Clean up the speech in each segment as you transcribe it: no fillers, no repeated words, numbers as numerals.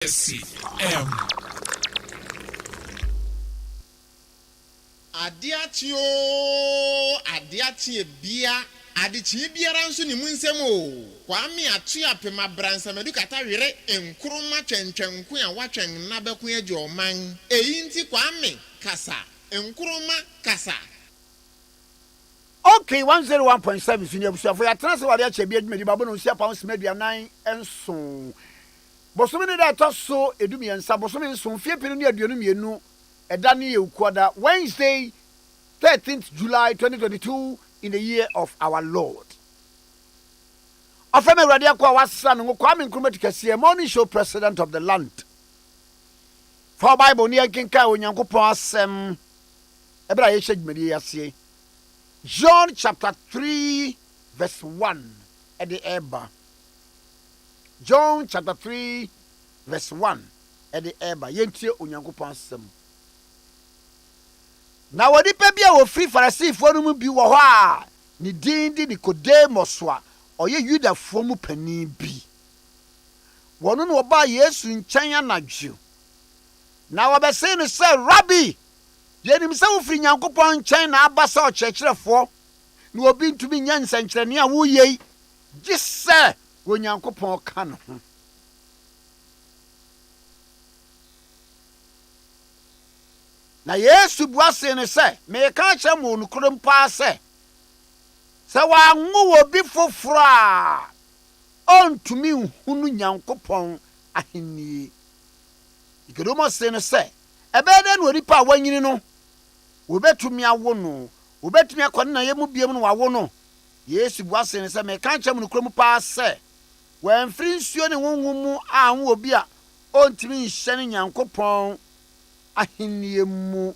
SCM. Ade Akye Abia Ade biara nso ni munsem o. Kwame Atuapema bransamadu kata were Nkrumah twentwenko a watwen na beko agi oman. Eyi nti Kwame kasa. Nkrumah kasa. Okay, 101.7 senior busuafo ya transfer Ade Akye Abia dwumadi babo no sia pounds media 9 bosomi ne da to so edumiensa bosomi nso fiepinu ne aduonu mienu eda ne yekuada Wednesday 13th July 2022 in the year of our Lord. Afeme radio kwa wasa no Kwame Nkrumah Tikese morning show president of the land. For Bible ne kenka onyankopon asem ebra ye hyedwumadi yase. John chapter 3 verse 1 at the Eba. John chapter 3 verse 1 at the Eba. Yentie onyankopon asem. Na wodi pe bia wo free Farisifo no mu bi wo ho a ni din di Nicodemus a oye Yudafo mu pani bi. Wono no oba Yesu nkyɛn anadwo. Na wobɛse no sɛ Rabbi, yenim sɛ wo free Nyankopɔn nkyɛn na aba sɛ ɔkyerɛkyerɛfo. Na obi ntumi nya nsɛnkyerɛne a wo yei gye sɛ wo Nyankopɔn ka no ho. Na Yesu buase ne se me ka kye mo nukuro mpa se wa nwo obi foforo a ontumi nhunu Nyankopɔn ahenni. Ikedomo se ne se ebede no ripa wanyini no obetumi awo no obetumi akɔne na yemu biem no wawo no. Yesu buase ne se me ka kye mo nukuro mpa se wa mfiri nsuo ne honhom a nwo obi a ontumi nhyɛ ne Nyankopɔn ahenniemu.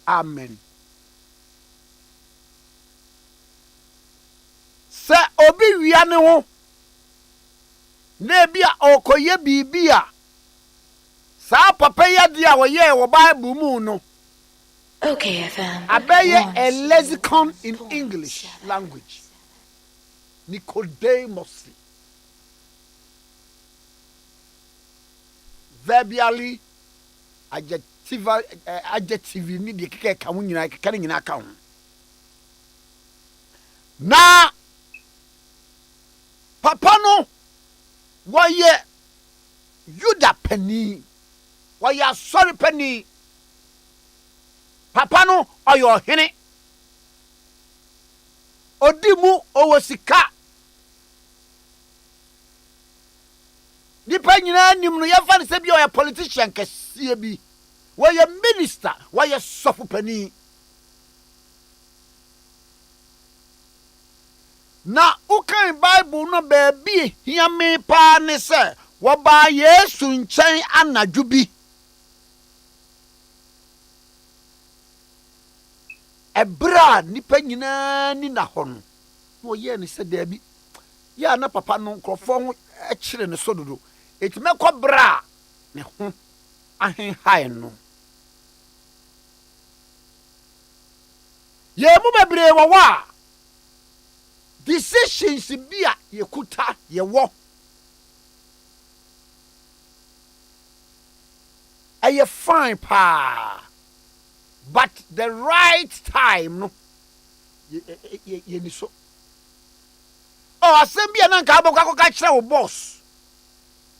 Amen. Sa obi wia ne ho na bia okoye bibia sa papa ya dia wo ye wo Bible mu no. Okay, FM. Abeye a lexicon in English language. Nicodemus. Verbally, adjective ni de keke ka nyina keke ne nyina ka ho. Na papa no woye Yuda pani, woye sorry pani. Papa no oyo hene. Odimu owosika. Nipa nyina nim no yefa ne se bia oya politician kese bi. Woye minister, woye sofupani. Na ukan Bible no baby hia me pa ne se wo ba Yesu nkyɛn anadwo bi. Ebra nipa nyina ni na hɔ no. Wo ye ne se da bi. Ya na papa no nkrofo ho kyere ne so dodo. Etime kɔbra ne ho ahen hae no. Ye mu bebre wo wa decisions bia ye kuta ye wo. Aye fine pa. But the right time no ye ni so. Oh asem bia na nka abokwa ka kire wo boss.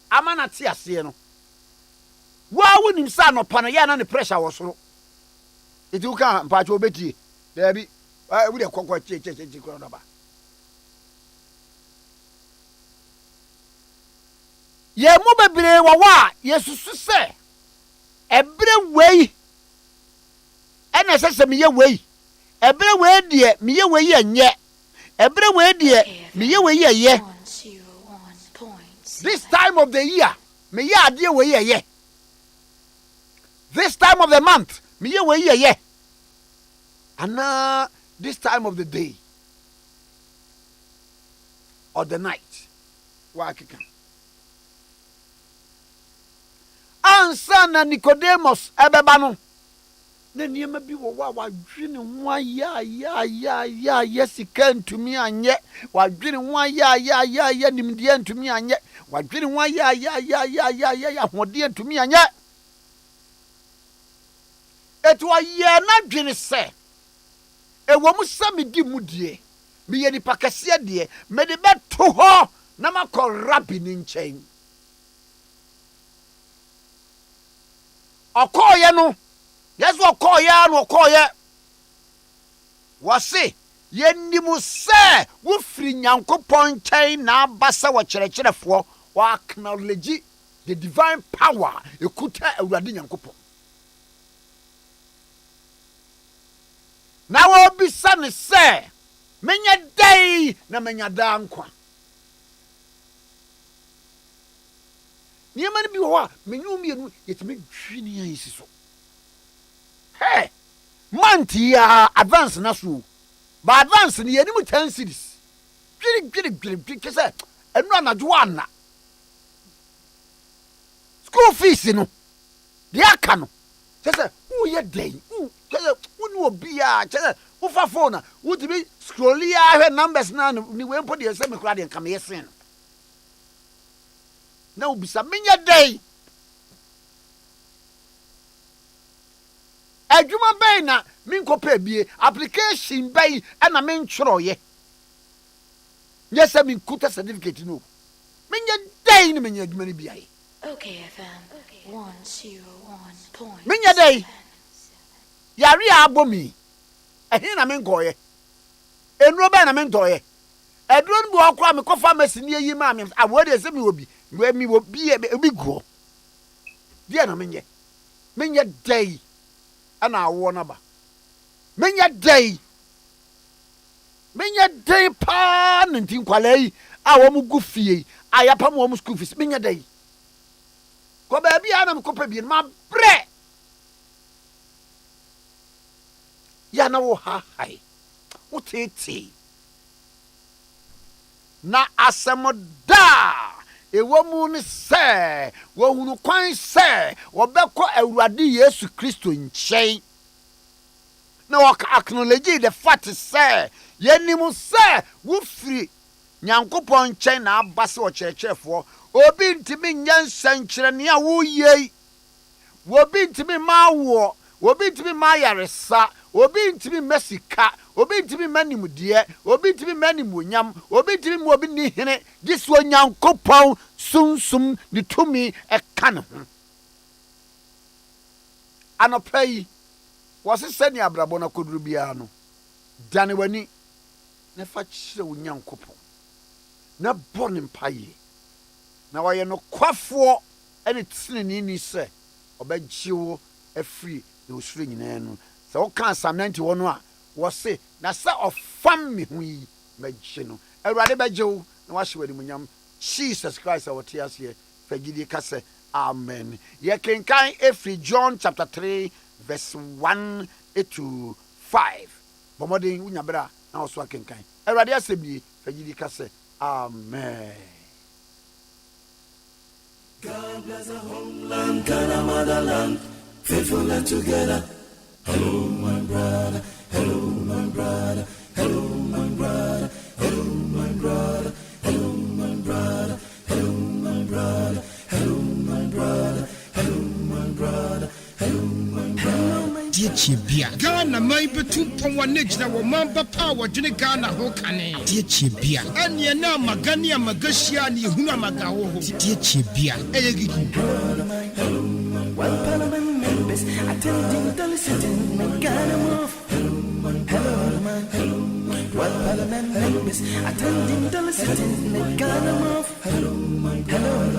Amana ti ase no. Wa wonim sa no pa no ya na ne pressure wo soro. Eti wo kan pa cho obetie. There be we dey kokwa che kro no ba. Ye mu bebre wo wa Yesusu se ebre wei ena sese me ye wei ebre wei de me ye wei enye ebre wei de me ye wei ye. This time of the year me ye ade wei ye. This time of the month me ye wei ye. And this time of the day or the night, wakika. Ansa na Nicodemus ebeba no na nneɛma bi wɔ wa wadwene ho ayɛ sika ntumi anyɛ wadwene ho ayɛ nimdeɛ ntumi anyɛ wadwene ho ayɛ ahoɔdeɛ ntumi anyɛ ɛti ɔyɛ n'adwene sɛ ɛwɔ mu sɛ medi mu deɛ meyɛ nipa kɛseɛ deɛ mede bɛto hɔ na makɔ rabi ne nkyɛn ɔkɔɔyɛ no yɛsɛ ɔkɔɔyɛ no ɔkɔɔyɛ wɔse yɛnim sɛ wofiri nyankopɔn nkyɛn na aba sɛ wɔkyerɛkyerɛfoɔ wɔacknowledge the divine power ɛkuta awurade nyankopɔn na wɔbisa ne sɛ menyɛ dɛn na menya daa nkwa nneɛma no bi wɔ hɔ a menye wo mmienu yɛtumi dwine a yɛsi so hey month ya advance na so ba advance ni yɛnim 10 cities dwiri ke sɛ ɛno anadwo ana school fees no deɛ aka no kyɛ sɛ woyɛ dɛn kyɛ sɛ wone obiaa kyɛ sɛ wofa phone a wotumi scrolli ahwɛ numbers na ni wei mpo deɛ sɛ mekora deɛ nka meyɛ sen no na wobisa menyɛ dɛn adwuma bɛn na menkɔpɛ bie application bɛn ɛna mentwerɛyɛ nyɛ sɛ menkuta certificate no menyɛ dɛn ne menya adwuma no biae Okay, FM 101.7. menyɛ dɛn yare a abɔ mi ɛhe na menkɔɔyɛ ɛnuro bɛn na mentɔɔyɛ ɛduro no bi wɔ koraa mekɔ pharmacy ne ayi maa me awɔ deɛ sɛ mewɔ bi mewɔ bi ebi guɔ deɛ na menyɛ dɛn ana awoɔ no ba menyɛ dɛn paa ne nti nkwalaa yi a wɔm gu fie a yɛpam wɔm school fees menyɛ dɛn kɔ baabi a na mekɔpɛ bie no mabrɛ yɛ na wo hahae woteetee na asɛm daa ɛwɔ mu ne sɛ wɔhunu kwan sɛ wɔbɛkɔ awurade yesu kristo nkyɛn na wɔka acknowledge the fact sɛ yɛnim sɛ wofiri nyankopɔn nkyɛn na aba sɛ ɔkyerɛkyerɛfoɔ obi ntimi nyɛ nsɛnkyerɛnne a woyei obi ntimi ma awoɔ obi ntimi ma ayaresa obi ntimi ma sika obi ntimi ma nimdeɛ obi ntimi ma nimonyam obi ntimi ma obi ni hene gye sɛ onyankopɔn sunsum ne tumi ɛka ne ho anɔpa yi wɔse sɛne abrabɔ no akɔduru biara no dane w'ani na fa kyerɛ wo nyankopɔn na bɔ ne mpaeɛ na wɔyɛ nokwafoɔ ɛne teneneni sɛ ɔbɛgye wo afiri na osuro nyinaa no sɛ woka Psalm 91 no a wɔse na sɛ ɔfam me ho yi mɛgye no awurade bɛgye wo na wahyɛ w'animuonyam Jesus Christ a wɔte aseɛ fa gyidie ka sɛ amen yɛkenkan ɛfiri John chapter 3 verse 1 to 5 bɔmmɔden wonya berɛ a na wo so akenkan awurade asɛ bie fa gyidie ka sɛ amen. God bless the homeland, Ghana motherland, faithful and together. Hello, my brother. Hello, my brother. Hello, my brother. Hello, my brother. Hello, my brother. Hello, my brother. Hello, my brother. Hello, my brother. Hello, my brother. Diye bia Ghana mai betu pon ne gyina wo mamba pa wo dwene Ghana ho kane diye bia anie na magani amagashia ne ehunu amaga wo ho diye bia eyegigi One parliament members attending the sitting in Ghana move. Hello, man. One parliament members attending the sitting in Ghana move. Hello,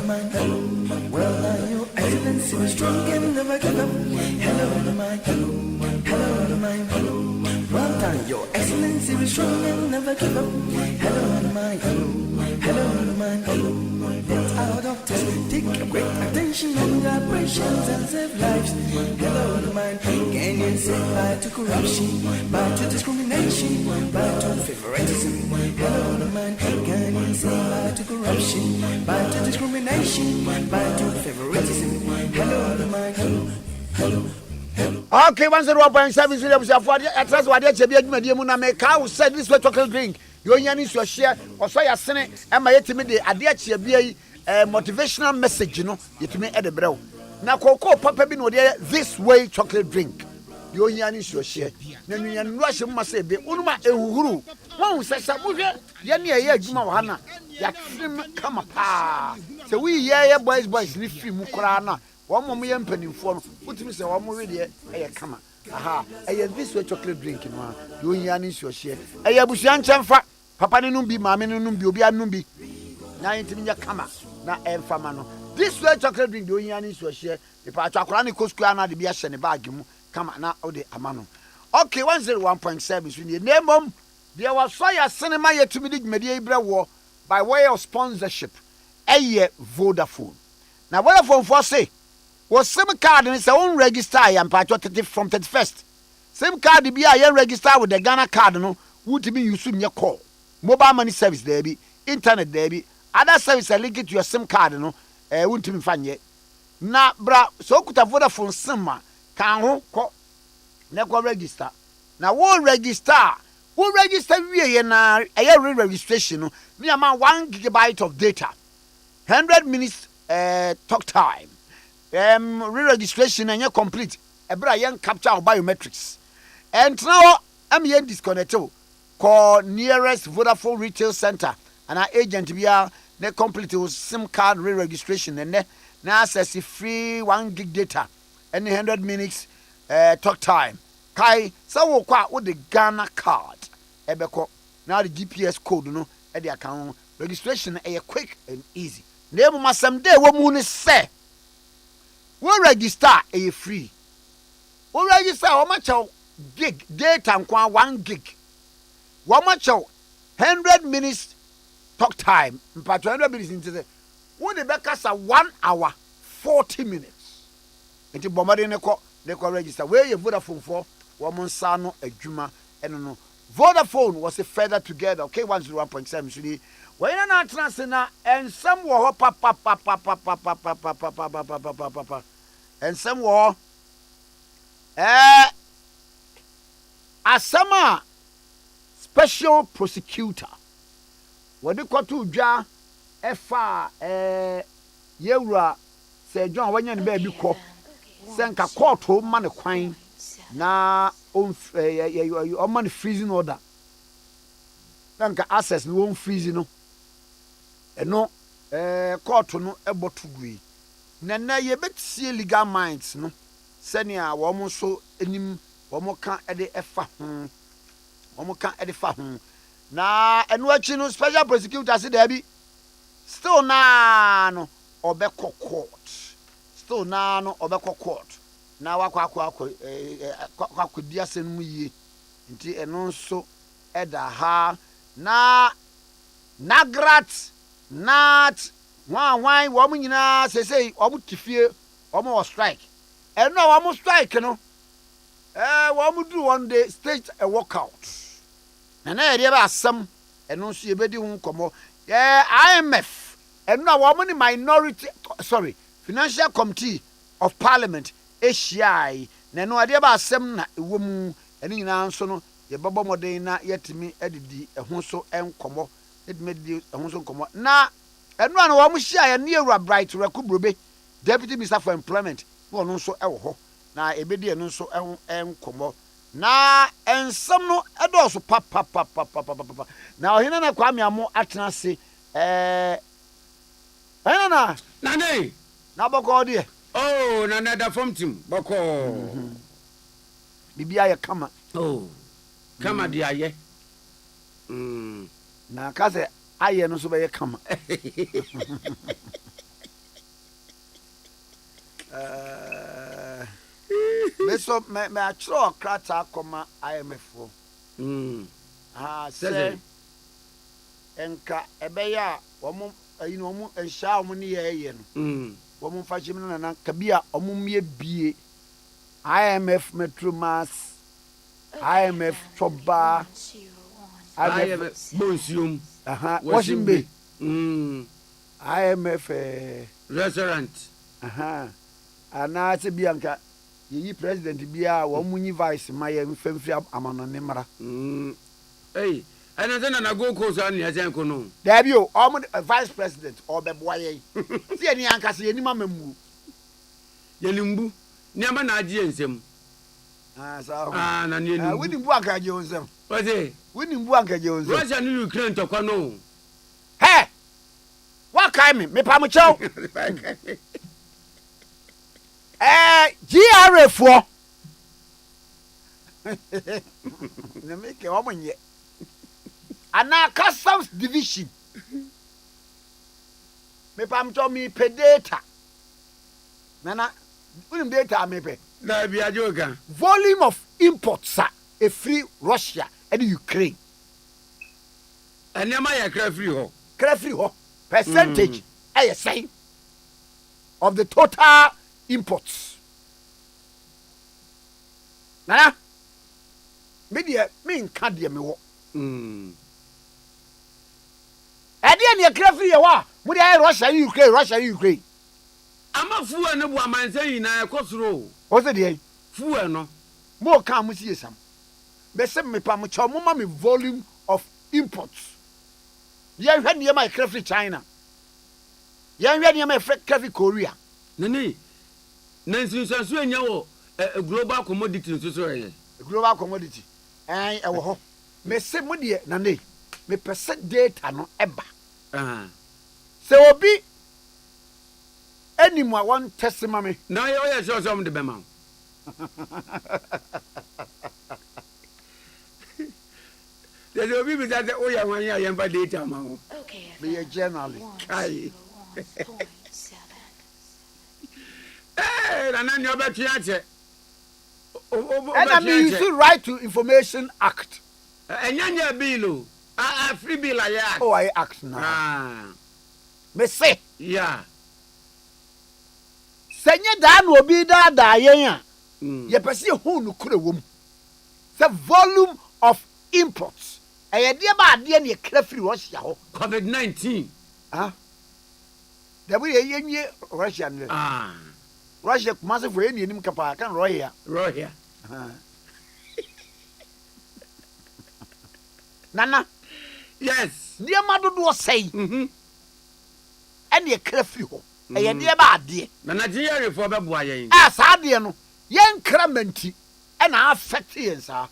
man. Well, are you excellency strong and never give up? Hello, man. One time, your excellency is strong and never give up. Hello, man. Let our doctors take great attention on the operations and save lives. Hello, man. Can you say bye to corruption, bye to discrimination, bye to favoritism? Hello, man. Can you say bye to corruption, bye to discrimination, bye to favoritism? Hello, man. Hello. Okay, 101.7 William Safari. At last, what they be a make cow said this way chocolate drink. You need to share or so your senate and my Ade Akye Abia motivational message, you know, you to me at the brow. Now, Coco Papa be no there this way chocolate drink. You need to share. Then you and Russia must say, be Unma Ehuru. One says, Yanni, Jumana, Yakim come apart. So we, yeah, boys, live Mukrana. One more million penny for put me say one more there. Come on. Aha, this way chocolate drinking one. You need to share. Bushan Chamfa, Papa Numbi, Mamma Numbi, Obia Numbi. Now into me, come on. Now, Famano. This way chocolate drink, you need to share. If I talk around the Cosquana, the Bias and the bag, come on now, Ode Amano. Okay, 101.7. The name of there was fire cinema yet to be medieval war by way of sponsorship. A year Vodafone. Now, Vodafone for say was SIM card in its own register and patriotic from 31st. SIM card be a register with the Ghana card, no, would be you soon your call. Mobile money service, there be internet, there be other service are linked to your SIM card, no, wouldn't be fun yet. Now, bra, so could a Vodafone SIM can call never register. Now, won't register. Who register we na a registration me am 1 gigabyte of data 100 minutes talk time re-registration and complete ebra yen capture biometrics and now am yen disconnected call nearest Vodafone retail center and our agent bia ne complete SIM card re-registration and na access free 1 gig data and 100 minutes talk time kai so kwa with the Ghana card ebeko now the GPS code no e the account registration e quick and easy name masam day wo mu ne say we register e free we register how much gig data nkwa 1 gig how much 100 minutes talk time but 100 minutes into the we the bekasa 1 hour 40 minutes into bomade ne ko register where you Vodafone for woman sano adwuma eno no Vodafone was a feather together okay 101.7 so when na transna and some wo pa and some wo asama special prosecutor what they call to dwa efa yewura se John wanya ne ba bi ko senka court ho ma ne kwan na on man freezing order nanka access no on freezing no eno court no eboto gui na ye betie legal minds no senia wo mo so enim wo mo kan ede efa ho wo mo kan ede fa ho na eno achi no special prosecutor say there be still na no obekọ court still na no obekọ court na wakwa dia senmu yie nti eno nso eda ha na nagrat nat wan wo nyina sesei wo tifie wo strike eno wo strike no wo do one day stage a walkout na ere ba asem eno nso yebedi hu komo IMF eno wo ni minority sorry Financial Committee of Parliament ACI na no ade ba asem na ewo mu eni nyina nso no ye babo moden na yetimi edidi ehun so enkomo edimedi ehun so enkomo na enu an wo mu hia ye ne Ewura Bright Rekubrobe Deputy Minister for Employment no no nso ewo ho na ebedi enu nso enkomo na ensem no edoso pa na ohina na Kwame amo atena se na nane na boko de oh nana da from team boko bibia ye kama oh kama dia ye na kaze aye no so be ye kama meso me atro krata koma IMF say enka ebeya omo ayi no omo enhya omo ne ye no womu fachim na kabia omumie bie IMF Metromas IMF Choba IMF Bonsium Washington Bay IMF restaurant ana se bianka Ye president bia wo munyi vice ma ye mfamfiri amanone mara. Hey, ana tena na go ko so ania zen ko no. There be o vice president or beboa ye. See ani ankase ye ni mamamu. Ye nimbu. Ni ama na age ensem. Na ni nimbu. We nimbu ankaje onsem. What say? We nimbu ankaje onsem. Russia ni Ukraine to kwa no. Hey! What kind me pa mo chow? GRA for. Na make o monye. Ana customs division. Me pa mo chow me pe data. Nana, unim data me pe. Na bia joga. Volume of imports a free Russia and Ukraine. Anya ma ya kra free ho. Free ho. Percentage say of the total imports. Nana, media mean candy me wo. Ade ne kra free wa. Mo dey Russia Ukraine. Ama fuwa ne bu amanse yina ekosoro. O se dey fuwa no. Mo kan mo sie sam. Be se me pa mo cho mo ma me volume of imports. Yen hwe ne ma kra free China. Yen hwe ne ma kra free Korea. Nani. Nansi sansu enya wo global commodity nso so ye. Global commodity. E wo ho. Me se mo de na nei. Me pese data no eba. Se obi anymore one testimony. Na ye sure some de bema. There's a people that oh yeah one year yamba data ma. Okay. Be a journalist. Kai. 101.7. Na nyo be tua che. And I mean, you see Right to Information Act. Enya bill o. Free bill ya. Oh, I act now. Me say. Yeah. Senye da no obi da yen a. Ye pese hu no kura wom. The volume of imports. E de ba de ne kra free Russia ho. COVID-19. Da we yenye Russia ne. Russia kumase for eni nim kapa kan Roya. Nana. Yes. Dia madodo sei. Ene kra free ho. E de ba de. Na Nigeria for be boa yen. Sa de no. Yen kra manti. E na affect yen sa.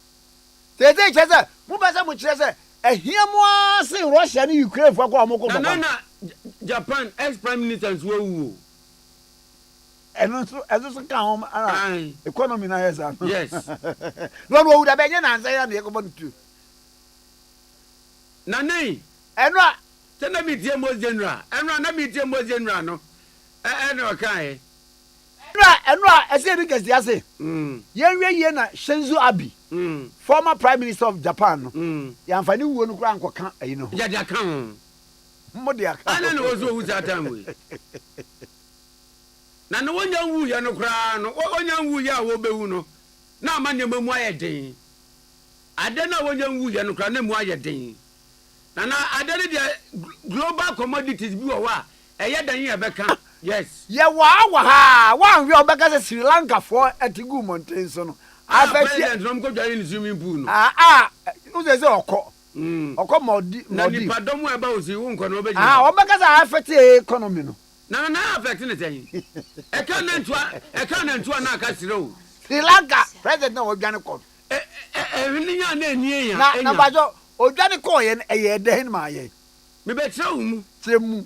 Tete chese, mo be se mo kire se ehia mo ase Russia ni Ukraine for kwa mo ko baba. Na Japan ex-prime minister nso wu. Eno so kan hom ara. Economy na yes. Yes. No wo da be nya na nsa ya na ekobo ntu. Na nei. Eno a tena mi tie mo general. Eno na mi tie mo general no. Eno kan Eno a ese ni kesi ase. Yenwe na Shinzo Abe. Former Prime Minister of Japan no. Ya mfani wuo no kura ankoka ayi no. Ya dia kan. Mo dia kan. Ana no wo wu za time we. Na no wonya wu ya no kura no. Wonya wu ya wo be wu no. Na amanye mamu ayeden. Ade na wonya wu ya no kura na mu ayeden. Na ade ne dia global commodities bi wo wa. Eye dan ye be kan. Yes. Ye wa ha. Wan we obeka se Sri Lanka for atigu mountain so no. President no go dware in swimming pool no. Who say okọ. Okọ modi. Na ni padom e ba osi wo nko no be. Obeka se affect economy no. Na affect ne ten. E kan na ntua na aka sire o. Sri Lanka president na odwane ko. Ni nya na enie ya. Na bajo odwane ko ye eye den ma ye. Me be tire wo mu. Tire mu.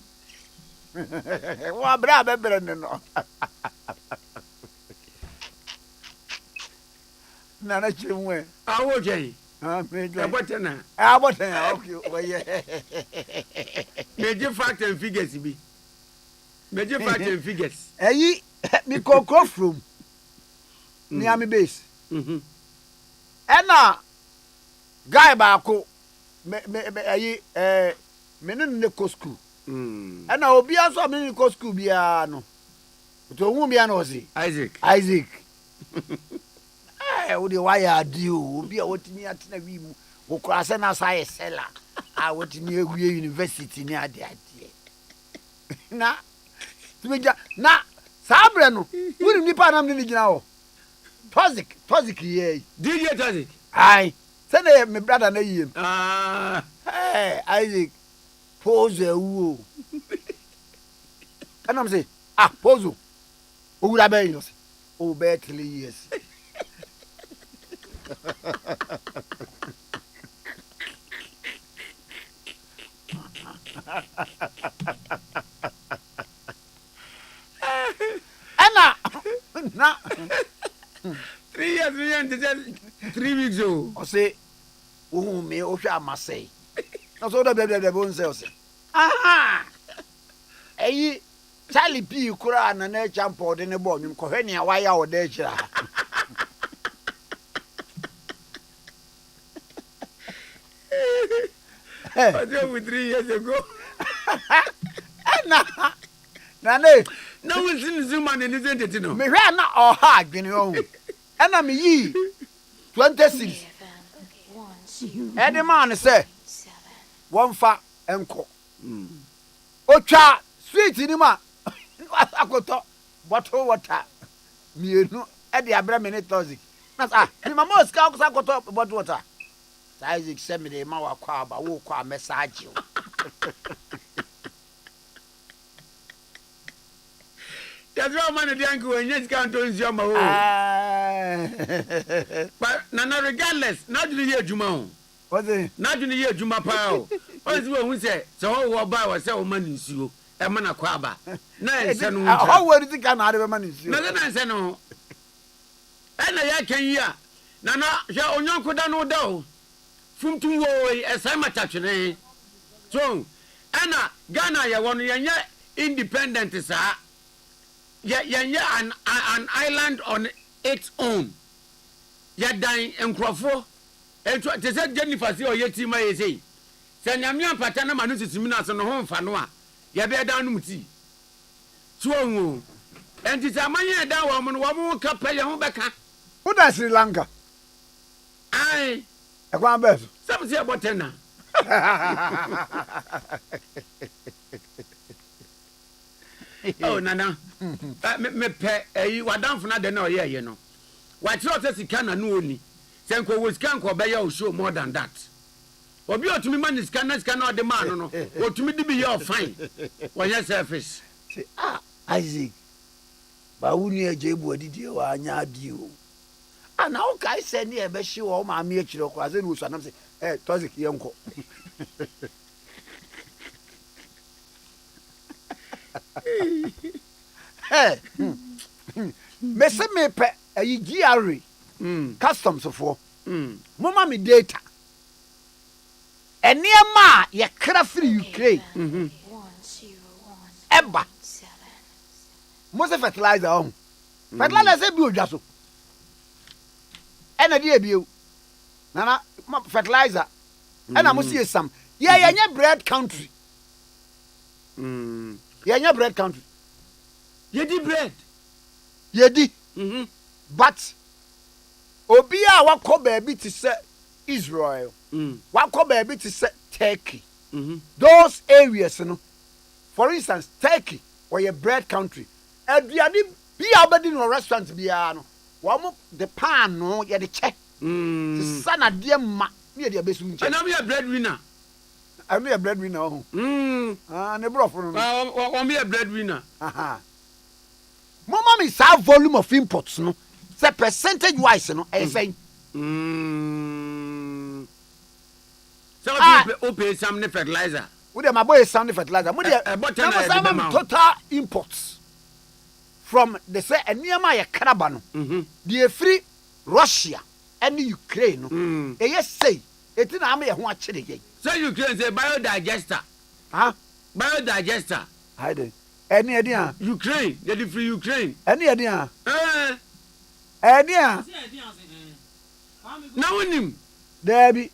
Wa bra be bre ne no. Nana chimwe. Awo jey. Me jey. Abotena. Abotena okay. Oye. Meje fact and figures bi. Meje fact and figures. Eyi mi kokro from. Ni ami base. Ena guy ba ko me eyi me ne ko school. Ena obi aso me ne ko school bia no. To hu bia no osi. Isaac. Wo de why adi o obi a wotimi atena wi mu wo kura se na sai sela a wotimi ewie university ni ade na timeja na sabre no wuri nipa nam ni gina ho Toxic ye. DJ Toxic. Aye. Send me brother na yim. Hey, Isaac. Pose woo. And I'm say, pose. Who would have been? Oh, better years. Anna, 3 years, 3 weeks old. I say, oh, me, oh, I must say. That's all the bones say. Aha! Hey, Charlie P. Kuran and a jump out in the bone, you Kohenia, why our day? What's wrong with 3 years ago? Nane, no one's in Zuman and isn't it? No, me ran not all hard, you know. And I'm ye 26. And the man say, 1 fat uncle. Ocha, sweet in him. I could talk, bottle water. Me, no, at the Abra minute, Tozy. My most cows I could talk about water. Isaac send me the Mawa Quaba, who qua message you. That's why man the uncle and yes can't do your mo. But Nana, regardless, not the year Juma. What's it? Not in the year Juma Pao. What's what we say? So how about was our money in you? A man a quaba. No, how would it come out of a money? No, I say no. And I can hear. Nana, your own uncle don't know though. From 2 way as I'm attaching. So, Anna, Ghana, you want your independent, sir. Yeah, an island on its own. Yeah, dying and Crawford. And to say Jennifer, see or yet, you may say. Send your young patana manus to Minas on the home Fanoa. Ya be down muti. So, and it's a man down woman, one more cup pay your home back. Who does Sri Lanka? Aye. A one best. Some say about 10. Oh, Nana. Me pay you are down for not the no, yeah, you know. What you say, can and only. Senko was can't go show more than that. Or be to me, man is cannot demand, or to me to be your fine. When your surface. Isaac. But who near Jabu did you are not you? And now I said near Bessie or my mutual cousin who's an say, Tozik Yonko. Hey, Messi me pet a GRE customs for Mamma me data. And near ma, ye craft Ukraine. Ebba. Most of fertilizer on. Fertilizer say be just. And a dear view. Nana, fertilizer. And I must see some. Yeah, bread country. Yeah, bread country. You did bread. You did. But Obia what call baby to say Israel. What call baby to say Turkey. Those areas, you know. For instance, Turkey or your bread country. And you be out in a restaurant piano. One the pan no, you the check. The son of dear ma near the best. And I'm a breadwinner. I'm a breadwinner. And a bro for me. I'm a breadwinner. Mama is our volume of imports, no. The percentage wise, no, I say. So people pay some fertilizer. With my boy sound fertilizer. Total imports from the say a near my carabano. The free Russia and Ukraine. Yes, say it in army and watch it again. So Ukraine say biodigester. Huh? Biodigester. I did. Any idea? Ukraine, they free Ukraine. Any idea? Now him. Debbie.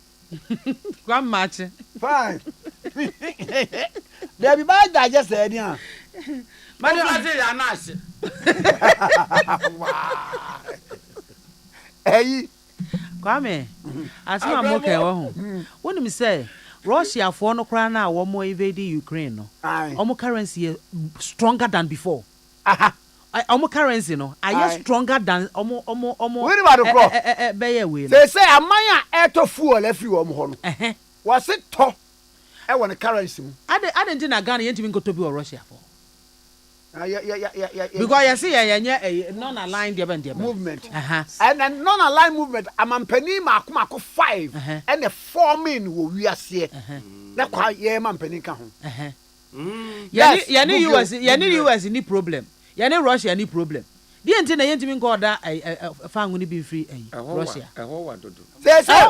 One match. Fine. Debbie, buy digest idea. Madam, I say I'm not. Hey, Kwame, as I'm okay. When me say Russia for no crown now, one more invading Ukraine. No, almost currency stronger than before. Omo currency no. Are stronger than omo. Where about the crop? They say amaya eto fuel every omo hono. Was it to? I want a currency. I didn't know Ghana yet even go to be Russia for. Yeah. Because you see, a non-aligned movement. And a non-aligned movement, I'm on penny Marco 5 and the 4 men we are here. That's why yeah, man penny come. Yes, US any problem. Yani Russia any problem. The entire even called that a family be free Russia. They say,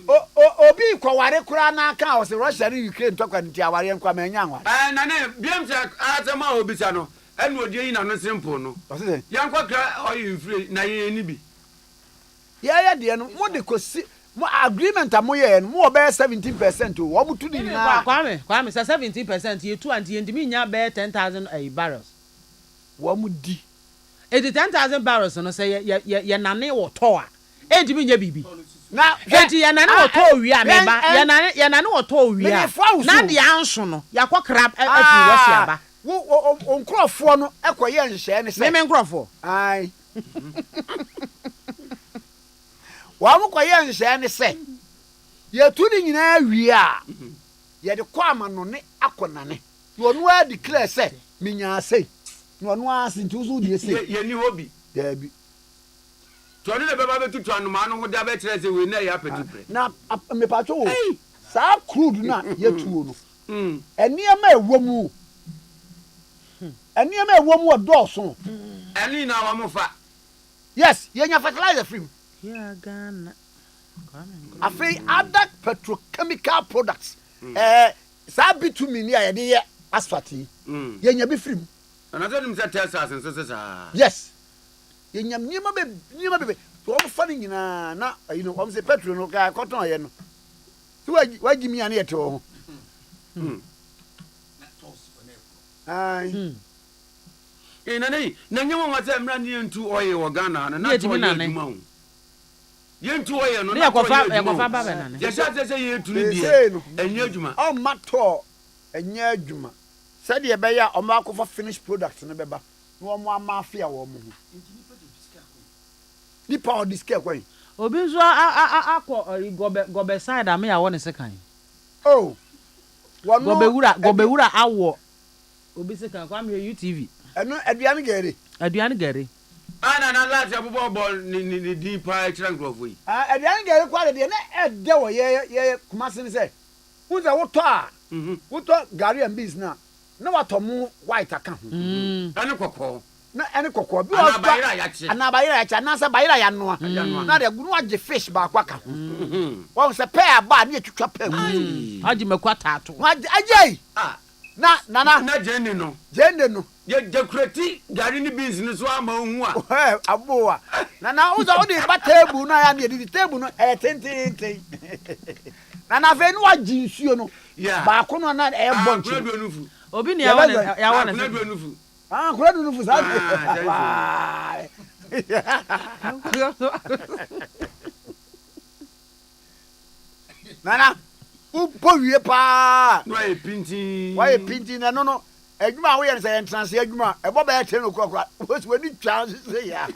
Obi Kware Kurana was Russia, Ukraine talk and Tiawarian Kwame Nkrumah. And I name Biamsa Atama Obisano, and what you know, simple no. Young Quacker or you free, Naye. Yeah, dear, what they could see. More agreement amoye and more bear 17% to what to do. Kwame 17%, you 2 and you bear 10,000 barrels. What would di? It is 10,000 barrels, and I say, ya nane or toa. And you mean your baby. Now, Yanano or toa, we are Yanano or toa, we are not the answer. Yakwa crab at Russia. On Crawford, Equayan, Shan, Simon Crawford. Aye. One Quayan, Shan, say, you're tuning in area. Yet the Quaman on it, Aquanane. You are nowhere declare, say, Minya say. No one was into the say, you hobby. There be. Tony the Baba to Tran, who diabetes will never happen. Now, me patrol. So crude not yet to. And near me, woman. And near me, one more Dawson. And you know, I'm a fat. Yes, you're fertilizer free. Yeah, Ghana. I feel other petrochemical products. Sabi to me near the asphalt. You're be free. And I told him that test us and says, yes. You're never be. So I'm funny, you know, I'm the petrol, no guy, cotton. So why give me an ear to? Aye. In any, no one was running into oil or Ghana and not to me. Yen to oil, no, yes, I say you to the and Yajuma. Oh, Mato and Yajuma. Said the Bayer or Mark of finished products in the Beba. No more mafia woman. The power of this care way. Obiso go beside me. I want a second. Oh, one Gobewura awo. Obiseka come here UTV. And no Adrian Gary. And I like a ball in the deep pie trunk of we. Adrian Gary quality and devil, yeah, Kumasin say. Who's a water? What Gary and Bees now? No what to move white account. And a cocoa. No, any cocoa. And I buy it, and answer by Yanoa. Not a good watch the fish by Waka. Once a pair bad near to trap him. How'd you make what tattoo? What, Ajay? Not Jenny, no. Jenny, no. Yet the critic, Garini business, one more. A boa. Now, who's all the but table? I am the table at 10. And I've been watching you. Yeah, but I couldn't not a bunch of Obinia. I want to do. Ah, what do you Nana, who pull you pa? Why pinching? No. Egma we say entrance egma. E boba e 10 o'clock. What's when it chances say ya.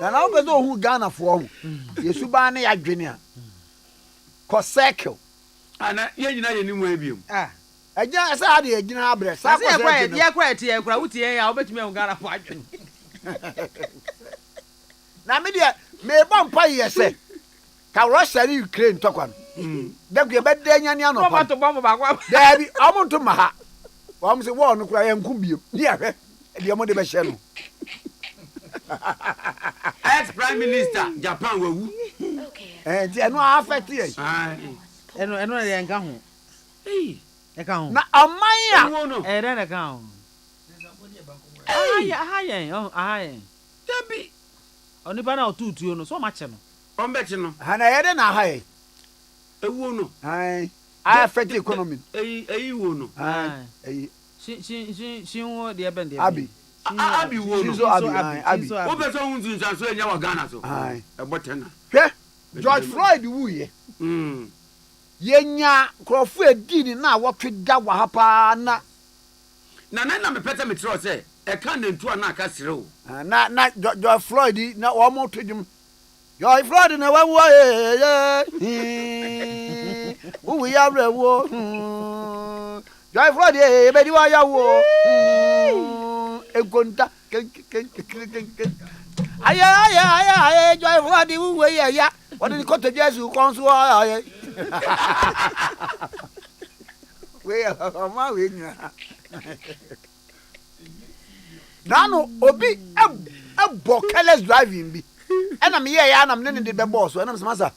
Nana obezo hu Ghana for hu. Yesuba na ya dwene a. Ko circle. Ana ye nyina ye ni mu abiem. Eja asa ha de agina abre. Sa ko circle. Ya kwa tie kwa wutie ya obetumi hu Ghana for adwene. Na me dia me bompa ye se. Ka Russia ni Ukraine tokwa no. Dagwe bedde nya ne anopa. Bomba to bomba ba kwa. Dabi omuntu ma ha. Wam se wo no kura ye nkum biem. Ni ahwe. De mo de be hye no. Ex-Prime Minister, Japan wawu. Okay. Ti eno affect ye. Eno de nka ho. E ka ho. Na aman ya. De ka ho. Ahayen. Dabi. Onipa na otutu no so ma che no. Ombechi no. Hana ye de na ahayen. Ewu no. Ai. Affect the economy. Ewu no. Ai. She wo de ben de. Abi. Abi wo no. So Abi. Wo be so hunzu nsan so enya wa Ghana so. Ai. E botena. Hwe. George Floyd wu ye. yenya krofo edini na wotwe da wa hapa na me pete me tro say e kan na ntu ana aka sere o na Joy Floyd na wo mo twedum Joy Floyd na wa wo wo ya rewo Joy Floyd e be di wa ya wo egonta aya Joy Floyd wo ya what did the Jesu konso aya we ma we nya nano obi ebo careless driving bi ena me ye ya na me ne de be boss ena me masa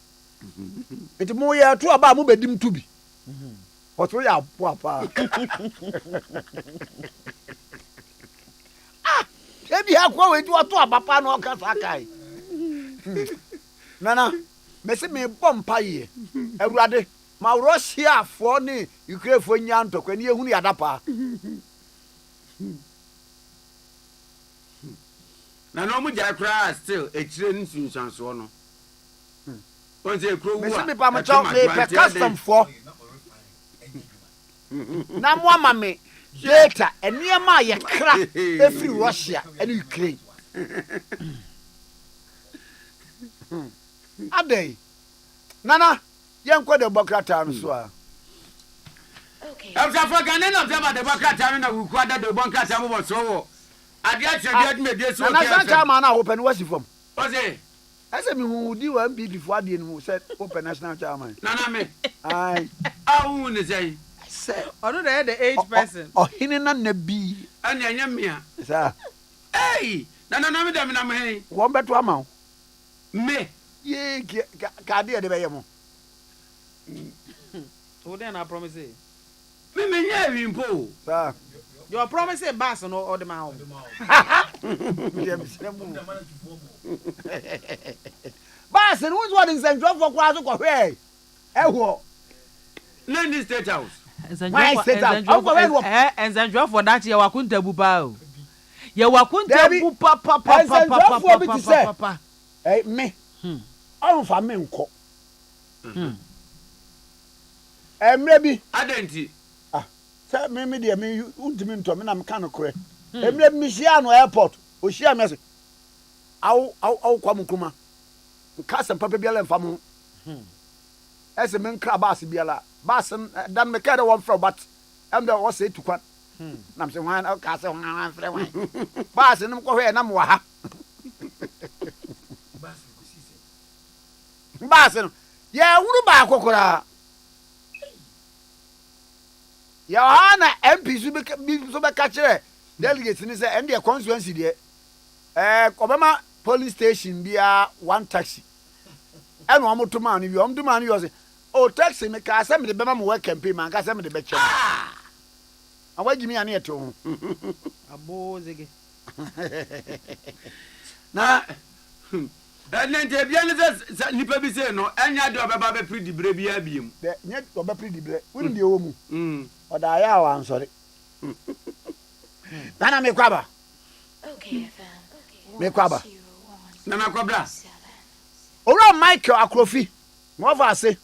enti mo ye to aba mo bedim tu bi oto ya po apa ebi akwa we to aba pa na o ka sakai nana me se me bompa ye awurade ma Russia fo ni Ukraine fo nya ntokwa ni ehunu ya dapa na no mu ja kra still e kire nsunsanso no on say kro wu me se me pa ma chaw me pe custom fo na mo ama me later eniema ye kra every Russia and Ukraine Ade nana yenko de bokrata no so a Okay. I'm for Ghana no tell about the bokrata na wu kwada de bokrata mo so wo Ade Akye me dey so na sancha man na open wasi from o say ese me hu di wa MPD fo ade no said open national chairman nana me ai awu ne say Ono the age person. Oh hini na nabi anya nya mia sa hey nana me dem na me won beto ama me ye ka de de be ye mo Who then I promise you? me nya wi mpo sa Your promise bass no or the man. Bass and who's what in Central for Kwazo ko hwe ewo na ni state house Why state house And Central for that year wakunta bupa o. Ye wakunta bupa papa. Eh me on fa me nko emre bi adenti say me de me untimi nto me na me kan kore emre bi me shia no airport o shia me say aw Kwame Nkrumah nka sem papa biala mfa mo ese me nkra bass biala bass dan me kere won from but am da wo say tukwan na me say wan ka say wan frɛ wan bass nim ko hwe na mo ha bass no ye wuru ba kokora ya hana MP so be kire delegates ni say end the constituency there Obama police station bia one taxi and one motor man if you am do man you say oh taxi me ka say me de be ma mo work campaign man ka say me de be chem and why give me an eto Abo zege. na nente bia ne se nipa bi say no anya de obeba be pretty bre bia biem de nye oba pretty bre woni de wo mu oda ya wa ansori nana me kwaba Okay, FM. Me kwaba. nana kwabra Ora Michael Akrofi mo fa say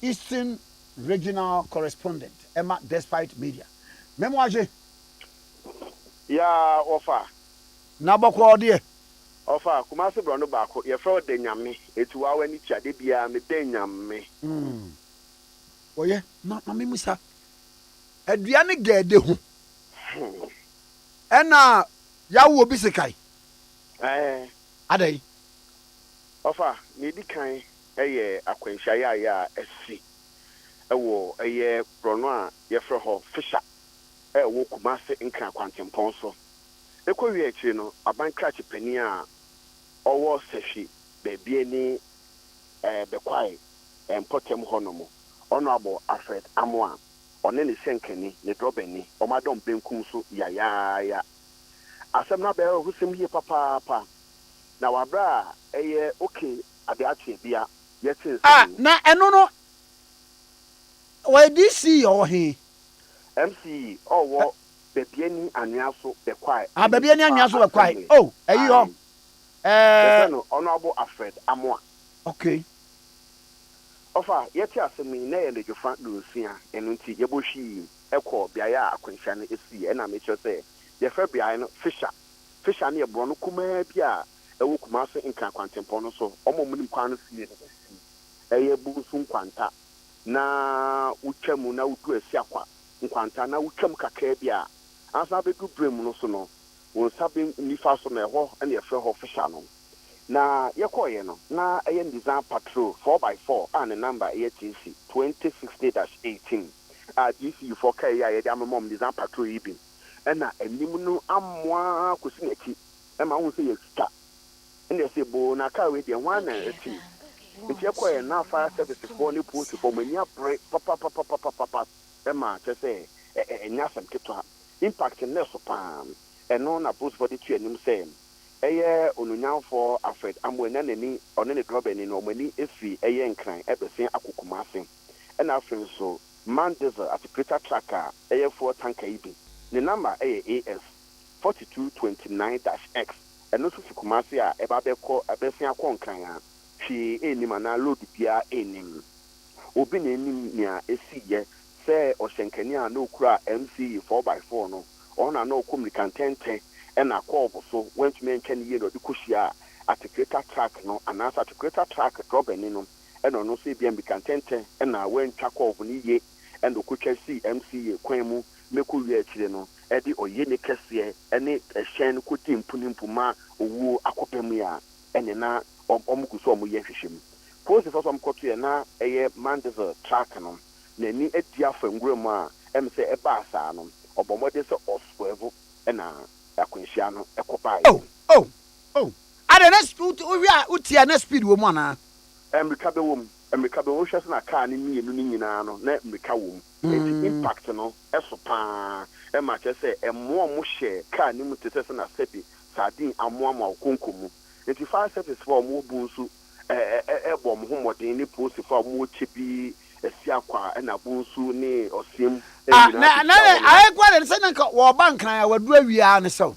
Eastern Regional Correspondent Emma Despite Media memo aje ya ofa na bokwo de ofa kuma se bro no ba ko ye fro de nyame etu wa wani tiade bia me de nyame oye na me musa aduane gade hu ena ya wo bi sekai adai ofa ni di kan eye akwanhya ya esi ewo eye bro no a ye fro ho fisher wo kuma se nkra kwantempon so ekɔwi akyi no aban krachi pani a ɔwɔ sɛhwi baabi ni bekwai empotem honomo honorable Alfred Amoa ɔne ne senkani ne drobani ɔmadɔm benkum so ya asɛm na bɛɛ husem hie papa na wabra ɛyɛ okay Ade Akye Abia yɛtin na ɛno no why DC ɔwɔ he MC ɔwɔ bebiani anua so bekwai bebiani anua so bekwai oh ayi ho honorable Alfred Amoa okay Ofa yeti asemi na ye lejofa dunsia enu nti yebohwi ekọ biaya akwanhia no esi e na me kyo se ye fa biaya no fisher na ye bro no kuma bia ewo kuma so nka kwantempo no so omo munim kwan no sie no eye busu nkwanta na utwam na udu esi akwa nkwanta na utwam kakra bia asa bedu brem no so no won sabe nifa so na ho na ye fa ho fisher no na yekoye no na eye design patrol 4x4 and the number ATC 2060-18 DC for kai ya ye amom design patrol ibi na anim no amwa kosi naki e ma hu se ye sika ene se bo na ka we de wan na ati nti yekoye na fire service for ni post for mani abre papa e ma che se enya sam ketwa impact ne so pam eno na post for the tu anim se eye onunyanfo afred amwena nani one ne global no mani efi eye nkran ebesen akokumase na afred so man diesel at greater tracker eye for tanker ibi the number eye AS 4229-X eno so fikumase a eba beko ebesen akonkran a hwe enim na load bia enim obi na enim nia esiye se ohyenkani a na okura MC 4x4 no ona na okomrika tente na call so went men can ye no dikushia at greater track no and as at greater track drop any no and no say be tente na when track of ni ye and the kucha see MC kwemu meku wie chire no e di oye ne kese ene ehyen kutim punimpuma owu akopemu ya ene na omukuso omu ye hwehwem pose so som koto ye na eye mandeza track no na ni edia fanguremu a em se e ba asa no obomode se oswevu na akwinhia no ekopai Ade na speed utia na speed wo mu ana America be wo hwese na car ni mienu ni nyina no na America wo mu impact no esopa e ma che se emo mo hye car ni mu tese na sebi sadin amo ma okonkomu enti fire service for mo bu nsu bom ho modern ni post for mo chebi esi akwa na bu nsu ni osiem na ai kware se na wo bankran ya wadu awia ne so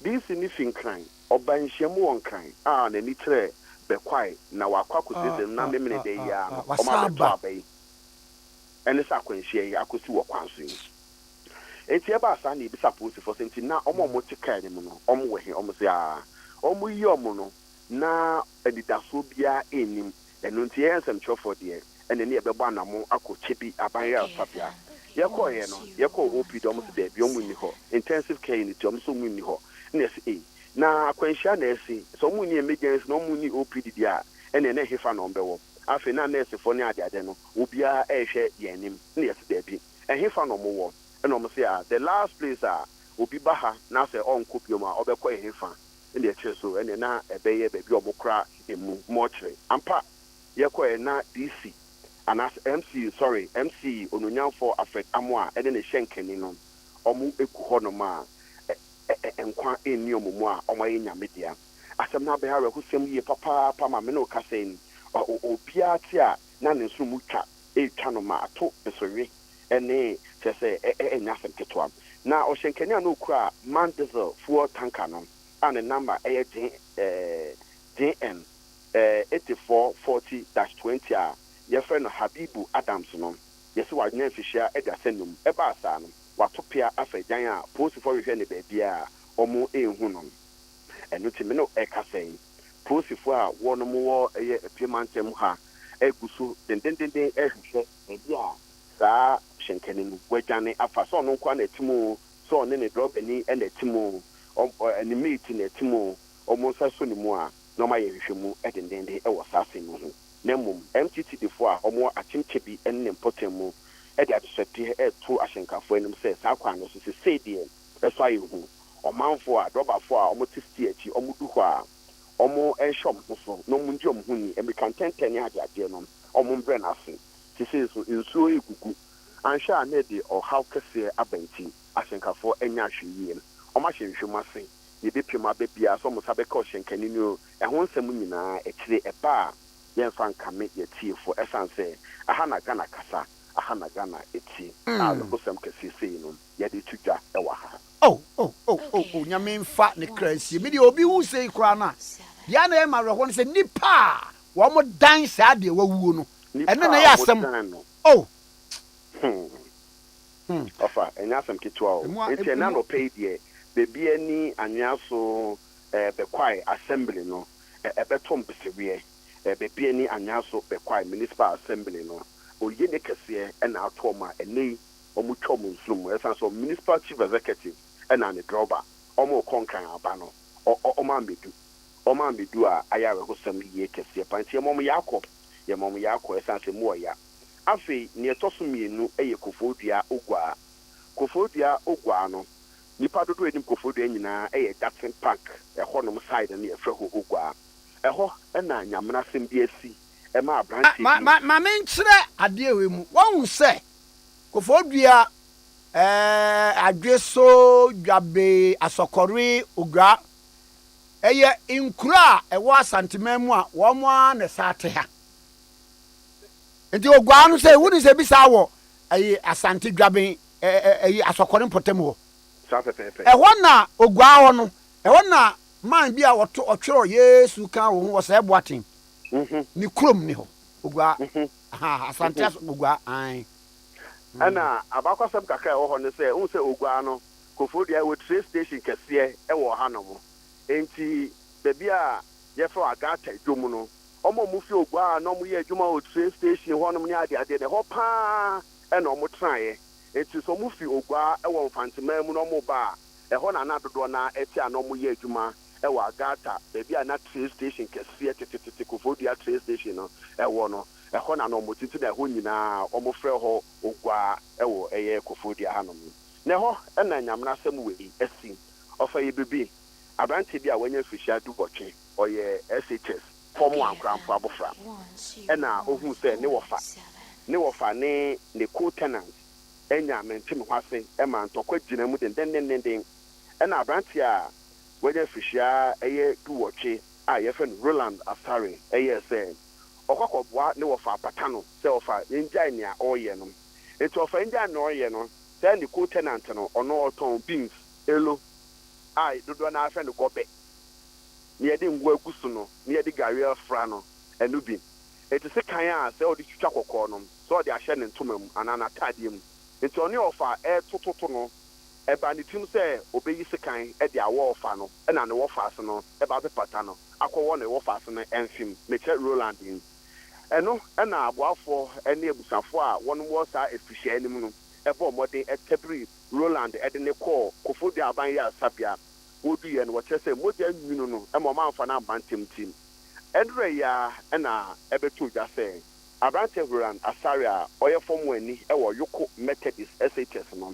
this ni finkran obanhyiamu wonkran na ni tere bekwai na wakwa kosese na memene de ya o ma beto abai ene sa kwanhia yi akosi wo kwanso yi enti e ba sa na ibi suppose for senti na omo tika ni mu no omo wehe omo se omo yi omo no na edidaso bia enim eno nti ensem chofo de ene ne ebebo anamo akochebi abanya sabia yeko ye no yeko OP do mo se de bi omo ni ho intensive care unit omo so mu ni ho na se na akwanhia na esi so omo ni emergency na omo ni OPD dia ene ne hefa no mbewo afi na nurse fo ni ade no obia ehwe yenim na yesi de bi hefa no mo wo ene omo se the last place obi baha na se onko bioma obekọ hefa ene eche so ene na ebeye be bi omo kra emu mochre ampa yeko na DC anas MC onunyanfo affect amoa ene ne hyenkani no omo eku ho no ma enkwa eni omumu a omo ye nyamedia asem na be hawe husem ye papa ma me no kasen obia ti a na ne nso mu twa etwa no ma ato besowe ene tese enyasem ketwa na ohyenkani a no kura man diesel fuel tanker no and the number DN 8440-20 a your friend Habibu Adams no yes wa nya fishia edasenum eba asa no watopia afedan a post for hwe ne baby a omo ehunu no enu ti me no ekasen post for a wono mo wo eye epiemantem ha eguso den ehwe baby a sa shenkene no wagane afa so no kwa na timu so ne ne drop ani na timu ani meet na timu omo sa so ni mu a no ma ye hwehwemu edendende e wo sase no ho nemum MTT defo a omo achimchebi enne mpotemu e de adesete e to ahyenkafo enim se sa kwa no so se sedie e so ayehu omanfo a drobafo a omo tisti achi omo du ho a omo enshom so no mu nji omo huni American tenten ade no omo mbre na ase se so nsuo egugu ansha na de o how kese abanti ahyenkafo enya hweyie omo ahyenhwem ase ye bepema bebia so mo sabe ka ohyenkani ni o ho nsem nyina ekire eba yen fan kame ye tiefo esanse aha na Ghana kasa aha na Ghana eti alo sem kesi sei no ye de tudwa e wa ha nyame mfa ne kransie me de obi hu sei kra na ya na e ma rehon se nipa wo mo dan sa de wawuo no ɛne na yɛ asɛm oh Ofa enya asɛm ketewa o nti na no pay die bebi ani anwea so bekwai assembly no ebetom pesewie bebi ani anwea so bekwai municipal assembly no oye ne kese na atoma enei omu twom nsum esan so municipal chief executive na ne droba omo konkan aba no oma medu a ayawe hosam ye kese pantie mom yakọ esan se mu oya afi ne etoso mienu eye Kofodua ogwa no nipa dodo enim Kofodua nyina eye Jackson Park eho nom side na efre ho ogwa eho na nyamna sem bi asi ma abranche ma menkyere ade ewe mu won se Kofodua adweso dwabe asokore ogwa eye inkura ewo asantemam a wo mo na sate ha nti ogwa no se woni se bisa wo eye asante dwabe eye asokore mpotem ho eho na ogwa ho no eho na man bi a woto otwero Yesu kan wo se boaten ni krom ni ho ogwa asante ogwa an ana abakwasam kakra ewo ho ne se un se ogwa no Kofodua we train station kese ewo ha no mo enti bebi a yefo agata dwom no omo mu fi ogwa na omo ye adwuma o train station ho no ni ade ne ho pa e na omo trae enti so mu fi ogwa e wo mfantema mu no omo ba e ho na na dodo na eti a na omo ye adwuma e wo agata bebi a na train station kese tete Kofodua train station no e wo no e ho na no omo titi na ho nyina omo frɛ ho ogwa e wo eye Kofodua ha no ne ho e na nyamna asɛm we asi ofa ye bebi abranti bi a wanya fishia du botwe oye SHS form one crampo abofra ena ohun se ne wofa ne co-tenant enya mentim hwase e ma ntokwa gina mu den ena abranti a wanya fishia eye du botwe a ye fen Roland Asare eye se okwakoboa ne wofa apatano se wofa enjai ne a oye no enti wofa enjai ne oye no se ne co-tenant no ono oton beans elo ai dodo na afa ne gobe ne yede ngwa agusu no ne yede gari afra no enu bi eti se kan a se odi twitwa kokko no so odi ahye ne ntomam anana tadie mu eti oni ofa tototo no e ba ne tim se obeyi se kan e de awo ofa no e na ne wofa ase no e ba be pata no akọwọ ne wofa ase no enfim me che Roland in eno e na aboafo ene ebusafo a won wo sa efihia anim no e bo mode e tabri Roland e de ne call Kofodua aban ya sabia wodu ye no wo chese moja nwinu no e mo manfa na abantem timendre ya e na ebetu dwa se abrante Roland Asare a oye form wani e wo Yoko Methodist SHS no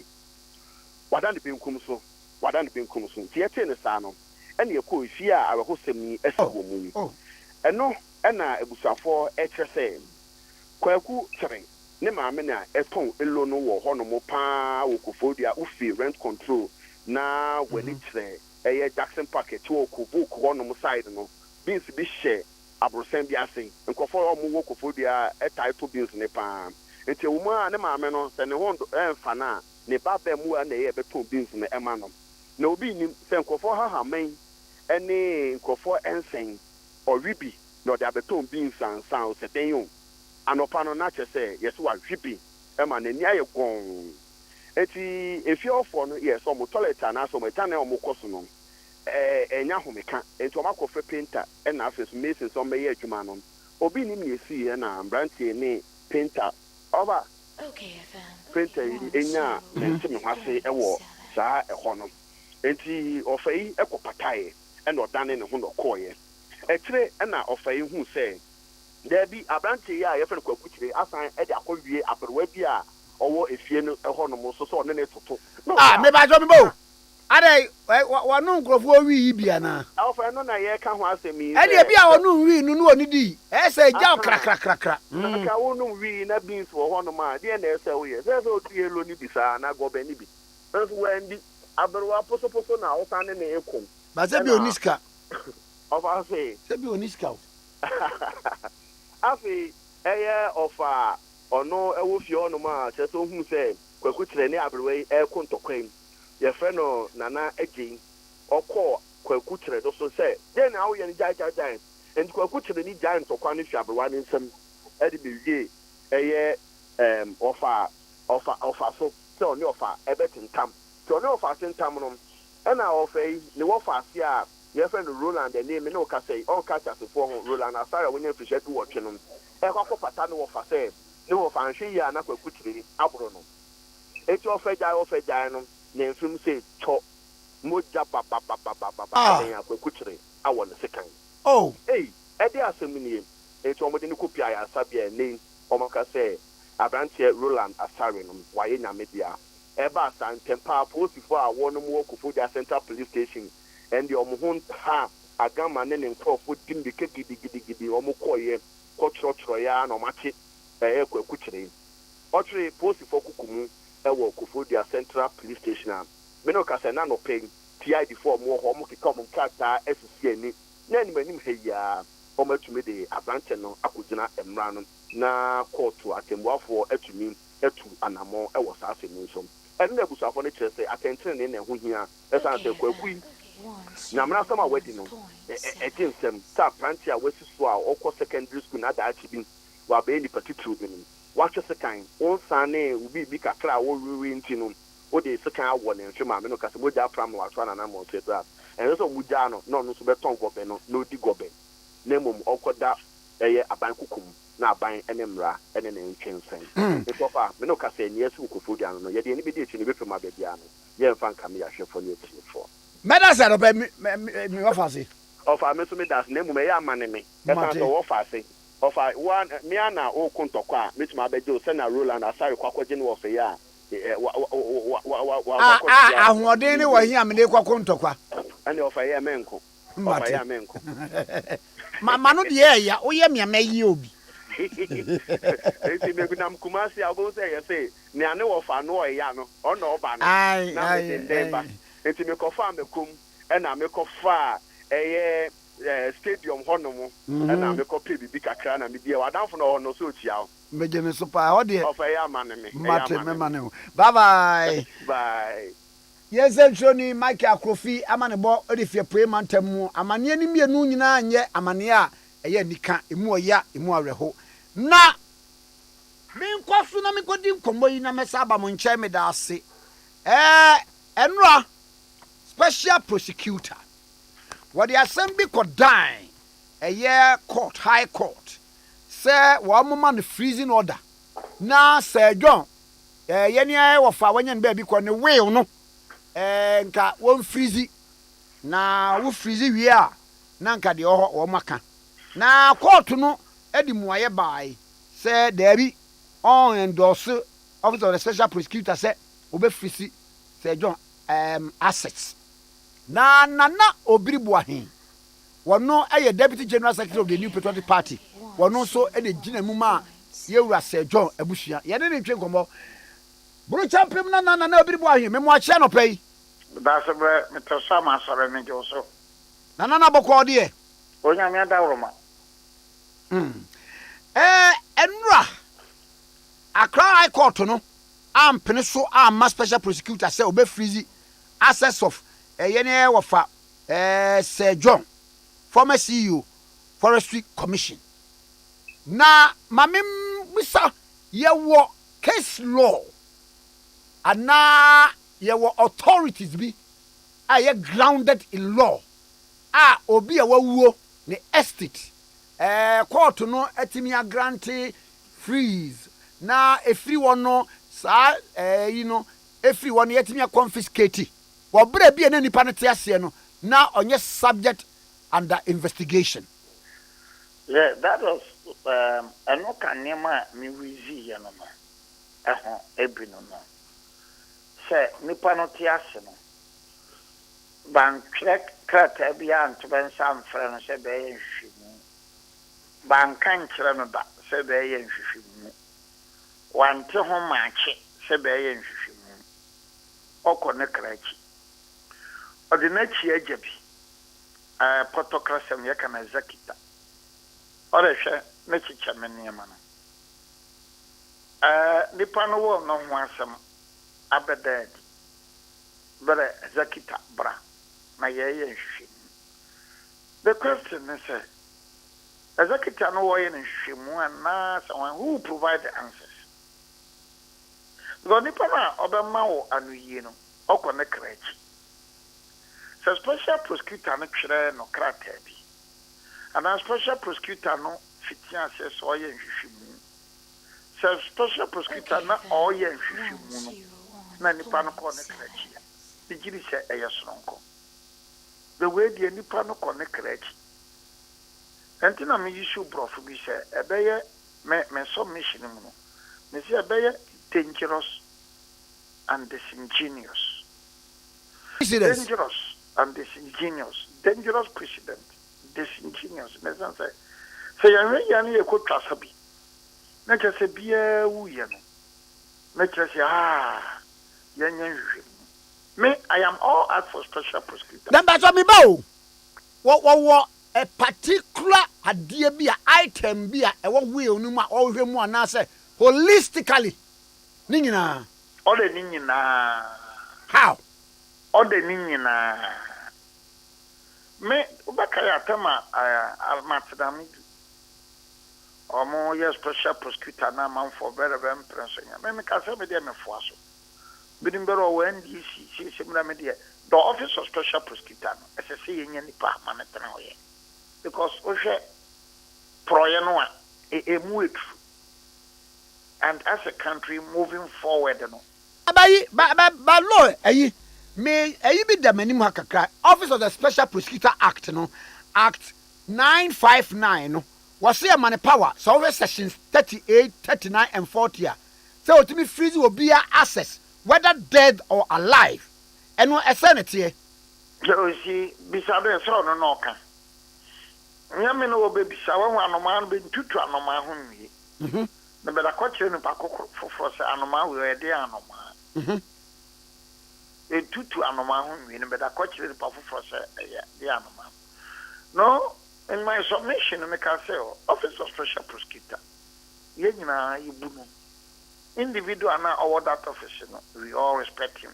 wadan de benkum so tiete ne sa no e na ekọ ifie a awehosem ni asiwo mu ni eno e na ebusafo e chese kwaku chere ne maame na eton elo no wo ho no mo pa wo Kofodua ufi rent control na wani chere eye Jackson Park ti wo ku book ho no mo side no beans bi share abrosen bi asen nkofo o mo wo Kofodua e title beans ne pa enti wo ma ne maame no se ne ho emfa na ne baba mu na ye beton beans ne ema no na obi nim se nkofo ha men ene nkofo ensen oribi no de beton beans ansan o se den yo anopa no na chese yeso wa hwipi e ma nani aye gon eti efi ofo no yeso mo toilet na so mo tane o mo koso no enya homeka enti o makofe painter e na afeso mason so meye adwuma no obi nim ne esi e na brantie ne painter oba Okay, painter enya mentim hwase e wo saa e ho no enti ofai e kopatae e no dane ne ho no koye e kire e na ofai hu se Debi abranche ya ye fen kwakuchire asan e de akọwie aberwa bi a owo efie no ho no mo so so ne toto me ba jo me bo ade wonu nkrofo wi bia na afa no na ye ka ho asemi e de bia wonu wi nu oni di e se ja krakrakrakra ka wonu wi na beans wo ho no ma de na ese wo ye se o tie lo ni bisa na gobe ni bi so wendi aberwa poso na o san ne ekon ba se bi oniska ofa se bi oniska afi eye ofa ono ewo fie ono ma cheso hu se kwaku kire ne aberwe e kontokwan ye fe no nana ejin okọ kwaku kire do so se de na wo ye ni jai enti kwaku kire ni jai ntokwa ne fi aberwa ne nsam ɛde bewie ɛyɛ ɔfa so sɛ ɔne ɔfa ɛbɛtentam sɛ ɔne ɔfa tentam no ɛna ɔfa yi ne wɔfa ase a yɛfrɛ no Roland anim ne ɔka sɛ ɔnka kyasefoɔ ho Roland asare a wɔnyɛ mfirihyia du wɔtwe no ɛkɔ pata ne wɔfa sɛ ne wɔfa nhwe yi a na kwakutire aboro no eti ɔfa gyae no ne mfim sɛ tɔ mogya bababababa ɛyɛ kwakutire awɔ ne sekan ɛde asɛm nie eti ɔmode ne kopi ayɛ asabea ne ɔmaka sɛ abranteɛ Roland asare no wayɛ nyame bia ɛba asantempa aposifoɔ a wɔn mu wɔ Kofodia Central Police Station ɛnde ɔmo ho ha agama ne nkurɔfoɔ di mbika gidigidi ɔmo kɔɔyɛ kɔtwerɛtwerɛeɛ na ɔmo akye ɛyɛ kwakukyerɛ ɔtwerɛ posifoɔ kukumu ɛwɔ Kofodia Central Police Station a mene ɔkasɛ na nɔpɛn TID4 ɔmo wɔ hɔ ɔmo keka ɔmo nkrataa asisi ani na anim ha yiaa ɔmo atumi de aberante no akɔgyina mmara no na kɔɔto atemmuafoɔ atumi atu anammɔ ɛwɔ saa asɛm no nso ɛno na abusuafoɔ no kyerɛ sɛ atɛntene ne ho hia ɛsiane sɛ kwaku yi nyamena asɛm a wadi no ɛgye nsɛm sɛ aberante a wasi so a ɔkɔ secondary school na adaakye bi wabɛyɛ nnipa titiriw bi no wahwɛ sekan wonsan ne obi kakra a wɔwewe nti no wode sekan awɔ ne nhwe maame no kasɛ mogya apram no wato ananammɔ nso ɛdo a ɛno sɛ ɔmogyaa no na ɔno nso bɛtɔn gɔbɛ no na ɔdi gɔbɛ na mmom ɔkɔda ɛyɛ aban kokom na aban ne mmara ne ne ntwensɛn nso fa me no kasa ani asi Kofodia no yɛde ani bi di akyi ne bɛfam abɛbia no yɛmfa nka me yɛahwɛfo ne atiefoɔ mɛda sɛ no bɛ me wɔfa se ɔfa me so me das na mmom ɛyɛ amane me ɛsan sɛ wɔfa se ɔfa wa me ana ɔko ntɔkɔ a metumi abɛgye wo sɛ na Roland asare kwakɔgye ne wɔfa yi a ahoɔden ne wɔhi a mene kwakɔ ntɔkwa ɛne ɔfa yɛ menko ɔfa yɛ menko mama no deɛ ɛya woyɛ meama yi obi enti megunam Kumasi a wobɛhu sɛ yɛ sɛ nea ne wɔfa no ɔyɛ no ɔna ɔba no na medenden ba enti mekɔfaa mekom ɛna mekɔfaa ɛyɛ stadium hɔnom ɛna mekɔpɛ biribi kakra na medie wadamfo no ɔhɔ no sɛ ɔkyia wo megye me so paa ɔdeɛ ɔfa ɛyɛ amane me mate mema ne ho bye yɛsɛ ntwerɛni Mike Akrofi ama ne bɔ ɔde fie poe mantam mu amanneɛ no mmienu nyinaa nyɛ amanneɛ a ɛyɛ nika emu ɔya emu awerɛho na menkɔ so na menkɔdi nkɔmmɔ yi na mɛsa aba mo nkyɛn meda ase ɛnora special prosecutor wɔde asɛm bi kɔdan ɛyɛ court high court sɛ wɔamoma no freezing order na Sir John yɛne wɔfa wɔnyɛ no baabi kɔ ne will no nka wɔn freeze na wo freeze wie a na nka deɛ ɔhɔ wɔn maka na court no edi muayɛ bae sɛ daabi on endorse officer of the special prosecutor sɛ obe freeze Sir John assets na obiri buahin wɔno ɛyɛ deputy general secretary of the New Patriotic Party wɔno so ɛde gyina mu ma yɛwura Sir John abusua yɛne ne ntwe nkɔmmɔ buru champion na obiri buahin me mo akyɛ no pɛi Basabre metosama sare ne joso na bɔkɔ deɛ onya me adawroma enra Accra High Court no ampene so amma special prosecutor say obe freeze access of yene wofa Sir John former CEO Forestry Commission na mamem bisa yewo case law ana yewo authorities bi are grounded in law obi a wawuo ne estate court no atimi grant freeze na efiri wono sa efiri wono yatimi confiscate wo bra bi na nipa ne te ase no na onye subject under investigation. Yeah, that was eno kanema mi wizi ya no no ebi no no se nipa no te ase no ban krata bia ntoben sam frɛ no sɛ bɛyɛ nhwehwɛmu ban kan kyerɛ no da sɛ bɛyɛ nhwehwɛmu wante ho maakye sɛ bɛyɛ nhwehwɛmu ɔkɔ ne krachi ɔde n'akyi agya bi pɔtɔkrasɛm yɛka na zakita ɔrehwɛ ne kyekyɛ me nneɛma no nipa no wɔ no ho asɛm abɛdaadi bɛrɛ zakita bra na yɛyɛ nhwehwɛmu. The question is, executive no way in Shimu and someone who provide the answers. Because nipa na obema anu yi no okone krechi. So special prosecutor no twere no krata bi. And a special prosecutor no fitia says oye nhwehwemu. So special prosecutor na oye nhwehwemu no na nipa no kone krechi. The jiri se eyesronko. The way the nipa no kone krechi. Entina me issue brofu bi se ebeye me submission mu no. Me se ebeye dangerous and disingenuous. Dangerous and disingenuous. Dangerous precedent. Disingenuous. Mesan say yanwe yani e ko twasa bi. Na kese bia wu ye no. Na kese yanya hwehwem. Me, I am all out for special prosecutor. Then that's what me bow. What a particular idea be a item be a what we onuma all him one answer holistically. Ningina. All the ningina. How? All the ningina. Me, ubakaya tema almatadami. Or more yes, special prosecutor na man for very impressing. Me kasa me dey me foaso. Bidimbero when DC similar media. The office of special prosecutor as I say in any part manetanoye. Because Oshe Proyanoa a move and as a country moving forward no. Ba law may be the minimum kakra Office of the Special Prosecutor Act no Act 959 no was here man power so over sections 38 39 and 40 so to me freeze will be access whether dead or alive and no sanity so see beside so no kan nyame no obebi sawa ho anoma be tutu anoma ho nwie na be da kwakire no pakoko foforo se anoma we e de anoma e tutu anoma ho nwie na be da kwakire no pakoforo se de anoma no in my submission me can say office of special prosecutor ye nyina ibunu individual na award that office no we all respect him.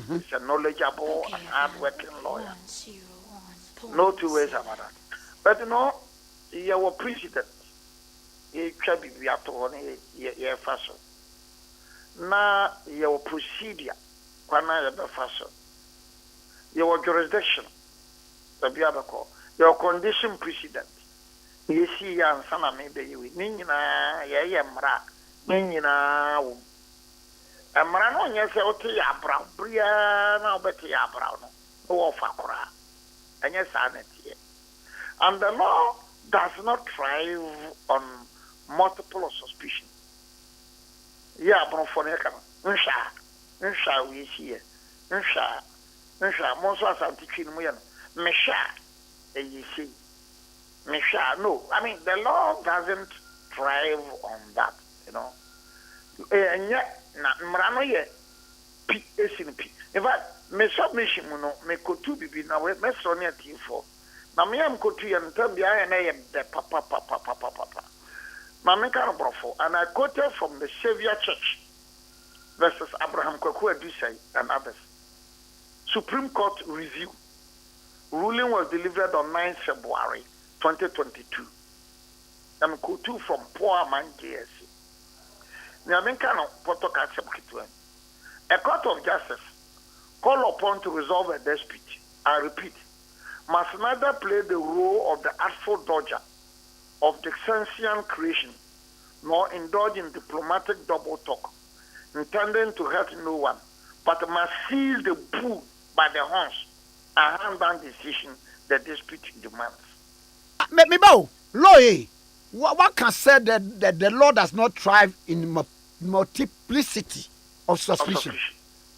He's a knowledgeable and hard-working lawyer. No two ways about that. But you know, your president, he can be your fashion. Now, your procedure, fashion. Your jurisdiction, your condition precedent. You see, and some maybe you Nina, Yamra, Nina. Amrano nyese oti abra bria na obeti abra no wo fakora anya sanity and the law does not thrive on multiple suspicion yeah bro for ne kan nsha we see nsha mo so asanti twin mu ye no mesha eyisi mesha no I mean the law doesn't thrive on that you know na mrano ye pi esinpi in fact me submission mu no me kotu bibi na we me so ne atifo na me am kotu ye ntam bia ye na ye de papa na me kan brofo and I quoted from the Savior Church versus Abraham Kwaku Adusai and others. Supreme Court review ruling was delivered on 9 February 2022. I'm kotu from Poor Man JSC. A court of justice called upon to resolve a dispute, I repeat, must neither play the role of the artful dodger of Dixonsian creation nor indulge in diplomatic double talk, intending to hurt no one, but must seize the bull by the horns and hand down decision the dispute demands. Me bow, lawyer. What can say that the law does not thrive in multiplicity of suspicion?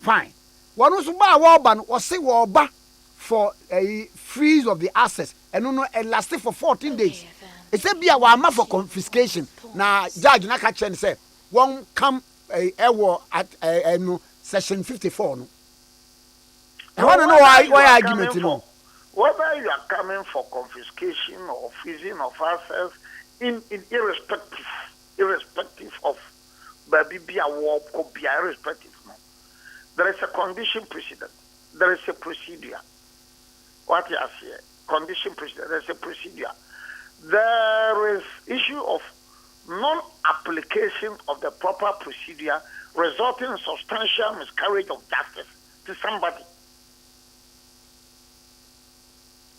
Fine. One was Warban was say Warba for a freeze of the assets and no lasted for 14 days. It's a be a wama for confiscation. Now, Judge Nakachen said, one come a war at section 54. No. I want to know why argument you know. Whether you are coming for confiscation or freezing of assets, in irrespective of baby be a war or be irrespective no. There is a condition precedent. There is a procedure. What you say? Condition precedent. There is a procedure. there is issue of non-application of the proper procedure resulting in substantial miscarriage of justice to somebody.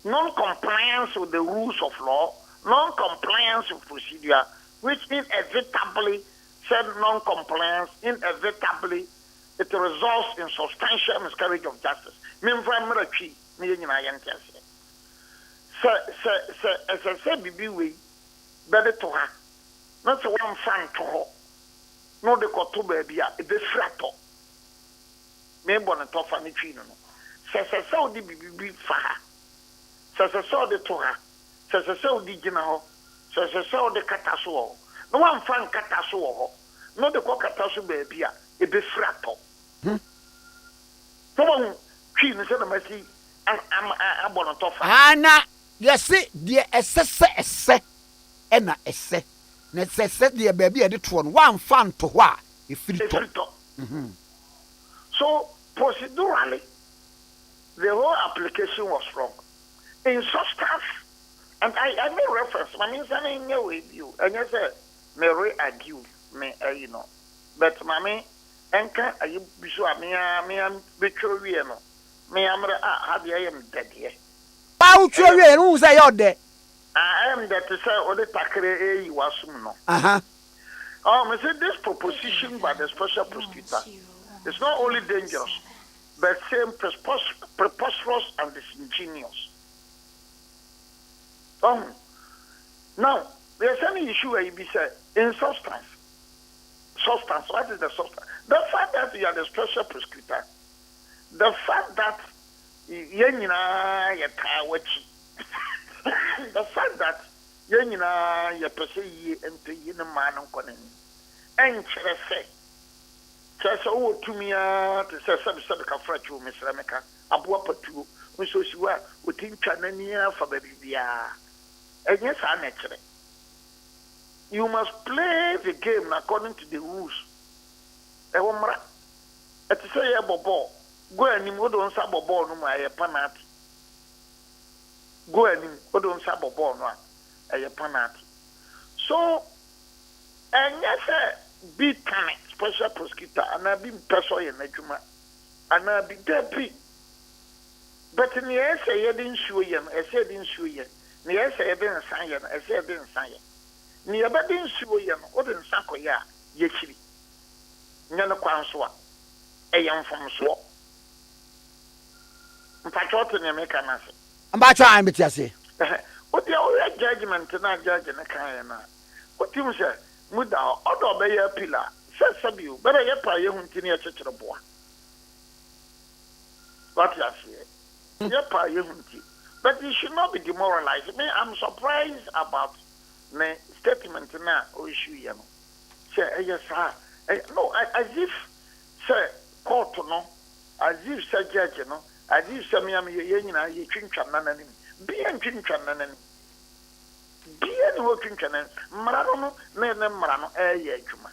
Non-compliance with the rules of law, non-compliance with procedure, which inevitably said non-compliance, inevitably it results in substantial miscarriage of justice. As I said, be better to her. Not one fan to her. No, the cotu baby, it is frato. Maybe on a top of the tree. Says a Saudi be for her. Says a Saudi to her. Says a Saudi general. Says a Saudi catasuo. No one fan catasuo. No, the cockatasu baby, it is frato. No one queen is a messy. I'm on top of Anna, yes, dear, esse, and a esse. Necessary, dear baby, at the one fan to what if you talk. So, procedurally, the whole application was wrong. In substance, and I made reference, I mean, I know with you, and you said, Mary argue, me, you know, but mammy, and can I be sure me, I'm Victoriano. Me, I'm I am dead here. Bow to you, and who's I out there? I am that to say, or the Takere, you was no. I said this proposition by the special prosecutor is not only dangerous, but same preposterous and disingenuous. Now, there's any issue where you be said in substance. Substance, what is the substance? The fact that you are the special prosecutor, the fact that the fact that you perceive into you man on Conan and Chess to me to say some fracture, Miss Rameka, Abuapatu, which was you are within Chanania for baby. And yes, I naturally. You must play the game according to the rules. A woman at the say a bobo, go and you don't sub a ball no my penalty. Go and you don't sub a ball no a penalty. So, and yes, be kind, special prosecutor, and I've been personal in Najuma, and I'll be dead. But in the essay, I didn't show you, I said, didn't show you. The essay, I didn't sign it, I said, didn't sign it. Near Badin Suyan, or in Sakoya, Yechi, Nana Kwanswa, a young from Swap. Patrot in American answer. I'm about to be Jesse. What the old judgment to not judge in a kind. What you say, Muda, or be a pillar, says Sabu, but I apply you to near Church of Bois. What you say? Yapa, you but you should not be demoralized. Me, I'm surprised about my statement now or issue, you know. Say, yes, sir. No, as if, sir, court, no, as if, sir, judge, you know, as if, sir, me, I'm you drink chanan, be and drink chanan, be and working chanan, Marano, Marano, Juma.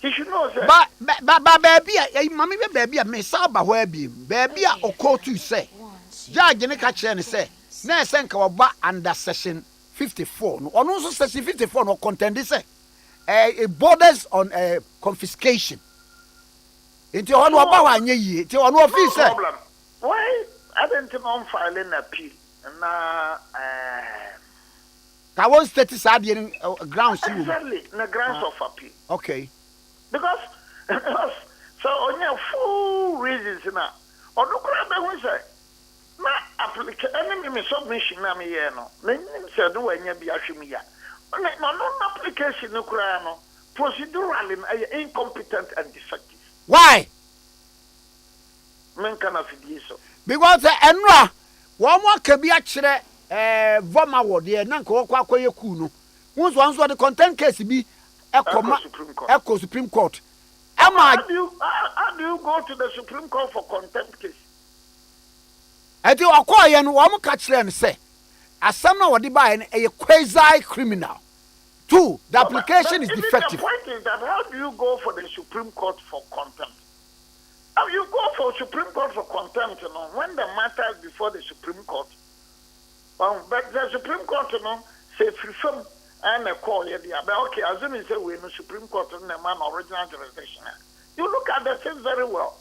He should know, sir. But, baby, mammy, baby, I may saba where be, baby, or court to say. Judge, and catch and say, na senka oba under section 54. No, on also section 54 no content this it borders on confiscation. Into on oba wa nye yi, into on office problem. Why I didn't know filing appeal na I want state sad grounds exactly na grounds of appeal. Okay. Because so on your full reasons now. On the crowd say na application enemy submission na me here no na say do anya bi ahwem ya no application no kura no procedurally incompetent and defective. Why? Men kana fidie so because enra wo mo ka bi a kire voma wo de na nka wo kwakoye ku no won so the content case bi Echo Supreme Court. How do you go to the Supreme Court for contempt case? I do acquire and one catch them say, as some know what they buy a quasi criminal. Two, the application is defective. The point is that how do you go for the Supreme Court for contempt? How you go for Supreme Court for contempt, when the matter is before the Supreme Court? But the Supreme Court, say free from and a call here but okay assuming say we no Supreme Court and the man original jurisdiction you look at the thing very well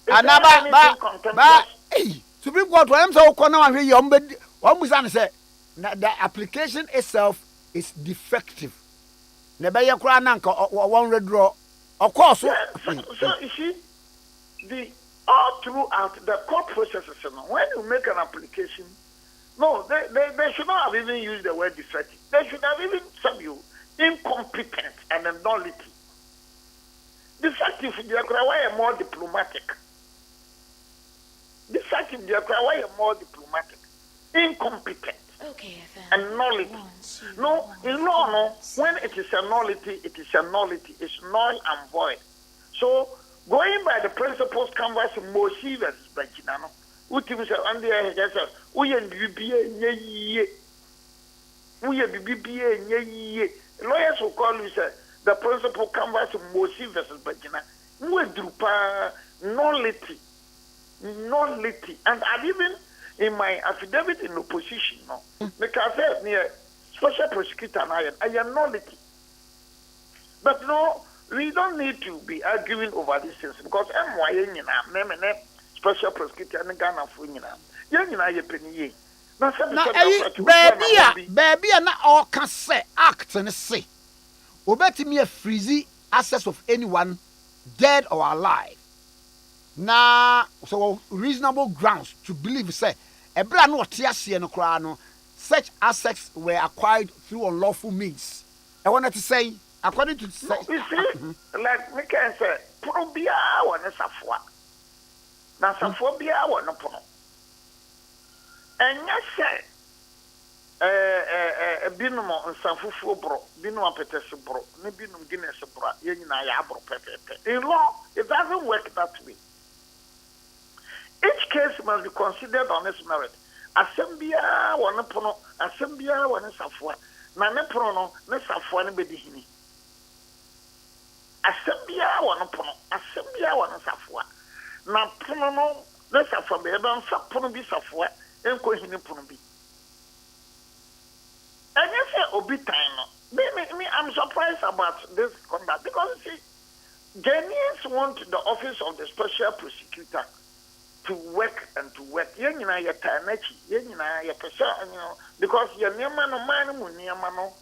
ba Supreme Court when so ko na hwe yom be omusan say the application itself is defective ne be ye kura na nka one redraw of course so you see the all throughout the court processes when you make an application no they should not have even used the word defective. They should have even said you incompetent and a nullity. Defective they are more diplomatic. Defective they are more diplomatic. Incompetent. Okay, and nullity. No, in law, no. When it is a nullity, it is a nullity. It's null and void. So, going by the principles canvas Moshi versus Bajinano, Utim said, and the said, we and BBA, we and BBA, lawyers will call you, say, the principle canvas Moshi versus Bajina, we drupa nullity. And I've even in my affidavit in opposition, no, because I said, near special prosecutor, I am nullity. But no, we don't need to be arguing over these things because I'm special prosecutor and Ghana for you now. You penny. Now, baby, na all can say act and say. Obey me a freezy access of anyone, dead or alive. Now, so reasonable grounds to believe say a brand no tiasi no krano. Such assets were acquired through unlawful means. I wanted to say, according to you see, like we can say, probia one is a foie. Now, some phobia one upon. And yes, a binum and some fufu bro, binum petes bro, no binum Guinness bro, yenayabro pepe. In law, it doesn't work that way. Each case must be considered on its merit. Assembia one pono, assembia one safwa. Na ne prono, ne safwa ne bedihini. Assembia one pono, assembia one safwa. Na pono no, ne safwa be eba nsa pono bi safwa, enko hini pono bi. And you say obi time no. Me, I'm surprised about this conduct because you see, Ghanaians want the office of the special prosecutor to work and to work. Yenina ya tanachi, yenina ya pesa, because your niema no man mu niema no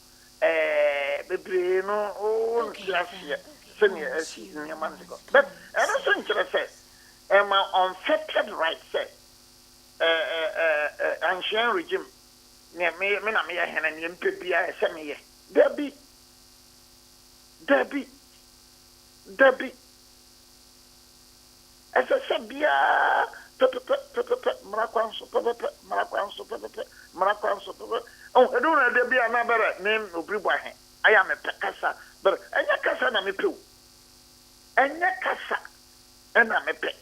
bebre no oh last year senior niema no. But I don't think to say my unfettered right say ancient regime me na me ya hena ni mpe bia ese me ye. Debbie as I said, Bia, Maracquanso, oh, I don't know there be another name of Bribahe. I am a Pecasa, but Anya Casa na me pew. Anya Casa, and I'm a pet.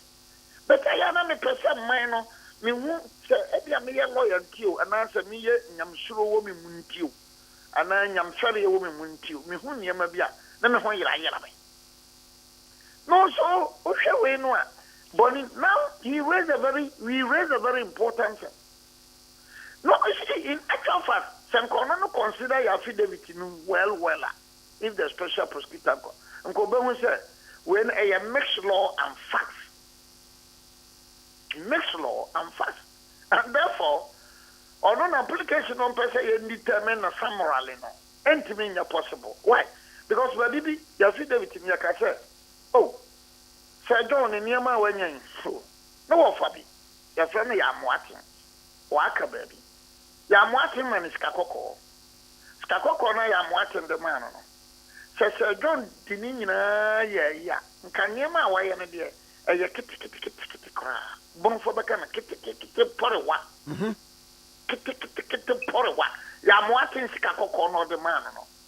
But I am a person, minor, me won't say, Edia me a lawyer to and answer me, I'm sure a woman wouldn't you. And I am sorry a woman wouldn't you. Me whom you may be, then when you are yellow. No, so, okay, we know. But now we raise a very important thing. No, you see, in actual fact, some can consider your affidavit well, if the special prosecutor and Kobe said, when a mixed law and facts, and therefore, on an application on person you determine a summary, anything possible. Why? Because when your affidavit in your cassette, oh. Sir John in Yama when you so. No, Fabi. Your friend Yamwatin. Waka baby. Yamwatin man is Kakoko. Skakoko na Yamwatin the man. Sir John Dinina, yeah. Can Yama way and a dear. A kitty cry. Bon for the kind of kitty porrewa. Kitty porrewa. Yamwatin Skakoko no the man.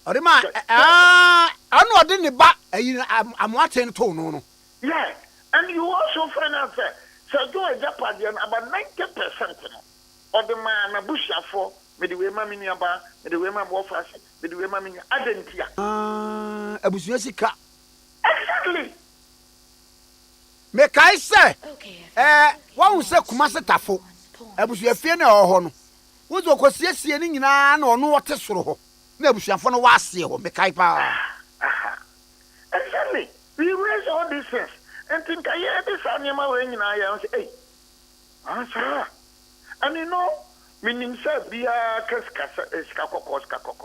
Oh, the man, I'm not in the back. I'm watching to no. Yeah, and you also find out that Sir Joe Japadian about 90% of the man a bush for with the women in Yaba, with the women of us, with the women in Adentia. A bushika. Exactly. Make I say, one who said Kumasa Tafo, a bush fiena or honor. wozo kosiesie ni nyina na ono wote soro ho na abusuafo no waase ho mekai pa Exactly. We raise all these things and think, yeah, this animal when you know, hey, answer. And you know, meaning, sir, be a skakoko,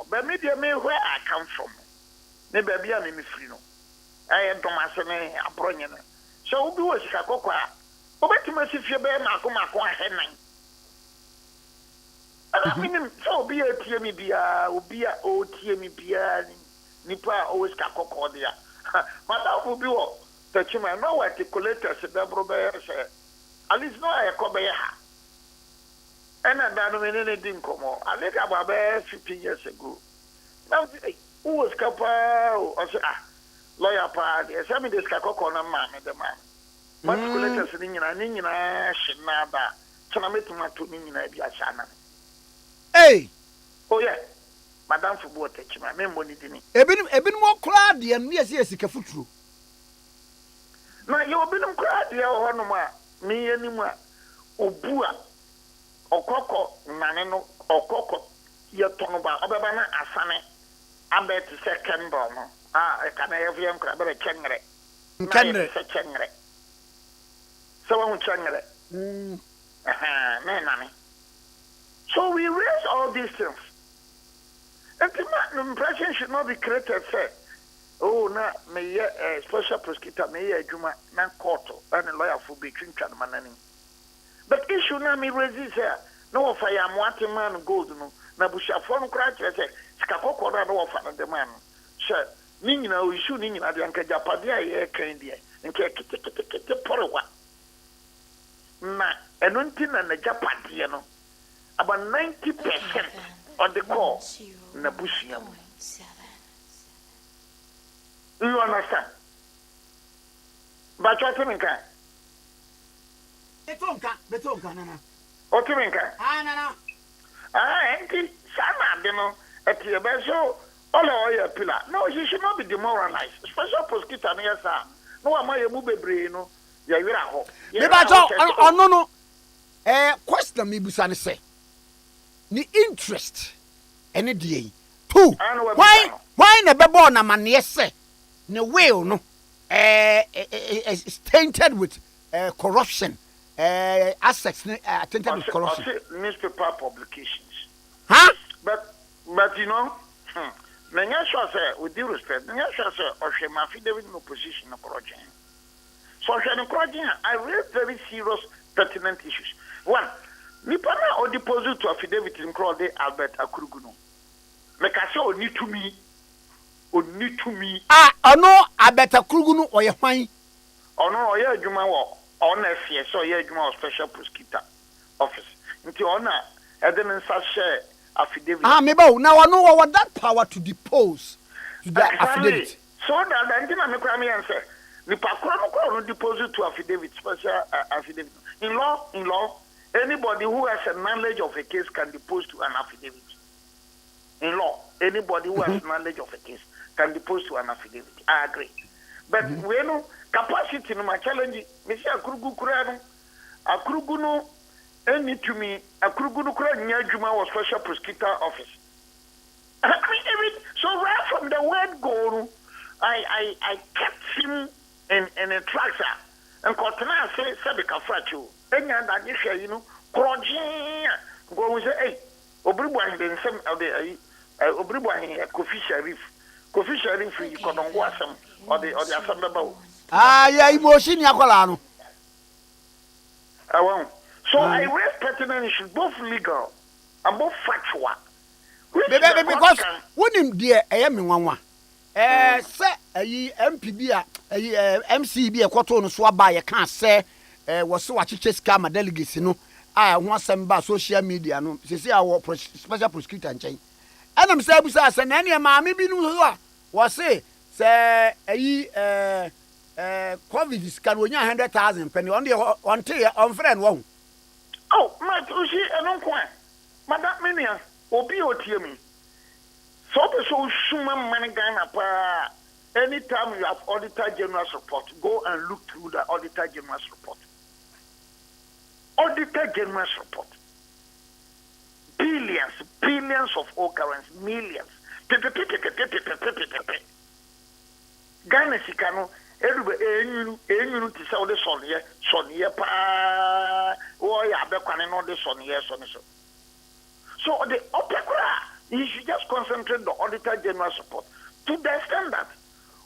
but maybe I may where I come from. Maybe I am in the free. I am Thomasone, a bronian. So do a skakoko. But to myself, you bear Makoma headline. I mean, so be a TME be a OTME be a Nipa always skakoko there. Madam will be all. That you may know articulators, the brother said. At least no, I come here. And I don't anything come on. I think about 15 years ago. Now, who was Kappa or lawyer party? Some of this Kakoko man, the man. Articulators in Nina, Shinaba, Chanamit to Nina, Biashana. Hey! Oh, yeah. Madame for what my memory didn't. Ebin more crowd and yes, Kafutru. Now you have been crowd, dear Honoma, me anymore. Obua, Okoko, Naneno, Okoko, Yatonova, Obabana, Asane, I bet the second bomb. I can have young crab, a changre. Changre. Someone changre. Nanny. So we raise all these things. And the impression should not be created, sir. Oh, na me a special prosecutor, me a juma, na court, and a lawyer for between Chanmanani. But issue na me resist here. No, if I am wanting man gold, no, Nabusha phone crash, I say, Skakoko, no, of the man. Sir, Nina, we should in the Anka Japadia, Candia, and take it for a while. Na, and one thing and the Japadiano, about 90% of the call. Nabusiam. You understand? But what do you mean? Betonka, Nana. What do you mean? Nana. Auntie, Sana, you know, at the beso, all your pillar. No, she should not be demoralized. Special prosecutor, yes, sir. No, am I a movie brain? You're very hot. No. Question me, Busani say. The interest. Any day. Two. Why never born a man? Yes, sir. No will no. It's tainted with corruption. Assets tainted with corruption. Newspaper publications. Huh? But you know, many sure say with due respect, many sure say or she ma fit in opposition of corruption. So I raise very serious pertinent issues. One, Nipana or deposit to affidavit in Crowley Albert Akuruguno. Make I say only to me. Only to me. No, Albert Akuruguno or your fine. Oh no, yeah, Juma or on a fear, so yeah, Juma special prosecutor office. Into honor, and then such affidavit. Maybe now I know what that power to depose to that affidavit. So that I'm going to make me answer. Nipakro deposit to affidavit, special affidavit. In law, anybody who has a knowledge of a case can depose to an affidavit. In law, anybody who has knowledge of a case can depose to an affidavit. I agree. But we know capacity no my challenge. Mr. Akurugu Kurano, Akurugu no any to me, Akurugu no Kurano Nyajuma was special prosecutor office. So right from the word go, I kept him in a tracker and Cotana say Sabika Frachu. And you know, Crojin go say, hey, Obribuan then some of the Obribuan Kofi Sharif. Kofi Sharif, you can on Wassam or the Assembly. Yeah, emotion Yakolano. I won't. So I raise pertinent issues, both legal and both factual. Because wouldn't dear, I am in one. Say, MPB, MCB, a quarter on swab by a can't say, was so much scam delegates, you know. I want some by social media, no, say our special prosecutor and chain. And I'm saying, and any mammy be no was say, COVID is can win 100,000 penny on the on tier on friend one. Oh, my Tushi and Uncle, Madame Minia, or BOT me. So Schumann Managana, anytime you have Auditor General's report, go and look through the Auditor General's report. Auditor General's report. billions of occurrence, millions. Ghana Sikano, everybody to sell the son here, pa, or ya bequaning on the son here, son. So the opera, you should just concentrate the Auditor General support to the extent that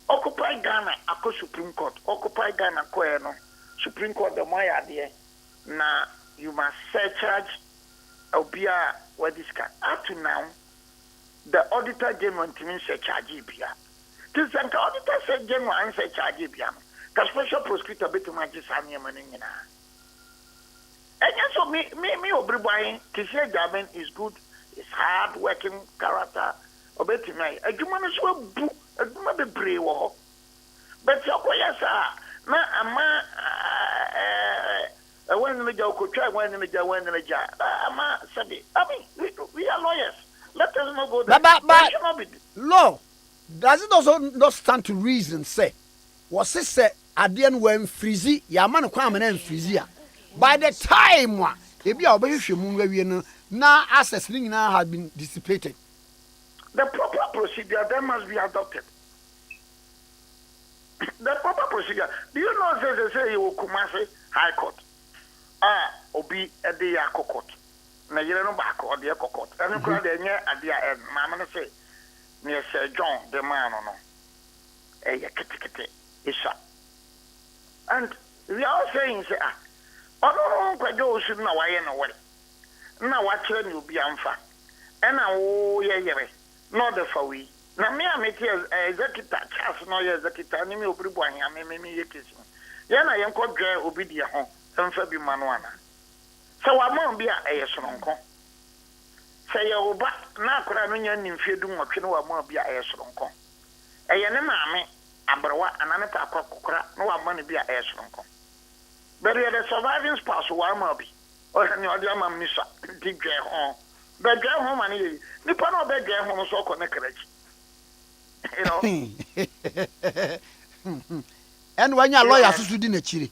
Occupy Ghana, Ako Supreme Court, Occupy Ghana, Koeno, Supreme Court, the Maya there. Now, you must surcharge Obia what this can. Up to now, the Auditor General means surcharge Ibia. This is the Auditor General and surcharge Ibia. Because special prosecutor bet to Majisani Manina. And so me, Obriboy, Kisia Jamin is good, is hard working character. Obeti me, a human is well book, a woman be brave. But Yokoyasa, na ama when the joke could try when the jar, ama sabi. I mean, we are lawyers. Let us not go there. But law, does it also not stand to reason, say, was it said, at the end when Frizzy, Yaman Kwame and Frizzy, by the time one, if you are very now access now has been dissipated. The proper procedure that must be adopted. The proper procedure. Do you know they say you will Kumasi High Court? Obi Ade Akye Court. Na yere no back or the Akye Court. And you call the near Ade and Mamma say near Sir John the man or no. Kete Isha. And we are saying say oh no no should know why no way. Now what train you be amfa. And yeah. Not the Fawi. Now, me, I make executor, Charles, no executor, and me, Obriboy, and me, kiss me. Yana, I am called Gray Obidia home, some Fabi Manuana. So I won't be a sonko. Say, oh, but now, Korean in Fidum or Kino, I won't be a sonko. A yaname, Abrawa, and Anata Kokra, no money be a sonko. But the surviving spouse, who are Moby, or any other Missa, dig home. But get home and you Nippon or bed get home so connected. You know. And when your lawyer to dinner chili.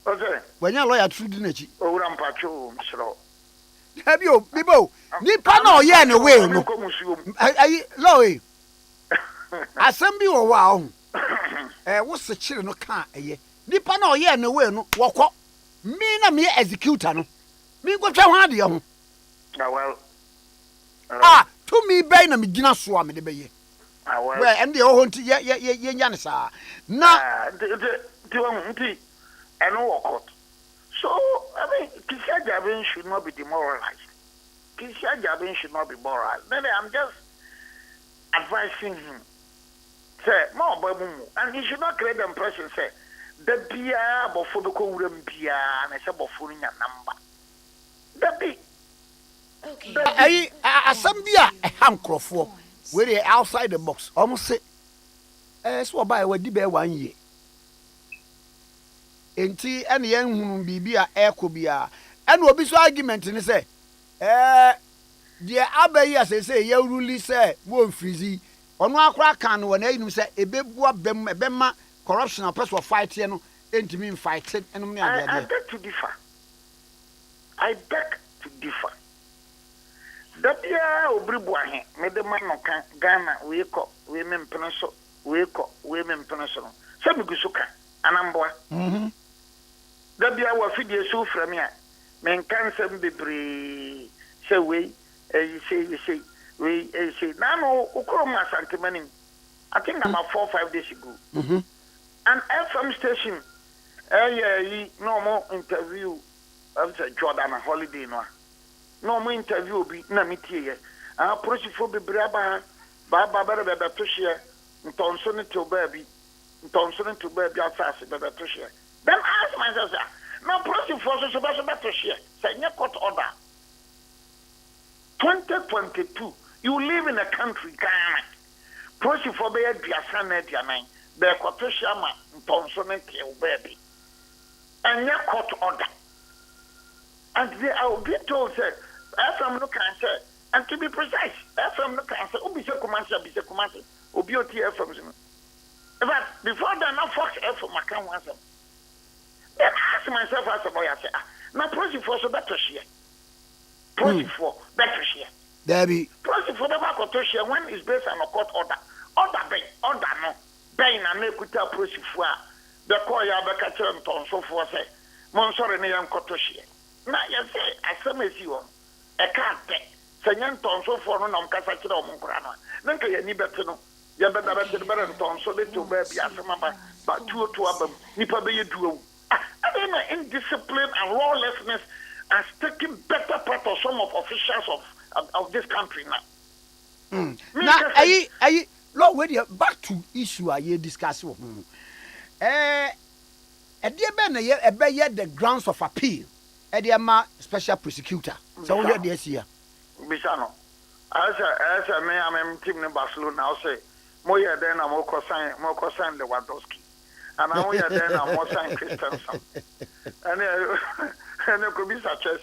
Okay. When your lawyer to dinner chili. Oh, Rampacho, Mr. Have you, Bibo? Nippon or yan away. I Lowy. Assembly or wow. What's the children no can't a year? Nippon or yan away no walk up. Me na me executor no. Me go try hard young. Well, to me, Bain and Medina swam in the bay. Well, and the old Yanisa. Now, the and all court. So, I mean, Kisia Javin should not be demoralized. Kisia Javin should not be moralized. Then I'm just advising him. Say, more babu, and he should not create the impression, say, the beer before the Korean beer and a sub of fooling a number. The big. Okay. Assembly a handcroft where they outside the box. Almost say, so by what did 1 year. And tea and young woman be a air could be a and will be so argument and say, dear Abba, say, you really say, won't frizzy. On one crack can when I say a big bemma corruption or personal fight, and to mean fighting and I beg to differ. I beg to differ. That year, Obriboy, made the man of Ghana, wake up, women pencil, wake up, women pencil. Some Gusuka, and Amboa. That year, was figure so from me. Men can't be brave. Say, we, you say, we say, now, Okroma Santimanim. I think about 4 or 5 days ago. An FM station, no more interview of Jordan, a holiday, no more interview be Namiti. Our process for the Braba, Baba, to share, Tonson to baby, Tonson to baby outside, but to share. Then ask myself, no process for to share, say, no court order. 2022, you live in a country, Ghana. Process for baby, Biasana, Dianine, the Kotoshama, Tonson to baby. And your court order. And they are being told, said, FM no cancer, and to be precise, FM no cancer, Ubisa Kumasi, Ubioti FM. But before that, no Fox FM, I can't want them. Then I ask myself as a boy, I say, now, process for so better share. Prosifo better share. There be. Prosifo never got to share when it's based on a court order. Order no. Bay na mekuta prosifo. The call ya beka and so for say. Monsore ne yam got to share. Na you say as as you a can't take. Senyan tonso for no nam kasa kira o munkurano. Nanka ye ni better no. Ya better better tonso le to baby asema ba two abam nipa be ye duo. I mean indiscipline and lawlessness has taken better part of some of officials of this country now. Now I Lord wait back to issue I discuss with a dear ben a the grounds of appeal. Ediama special prosecutor. So we hear this here. Bisano. As a me I'm team in Barcelona now say Moya then I'm more sign the Wadowski. And I want then I'm more sign Christensen. And it could be such as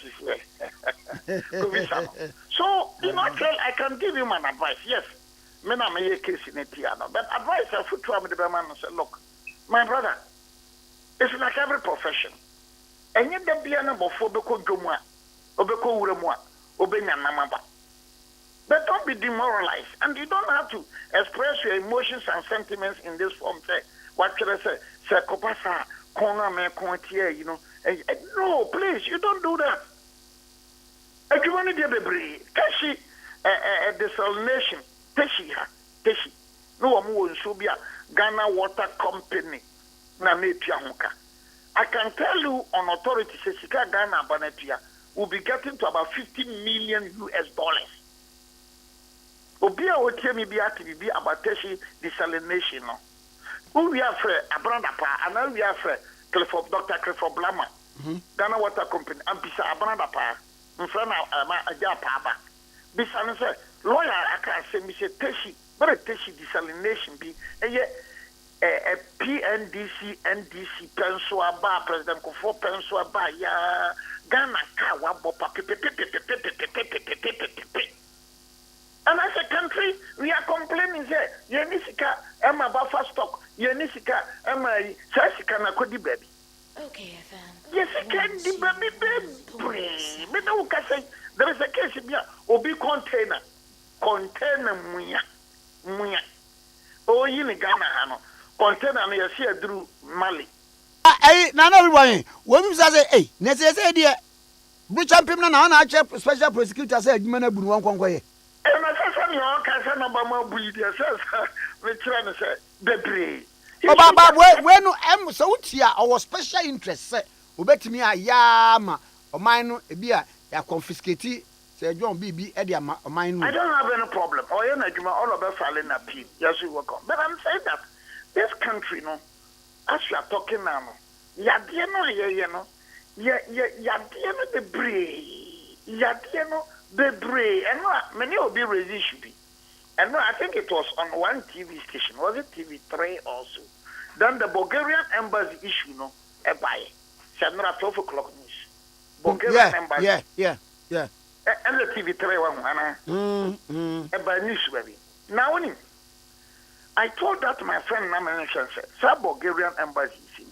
so I can give him an advice. Yes. Men are make a case in it, but advice I put to the man and say, look, my brother, it's like every profession. And yet there be a number for Beko Jumwa, Obeko Uremwa, Obenya Namaba. But don't be demoralized, and you don't have to express your emotions and sentiments in this form. Say, what can I say? Say, Kopasa, Kona me Kontier, no, please, you don't do that. If you want to get a breed, Kashi, a desalination, Teshi, no more in Subia, Ghana Water Company, Nanetia. I can tell you on authority, Sika Ghana Banetia will be getting to about $50 million. Obia will tell me be about Teshi desalination. Who we are for Abrandapa, and now we are for Dr. Clifford Blama, Ghana Water Company, and Bisa Abrandapa, in front of Ajapaba. Bisa say, lawyer, I can say, Mr. Teshi, but a Teshi desalination be a PNDC, NDC, Pensua Bar, President Kofo Pensua Bar, ya Ghana Kawa Bopa. And as a country, we are complaining here. Yenisika, Emma Buffer stock, Yenisika, Emma Sasika Nakodi baby. Okay, FM. Yes, I can the baby. But no can say there is a case here. Obi container muya. Oh, you in Ghana, Hano. Container me see through Mali. Nana everyone. When you say, hey, necessary dear. Which I'm people now, I special prosecutor said, you may not be one conquer. And I said, you can't say about my breed, yourself. We're trying to say, the But when I'm so here, our special interest, obey me a yama, or mine, a beer, a confiscate, say John BB, Eddie, mine. I don't have any problem. Or you're not all of us falling appeal. Yes, you will come. But I'm saying that this country, no, as you are talking now, Yadiano, the bray, Yadiano. The bray, and many will be resisted. And I think it was on one TV station, was it TV3 also? Then the Bulgarian embassy issue, no, a buy. Sandra 12 o'clock news. Bulgarian embassy. Yeah. And the TV3 one, a buy news, baby. Now, I told that my friend Naman said, Sub Bulgarian embassy,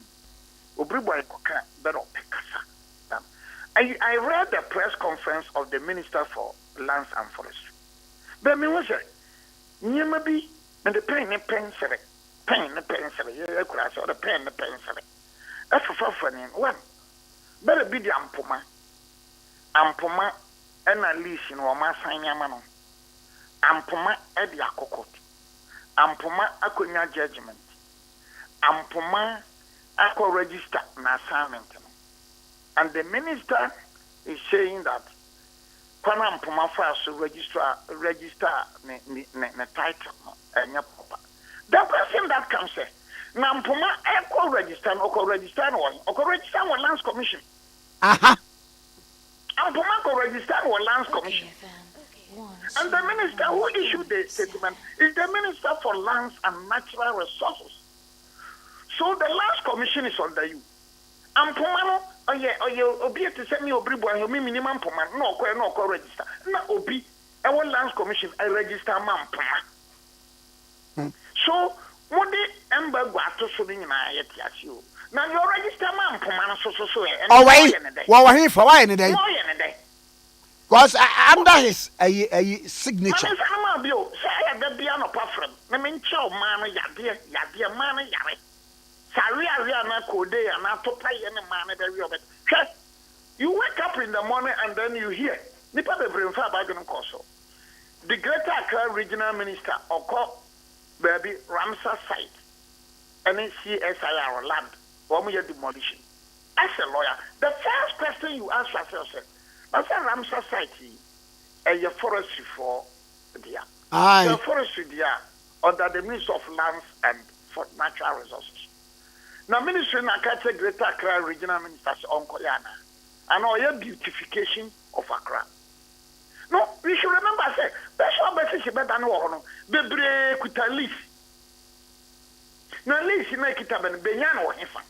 Obriboy Koka, better Pekasa. I read the press conference of the Minister for Lands and Forestry. But me was it? Maybe and the pen, the pencil, the class or the pen, the pencil. That's for funny. One, better be the Ampoma, and at least in Wama Sanyamano. Ampoma at the Akokot. Ampoma Akunya judgment. Ampoma Ako register na assignment. And the minister is saying that Kwame Nkrumah first register the title and your papa. The person that comes say, Nkrumah equal register one lands commission. Nkrumah register one lands commission. And the minister who issued the statement is the Minister for Lands and Natural Resources. So the lands commission is under you. Nkrumah Obi to send me Obribo, minimum for man, no register. No, Obi, our lands commission, I register man. So, what the ember got to shooting in I at you. Now you register man for man, so, and oh, wait, what were he for why in a day? Because under his signature. I'm bio. Say I got the ano pafrem. Na me nche man yade man yare. Sari na kode na to pay any man be obet. You wake up in the morning and then you hear nipa be bring fa ba dwon koso. The Greater Accra Regional Minister Oko baby Ramsar site and CSIR land or your demolition. As a lawyer, the first question you ask yourself is, what's a Ramsar site? A forestry for there. The forestry there under the Ministry of Lands and for Natural Resources. Now, Ministry Nakate Greater Accra Regional Minister Onkoyana and all your beautification of Accra. No, we should remember, say, special message better no bebre kuta leaf. Na leaf make it happen, benyan or infant.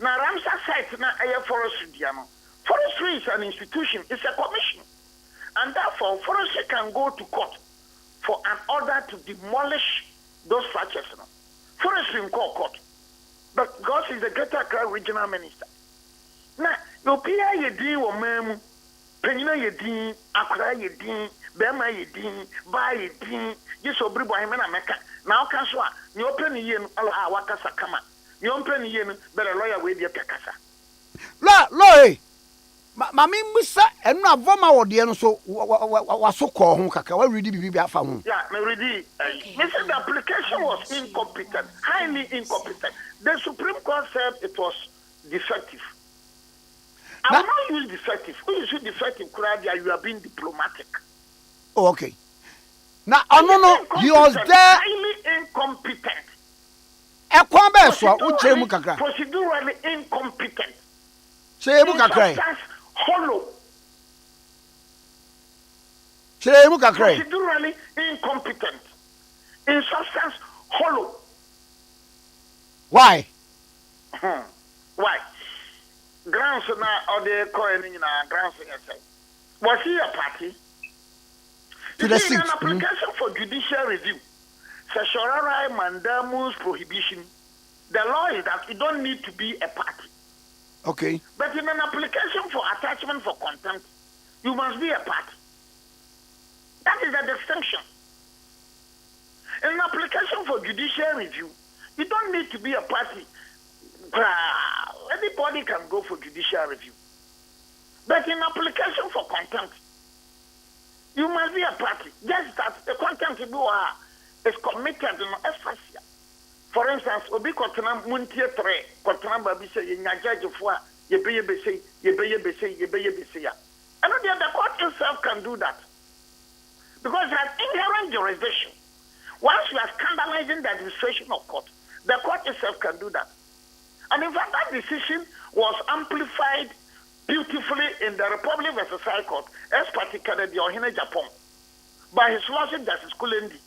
Na Ramsar site na air forestry diano. Forestry is an institution, it's a commission. And therefore, forestry can go to court for an order to demolish those structures. No? Forestry in court. But because he's the Greater Accra Regional Minister. Now, you pay a deal or mem. Penina yedin, akra yedin, bema yedin, ba yedin, yeso bribo himena meka. Na oka so a, ni open ye no ala waka sakama. Ni open ye no be lawyer we dey pekasa. Lo ma me musa enu avoma wode no so waso ko ho kaka wa ready bibi afa ho. Yeah, me ready. Me said the application was incompetent, highly incompetent. The Supreme Court said it was defective. I will not use defective. When you use defective, you are being diplomatic. Oh, okay. Now, no, he was there. Highly incompetent. Procedurally incompetent. Hollow. Procedurally incompetent. In substance, hollow. Why? Why? Grounds now or the coin in our grounds. Was he a party? To the an application for judicial review. Sessionarai mandamus prohibition. The law is that you don't need to be a party. Okay. But in an application for attachment for contempt, you must be a party. That is the distinction. In an application for judicial review, you don't need to be a party. Anybody can go for judicial review. But in application for contempt, you must be a party. Just that the contempt is committed in Ephasia. For instance, Obi Kotana Muntia 3, Kotana Babi say, Yajaja for Yebese. And the court itself can do that. Because it has inherent jurisdiction. Once you are scandalizing the administration of court, the court itself can do that. And in fact, that decision was amplified beautifully in the Republic vs. High Court, as particularly the Ohine Japan, by His Lordship Justice Kulendi.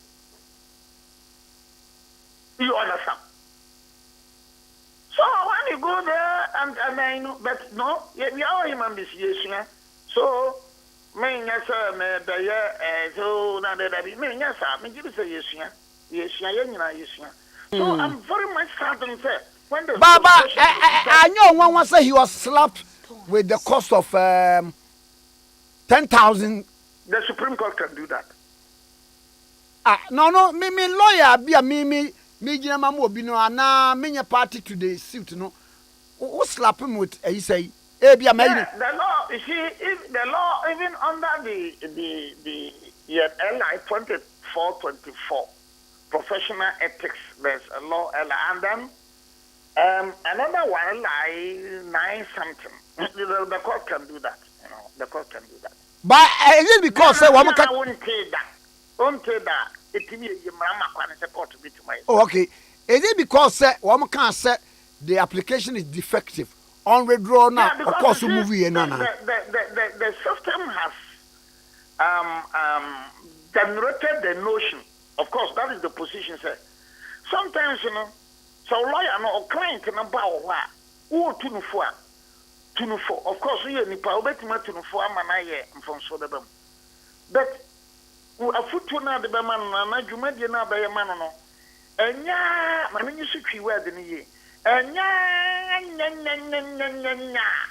You understand? So when you go there, and I know, but no, we are human beings, yes, so, me, yes, so, now that I be, me, yes, me, you say, yes, so I'm very much saddened, sir. Baba, I know one once he was slapped with the cost of 10,000. The Supreme Court can do that. No, me lawyer be me jina obi no ana me party to the suit no. Who slap him with he say the law, you see, if the law even under the LI 2424 professional ethics, there's a law and then another one like 9 something. The court can do that. You know, the court can do that. But is it because I won't say that. Won't say that. Oh, okay. Is it because one can say the application is defective? On withdraw now, of course, we move here. The system has generated the notion. Of course, that is the position, sir. Sometimes, you know, so lawyer no client na ba o ha wo tunufo of course we nipa obetima tunufo ama na ye mfonso bebam but afutu na de bema na dwumadie na abaye ma no enya ma menyi su twi word ni ye enya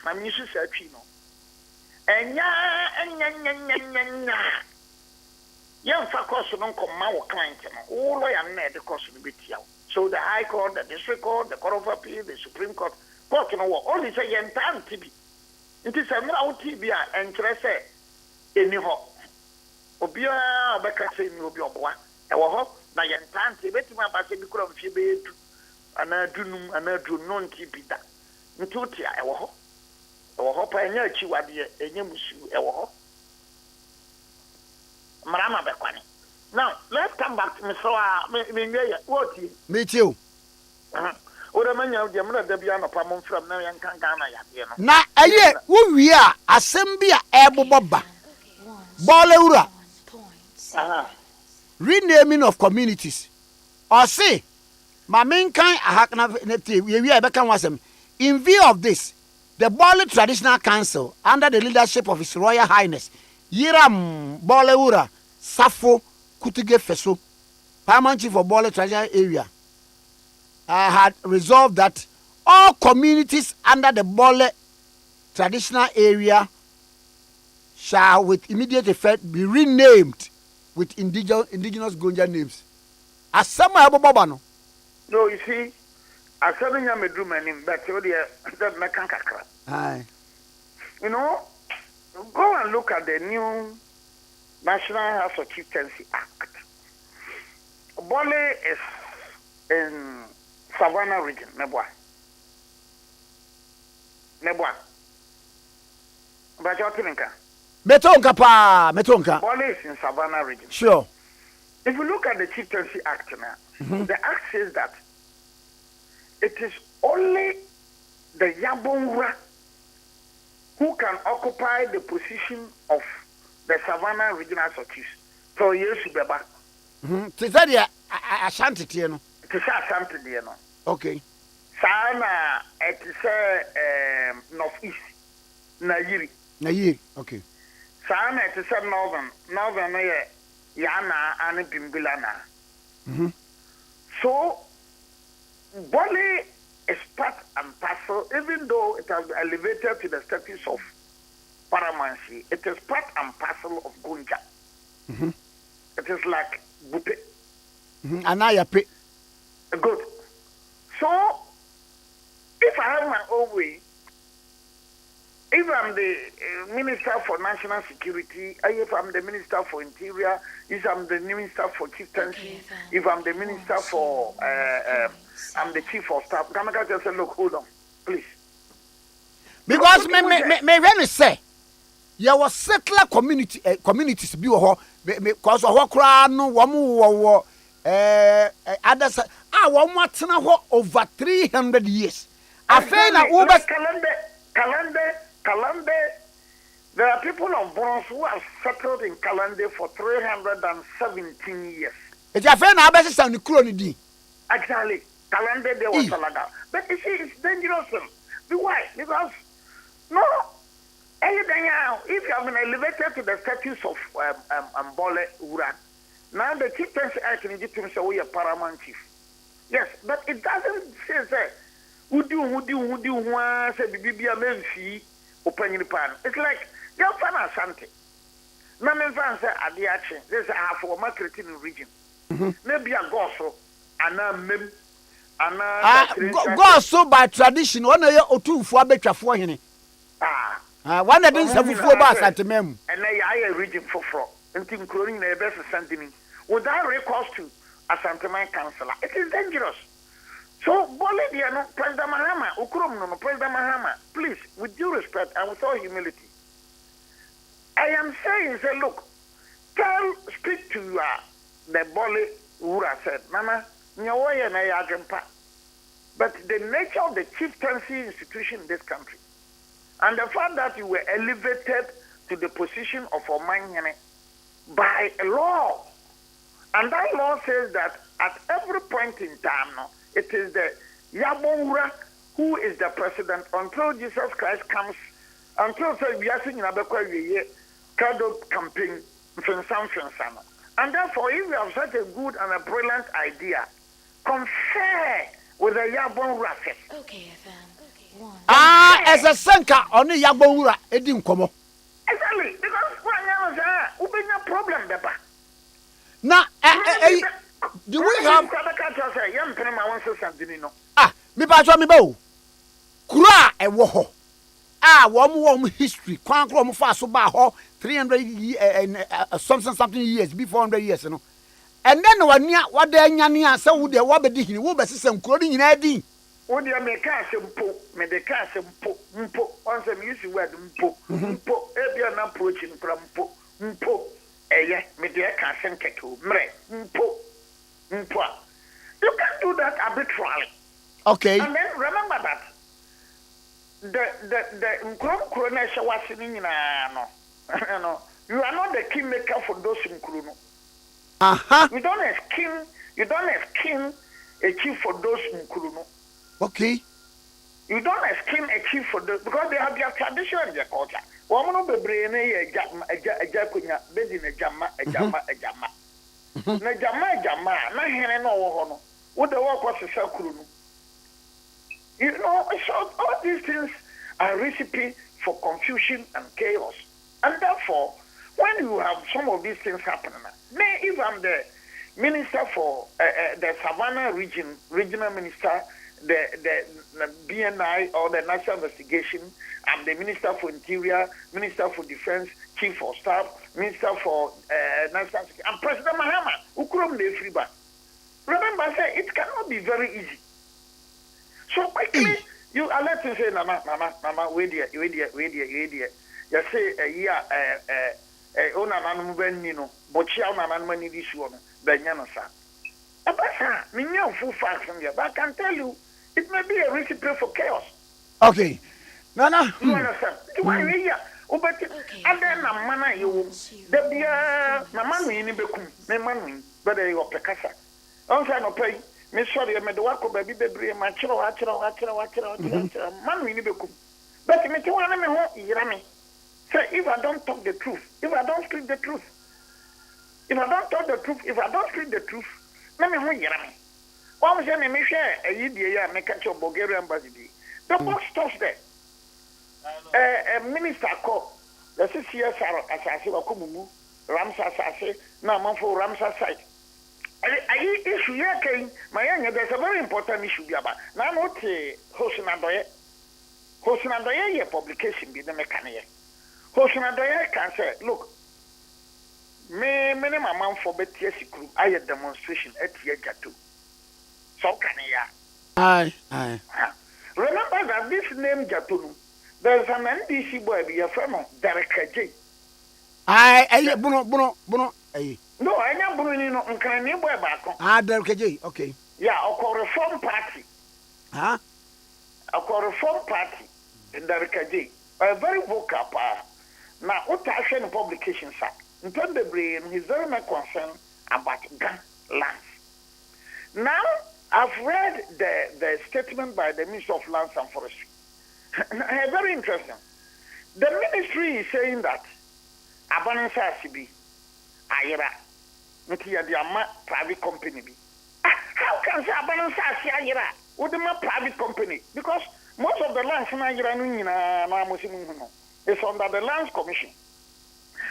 ma menyi su sa twi no enya yɛmfa course no nkɔma wo client no wo lawyer no na ɛde course no bɛtia wo. So the High Court, the District Court, the Court of Appeal, the Supreme Court, court no wɔ only sɛ yɛntaa nte bi nti sɛ mmra wo ti bi a ɛnkyerɛ sɛ ɛni hɔ obiara ɔbɛka sɛ ni obi ɔboa ɛwɔ hɔ na yɛntaa nte ɛbɛtumi aba sɛ bi kora mfie bɛyɛ du anaa dunum anaa du no nte bi da nti wote a ɛwɔ hɔ pa ɛnyɛ akyiwadeɛ ɛnyɛ musu ɛwɔ hɔ mmara ma bɛkwane. Now let's come back to Mr. What me too. What am I now? The amount of Debian from now and can Ghana. Na aye, we are assembly ebo boba. Boleura. Renaming of communities. Or say, my main kind in view of this, the Bole Traditional Council, under the leadership of His Royal Highness, Yiram Boleura Safo Kutige Feso, Paramount Chief of Bole Traditional Area, had resolved that all communities under the Bole Traditional Area shall with immediate effect be renamed with indigenous Gonja names. As some no, you see, as some young medruman, but that Mekankakra. Aye. You know, go and look at the new National House of Chieftaincy Act. Bole is in Savannah region, Nebwa. But you're telling Metonka. Bole is in Savannah region. Sure. If you look at the Chieftaincy Act now, the Act says that it is only the Yabongra who can occupy the position of the Savannah Regional Chiefs. So yes, Beba. Tisadia Ashanti Tieno. Ashanti Tieno. Okay. Sana it is northeast. Nayiri. Okay. Sana it is northern Yana and Bimbilana. So Bole is part and parcel, even though it has been elevated to the status of paramountcy, it is part and parcel of Gonja. It is like Bupe. Anaya Pe. Good. So, if I have my own way, if I'm the Minister for National Security, if I'm the Minister for Interior, if I'm the Minister for Chieftaincy, if I'm the Minister for, I'm the Chief of Staff, Kamaka just say, look, hold on, please. Because me really say, there was settler communities be because of what crown wamu others one over 300 years. I feel like over Kalande, there are people of Bronx who have settled in Kalande for 317 years. It's a fair now, best sound the Actually, Kalande there was Salaga. But you see, it's dangerous. Why? Because, no, if you have been elevated to the status of Bole Uran, now the Chieftaincy Act in Egypt say we are paramount chief. Yes, but it doesn't say, who do, say, Bibia Menfi. It's like your fan Asante. Namen fan say Ade Akye. This is half of my creating region. Maybe a goso and a mem and goso by tradition. One year or two for betcha for him. One of these have 4 bars at the mem. And I region for fraud, including the best sentiment without recourse to Asante my councillor. It is dangerous. So, Boliviano, President Mahama, President Mahama, please, with due respect and with all humility, I am saying, say, look, speak to the Bole Ura said, Mama, Nyawoya na Yajampa. But the nature of the chieftaincy institution in this country, and the fact that you were elevated to the position of Omanyene by a law, and that law says that at every point in time, no, it is the Yabongra who is the president until Jesus Christ comes, until we are seeing a campaign. And therefore, if you have such a good and a brilliant idea, confer with the Yabongra. Okay, FM. As a Sanka on the Yabongra, Edim Como. Now, do we have me pass me bow? Kura a woho. One history, Quancrom fast so by 300 and something years, before 400 years, you know. And then one near what they nyania so would the wabby he will be some clothing in Eddie. Would you make a simple, make the car simple, once I'm used to wear mpo, every approaching from mpo, me dear can't ketu, mpo. You can do that arbitrarily. Okay. And then remember that the Nkrumah was in no. You are not the kingmaker for those in Nkrumah. You don't have king a chief for those in Nkrumah. Okay. You don't have king a chief for those because they have their tradition and their culture. Woman of the brain a jacunya, bedin a jama. Na jama, na hene no hono. What the work was a circle. You know, so all these things are recipe for confusion and chaos. And therefore, when you have some of these things happening, if I'm the minister for the Savannah regional minister, the BNI or the National Investigation, I'm the minister for Interior, minister for Defense, chief of staff, minister for National Security, and President Mahama, Ukrum de Friba. Remember, I said it cannot be very easy. So quickly, you are letting say, Mama, wait there. You say, Ona Nanuben, you know, but she on an money this one, Benyanasa. Abasa, Minion full facts from here, but I can tell you, it may be a recipe for chaos. Okay. No. You understand? You are here. But and then a mana you, the beer, Mamma, in Bekum, Mamma, but you are Pecasa. Also, no pay. Miss Sorry, I made the work of baby, macho, man, we need to cook. But if you want to say, if I don't talk the truth, if I don't speak the truth, if I don't talk the truth, if I don't speak the truth, let me hear me. One was me share a year, make a Bulgarian embassy. The box stops there. A minister called the CSR Assassin or Kumumu, Ramsa Assassin, now man for Ramsa site. I issue here came my young, there's a very important issue about now not Hosinadoye publication be the mechanic. Hosinadoye can say, look, minimum amount for BTS crew, I had demonstration at Yagatu. So can Aye. Remember that this name Jatunu, there's an NDC boy be a friend of Derek J. Aye, Bono, aye. No, I am bringing on Canadian boy back. Derek, okay. Yeah, a reform party. Huh? A reform party in Derek J. A very vocal power. Now, what I say in publication, sir, in terms of the brain, he's very much concerned about gun lands. Now, I've read the statement by the Minister of Lands and Forestry. Very interesting. The ministry is saying that Abanansa Sibi, Ayera, private company be. How can say Abanansa Ayera with the private company? Because most of the lands in Ayera is under the Lands Commission.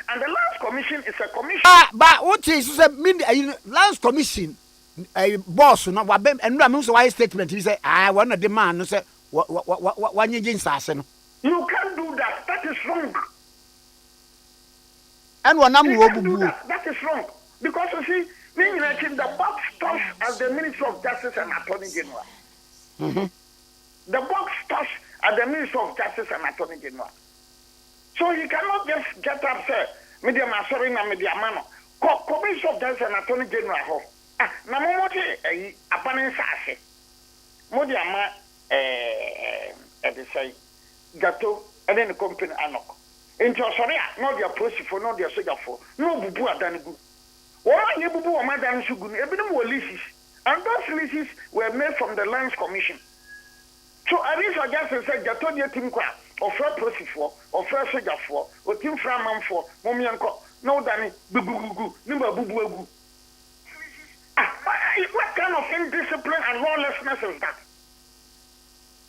And the Lands Commission is a commission. But what is the Lands Commission? A boss, no, and Ramus, why statement? He said, I want a demand, no, say, what you can't do that. That is wrong. And one that is wrong. Because you see, the box stops as the Minister of Justice and Attorney General. The box stops as the Minister of Justice and Attorney General. So you cannot just get up, sir, media sorry, na media mano. Commission of Justice and Attorney General. Na momote Abanansa ase. Modi ama say gato and then the company anok. Into sorry, no dia police for no dia soldier for no bubu adanigu. One ye bubu o madan sugun ebinum wo leases. And those leases were made from the Lands Commission. So I reach a justice said gato dia team kwa or fair police for or fair soldier for or team from man for momianko no dani bubu nimba bubu egu. What kind of indiscipline and lawlessness is that?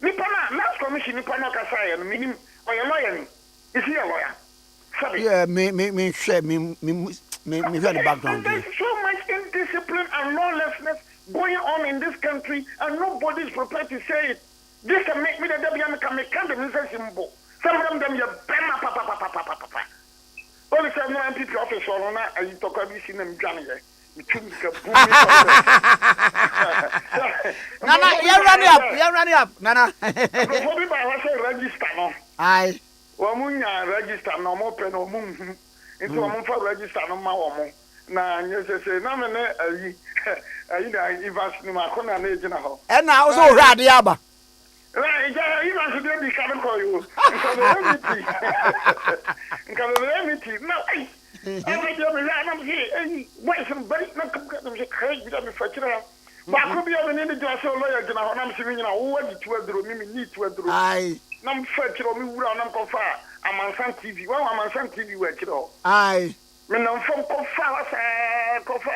Nipana, Lands Commission, Nipana Kasai, and meaning, or a lawyer. Is he a lawyer? Sorry. Yeah, me share me very background. There's so much indiscipline and lawlessness going on in this country, and nobody is prepared to say it. This can make me the Debian can make the minister symbol. Some of them, you're Bema Papa. Only some MPP office or not, and you talk about this in them Johnny. Nana, you're running up. Nana, register no. Aye. Wamunya register no more pen or moon. Into a month register no more. Na nyese na me na ayi na Ivas ni ma kona na ejina ho. E na wo so hura de aba. Right, Ivas dey be come call you. Nka no ai. Every day me na am say why somebody na come me say kai bi da me fakira. Ba ko bi o me ni do so lawyer gina ho na me say nyina wo wadi tu aduro me ni tu aduro. Aye. Na me fakira me wura na me ko fa Amansan TV. Wa Amansan TV we kira. Aye. Me na from kofa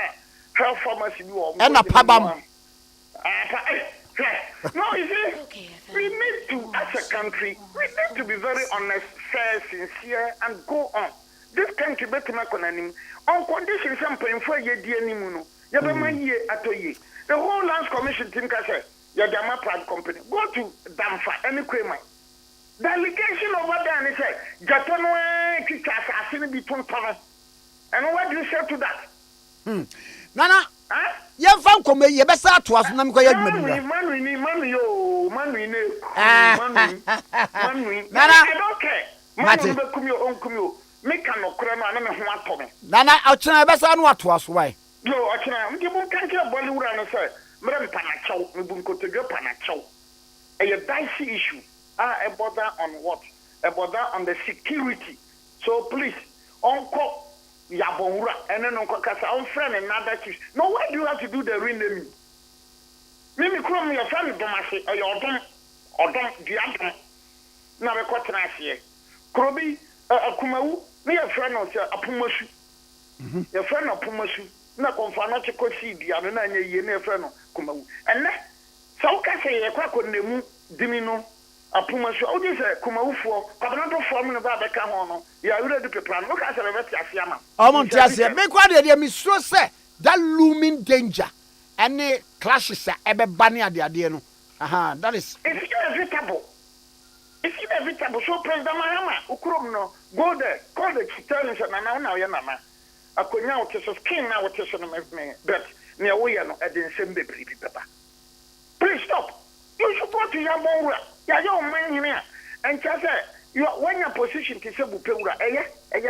health pharmacy bi wo. And a pabam. No, you see, we need to, as a country, we need to be very honest, fair, sincere, and go on. This country better make on him. On condition some for ye dear Nimuno. Yabama ye atoye. The whole Lands Commission team can say, Yadama Pride Company. Go to Damfa, any crema. The allegation over there, and say, Jatonwe Kikas are seen between Tana. And what do you say to that? Nana, you found come ye best out to us, Namko Yadman. Nana, I don't care. Mati, come your own come. Make no crema and a one. Nana, I'll try best on what was why. No, I can't. You can't get Bollywood and say, Madame Panacho, Mubunko to go Panacho. A dicey issue. A bother on what? A bother on the security. So please, Uncle. Yabonra and then Uncle Kasa, our friend and other chiefs. No, why do you have to do the renaming? Mimi Krum, your friend, Domasi, or your dom, or dom, the other. Now, a quarter here. Krobi, a Kumau, me a friend of Apumashu. Your friend of Pumashu, not confirmed to see the other nine year friend of Kumau. And that, so can say a quack on the moon, Dimino. Apumashu, oh, this is Kumau for, Cabanado forming about the Camono. You are ready to plan. Look at the Vetiasiama. Omontiasia, make what they miso say that looming danger. Any clashes are ever banning at the idea. Aha, that is. It's inevitable. It's inevitable. So, President Mahama, Ukrumno, go there, call the Chitalians and now, Yanama. I could now test a skin now, test on me, but near we are not at the same baby. Please stop. You should go to Yabonga. Your man here. And just you are when your position to say Bupura,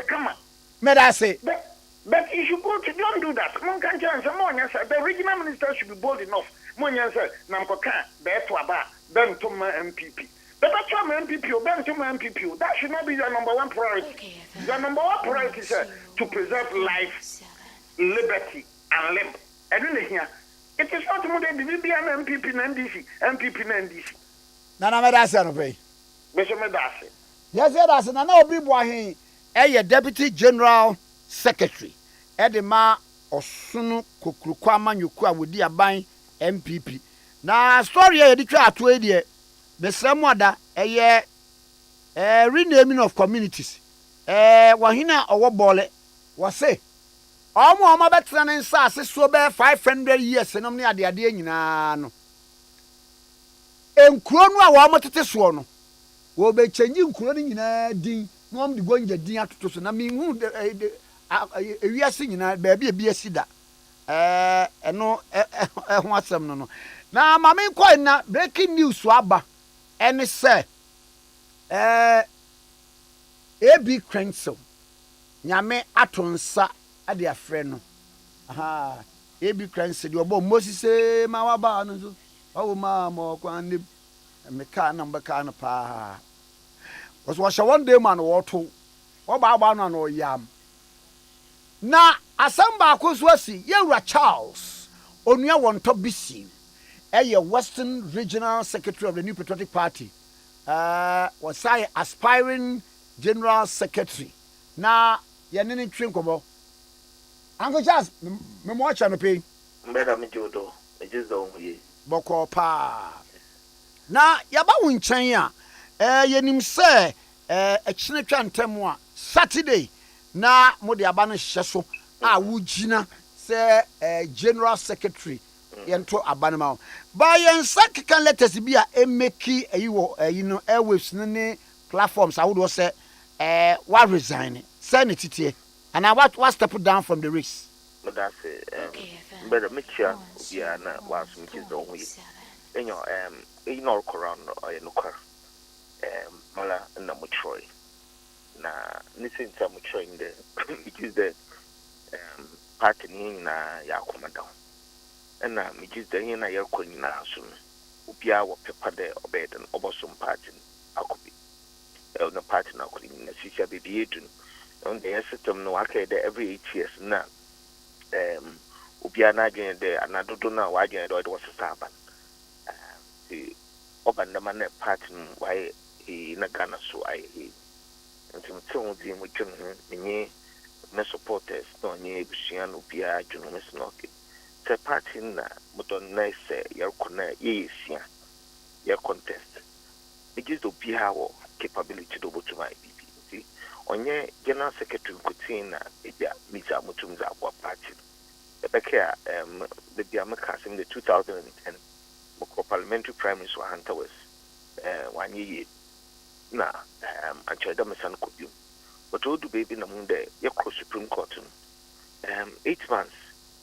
come on. May I say? But if you go to don't do that. Monkan chance, the regional minister should be bold enough. Monyan said, Namkoka, Betwaba, Bentoma MPP. But that's your MPP or Bentoma MPP. That should not be your number one priority. Your number one priority is to preserve life, liberty, and limb. And in here, it is not more than the BBN MPP and NDC, MPP and NDC. Nana Medasa no pay. Mr. Medase. Yes, that's Nana Obiboahin, Deputy General Secretary. Edema Osunu Kukrukama Nyukwa with the Aban MPP. Na story e di twa to e die. Besamwada renaming of communities. Wahina owo bole. Wase. Omo betra ne nsa ase so be 500 years enom ne ade nyina no. Enkuro no a wo motete so no wo be change nkuro ni nyina din no am de gonja din atoto so na me hu ewiase nyina ba bia asida eno ho asem no na ma me ko na breaking news so aba ene se AB Council nyame atonsa ade afre no aha AB Council de obo Moses ma wa ba no so oh ma mo kwan me ka na mbeka na pa was one day man woto wo ba no yam na asamba akoso asi yewura Charles onua wonto bisi Western Regional Secretary of the New Patriotic Party was I aspiring General Secretary na yenene twinkobo Uncle Charles me mo acha no pe mbeda me jodo e jizo onye boko pa na yaba wo nchen a yenim se chinetwa ntemu a Saturday na mo de aba no hye so a wo gina say general secretary yento abanama ba yen sakikan letters bi a emeki ayiwo airwaves ne platforms I would say what resign say ne titie and what step down from the race. But that's it. Better make sure we are not was which is the only. Ignore Koran or Nuka. Mala and Namutroy. Na listen to Mutroy in the which is the party na Yakomada. And now which is the Yena Yakon na soon. Upia or pepper there or bed and obossum party. I could be. The party now could in the Sisha be on the system no arcade every 8 years now. Upia Najan there and I don't know why it was a Saban. The Oban the man party why he in a Ghana so I and some him with me supporters no near Bushian Upia journalist knock. The party na but on nice your connect yes your contest. It is to be our capability to go to my BP. Onye general secretary kutina ebia mita mutumza kwa party ebeka the biamaka in the 2010 moko parliamentary prime minister Hunter was 1 year na anchoda mesan kobium but odu baby na munde ye cross supreme court 8 months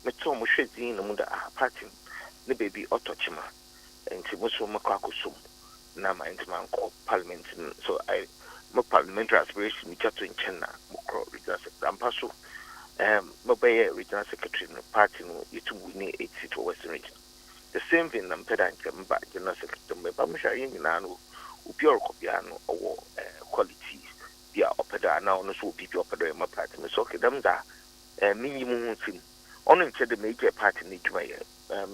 meto mo hwedin na munda party ne baby otochima enti muso makwakusum na ma intima ko parliament so my parliamentary aspiration which are to in China, Mokro regional secretary. I'm paso Mobile regional secretary in the party no you to win 8 seats for Western region. The same thing I'm pedant back general secretary, but I'm sure you know Upio Copiano or quality via opera now no so people opera in my party. So okay, them that minimum thing. Only the major party need to my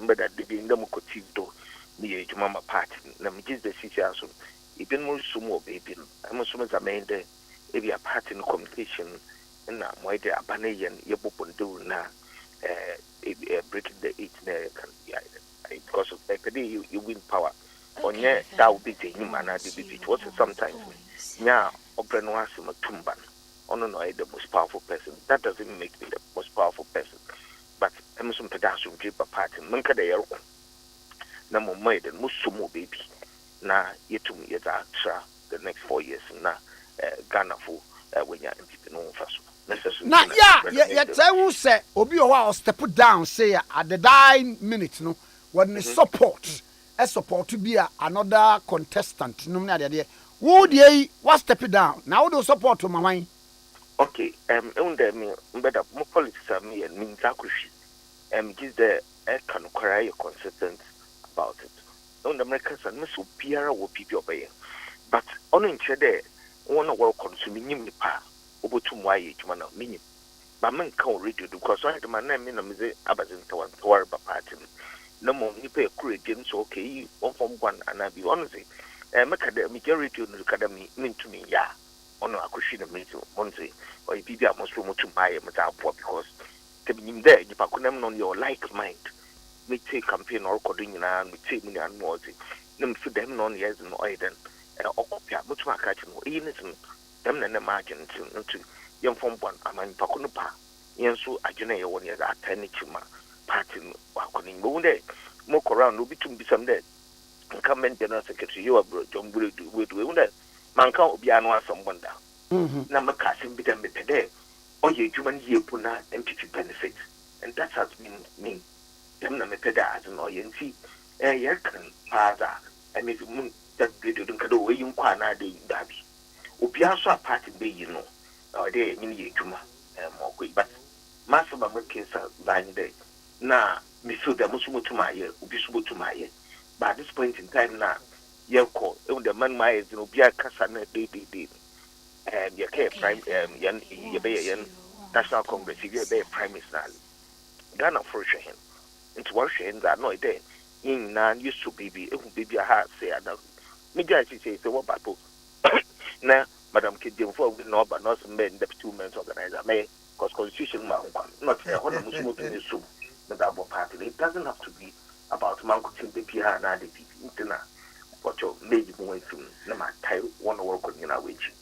but that the Indom Cotido near to Mama party. Now, which is the situation. Even more sumo baby. I'm assuming that made a party in communication and now why they are banning Yabopon do now breaking the 8 can be either because of the you win power. On yet that would be the human it was sometimes now Obrenoasima Tumban on the most powerful person. That doesn't make me the most powerful person. But I'm some pedestrian drip party Munka de Yaro Namo made and Musumo baby. Na yetum yeta tra the next 4 years na Ghana for when you people no first. Na yeah tell who say obi o wa step down say at the dying minute no when support to be another contestant no na there who dey what step down now do support to mama. Okay me better more politics me and means akushi give the can cry consistent about it. On the Americans and Miss Piera will people obey. But on in Chede, one of work consuming him pa, over to my age, man of meaning. But men can't read you because I had my name in a music Abazin to worry about party. No more you pay a crew again, so okay, one from one, and I be honest. Majority of the academy mean to me, yeah, on a cushion of me to Monte, or if you are most remote to my because to be in there, you can on your like mind. Me take campaign or coding and me take me and more. Them for them non years and oil then or copy but to catch no innocent them and the margin to young from one among Pacunupa. Yen so I generate 1 year at 10 chima party walking Monday. Mock around no be to be some dead. Come in general secretary, you are John Wood with wounded. Man can't be anwa someone down. Number casting bit and be today. Or ye human year puna and people benefit. And that has been me. Them na me peda as no yenti ye kan father I mean that video don't kado we kwa na de dabi obia so party be you know or dey yin ye juma mo ko but maso ba make sa ban dey na me feel that musu mutuma ye obi so mutuma ye but at this point in time na ye call e the man my is no bia kasa na dey ye ke prime yan ye be yan national congress ye be prime minister Ghana for sure into worship that no day in nan used to be a heart say me guys say what people na madam kidim for we know but not men the 2 men organizer may cause constitution not one muslim to so that party it doesn't have to be about mankutin baby and other people interna what your lady boy from na my tie one work on your wage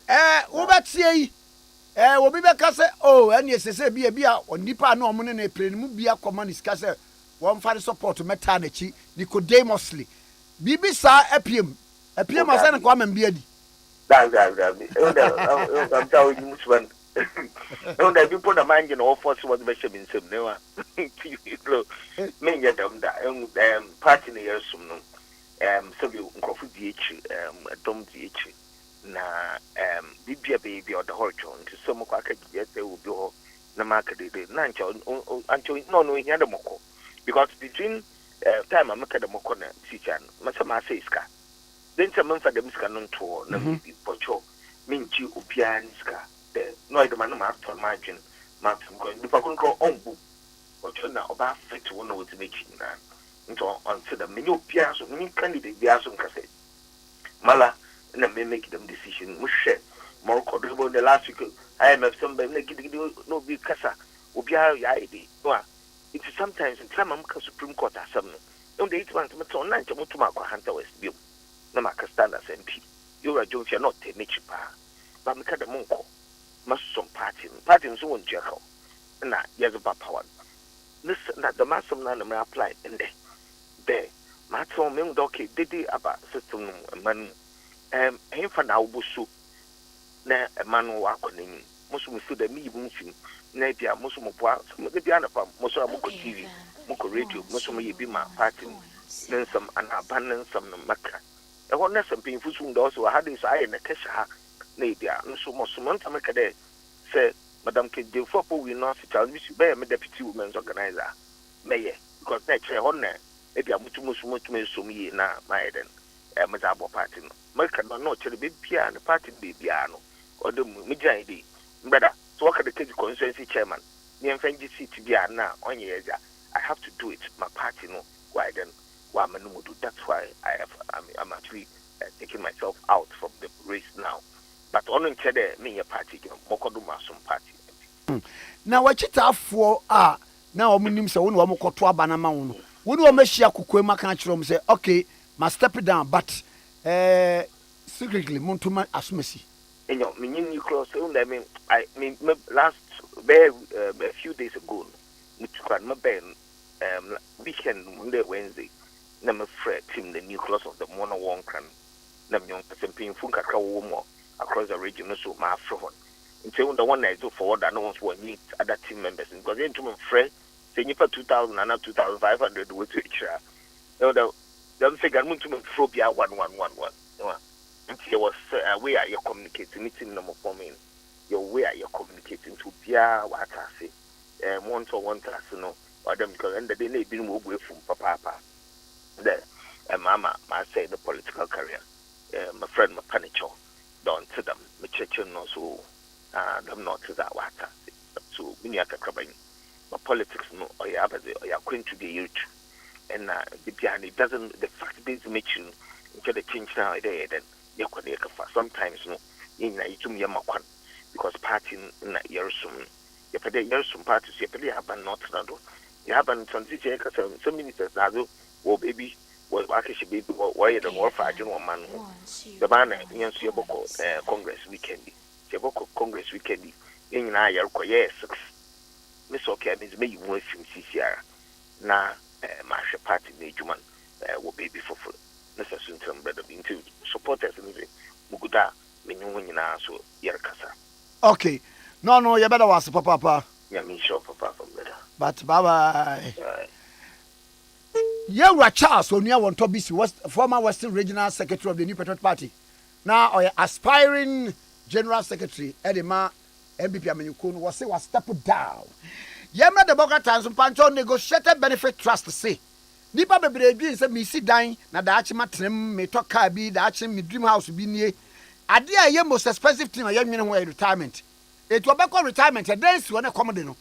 wo betie obi bɛka sɛ oh ɛne ɛsɛ sɛ bi a onipa na ɔmo ne na plane mu bi akɔma ne sika sɛ wɔn fa support mɛta n'akyi Nicodemously bibi saa apiem asɛ ne Kwame bi adi dabi I'm telling you which one. No, that people the mind all force was the in some never. Many of them that party in the year soon. So you coffee DH, Dom DH. Na BB baby or the whole chon to some quack yet they will be all the market until no here the moko. Because between time I make the mokona, Sichan, Masama says car. Then some for them scanon tour, no maybe pocho, minchi, upianska. No, the man after margin, Martin going. If I couldn't go on book, or now about fit to one of the making that. Into onto the menu piazzo, many candidate Biasum cassette. Mala, and then make them decision. We share more quadruple the last week. I am of some no big cassa, Ubia Yadi. It's sometimes in Tlamamka Supreme Court or something. Don't they 8 months on 9 to Mutumaka Hunter West Bill. Namaka Standards MP. You are Jones, you're not a nature bar. But make the monko. Must some party so won't check out. And that yes about power. Listen that the master man may apply in there. Matson Ming Doki did about system man aim for now busu. Na a man who are calling Muslim to the me moving. Nadia Muslim of what the piano from Muslim TV, Moko radio, Muslim be my party. Then some an abundance of the Maka. I want some painful soon also had this eye in the Kesha. Nadia, no so much month America there. Say, Madame Kid, for we not tell me to bear my deputy women's organizer. Mayor, because next year on there, maybe I'm much so me na my then. Mazabo party. America not tell the baby piano, party be piano, or the Mijay. Brother, so what can the case constituency chairman? Me and Fenji City be now on years. I have to do it, my party no. Why then? Why man do? That's why I'm actually taking myself out from the race now. But on the me a party, Mokoduma some party. Now what for now omunim se wonu omokoto abanama wonu. Wonu o mehia kokoema kan kire say okay, must step it down but secretly montuma asumasi. Enyo me new close I mean last a few days ago mutukwan me ben weekend Monday Wednesday na me fret team the new class of the mono one can na me on person fun kakra wo mo across the region so my front until the one I do forward and no one's will meet other team members because they into my friend say you for 2000 and 2500 with each other. Them figure to me phobia 1111 until was way are you communicating meeting number for me your way are you communicating to Pia what I say one to one class no or them because end the day they been away from papa there mama I say the political career my friend my panicho don't to them my church no so them not to that water so many aka kraban my politics no or you are going to be youth and the piano doesn't the fact based mention into the change now there then you can sometimes no in you me makwan because party na yersum you pay yersum parties you pay have not do you have an transition some ministers now oh baby well actually baby why the more fighting one man the man in Congress weekend Congress weekend in na year ko yes miss okay means me you want from CCR na march party na juman wo baby for necessary to brother into supporters and muguda menyu nyina so yer kasa okay no you better was papa yeah me sure papa brother but bye Yewra Charles Onia Wontobisi was former Western Regional Secretary of the New Patriot Party now aspiring General Secretary Edema MBP Amenyukun was step down Yemna the Boga Tanzum Pancho negotiated benefit trust say nipa bebre dwi say me si dan na da achi matrem me to car bi da achi me dream house bi nie ade a ye most expensive thing a ye nwene ho retirement it will be retirement a dance won accommodate no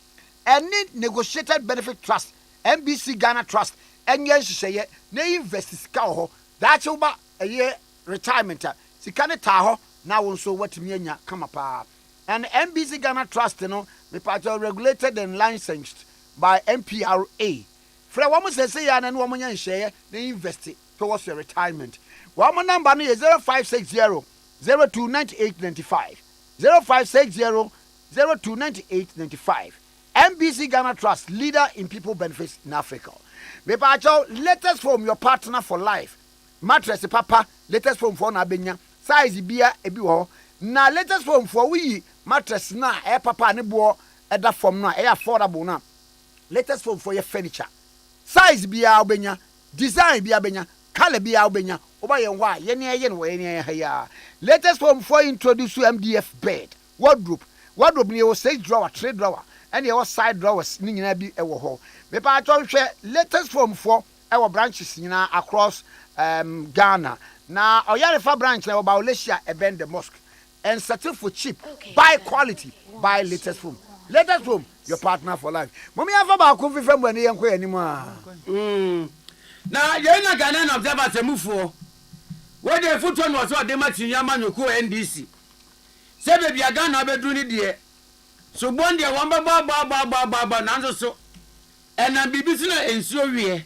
any negotiated benefit trust MBC Ghana Trust enye nhihye na invest sika ho da achi ba a retirement sika ne ta ho na won so watimi anya kama pa and MBC Ghana Trust no me part regulated and licensed by MPRA Fra woman say ya na no woman share they invest towards your retirement. Woman number no is 0560 029895. 0560 029895. MBC Ghana Trust, leader in people benefits in Africa. Mepacho, latest from your partner for life. Mattress papa, latest from for na benya. Size bia ebi ho. Na latest from for we mattress na papa ne bo eda from na affordable na. Latest from for your furniture. Size bia obenya, design bia benya, color bia obenya. Oba yen wa yen ya. Latest from for introduce MDF bed, wardrobe ni o 6 drawer, 3 drawer. And your side drawers ni nyina bi ewo ho. Me pa atwa hwe latest form for ewo branches nyina across Ghana. Na Oyarefa branch na oba Olesia ebend the mosque. And settle for cheap, buy quality, buy latest form. Latest form, your partner for life. Mommy afa ba ko fi fam ani yenko ani mu a. Na ye na Ghana na observer semufo. We dey foot on was so dey matinya manyoko NDC. Se be bia Ghana bedru ni de. So bonde wamba ba nanzo so ena bibisi na ensuo wie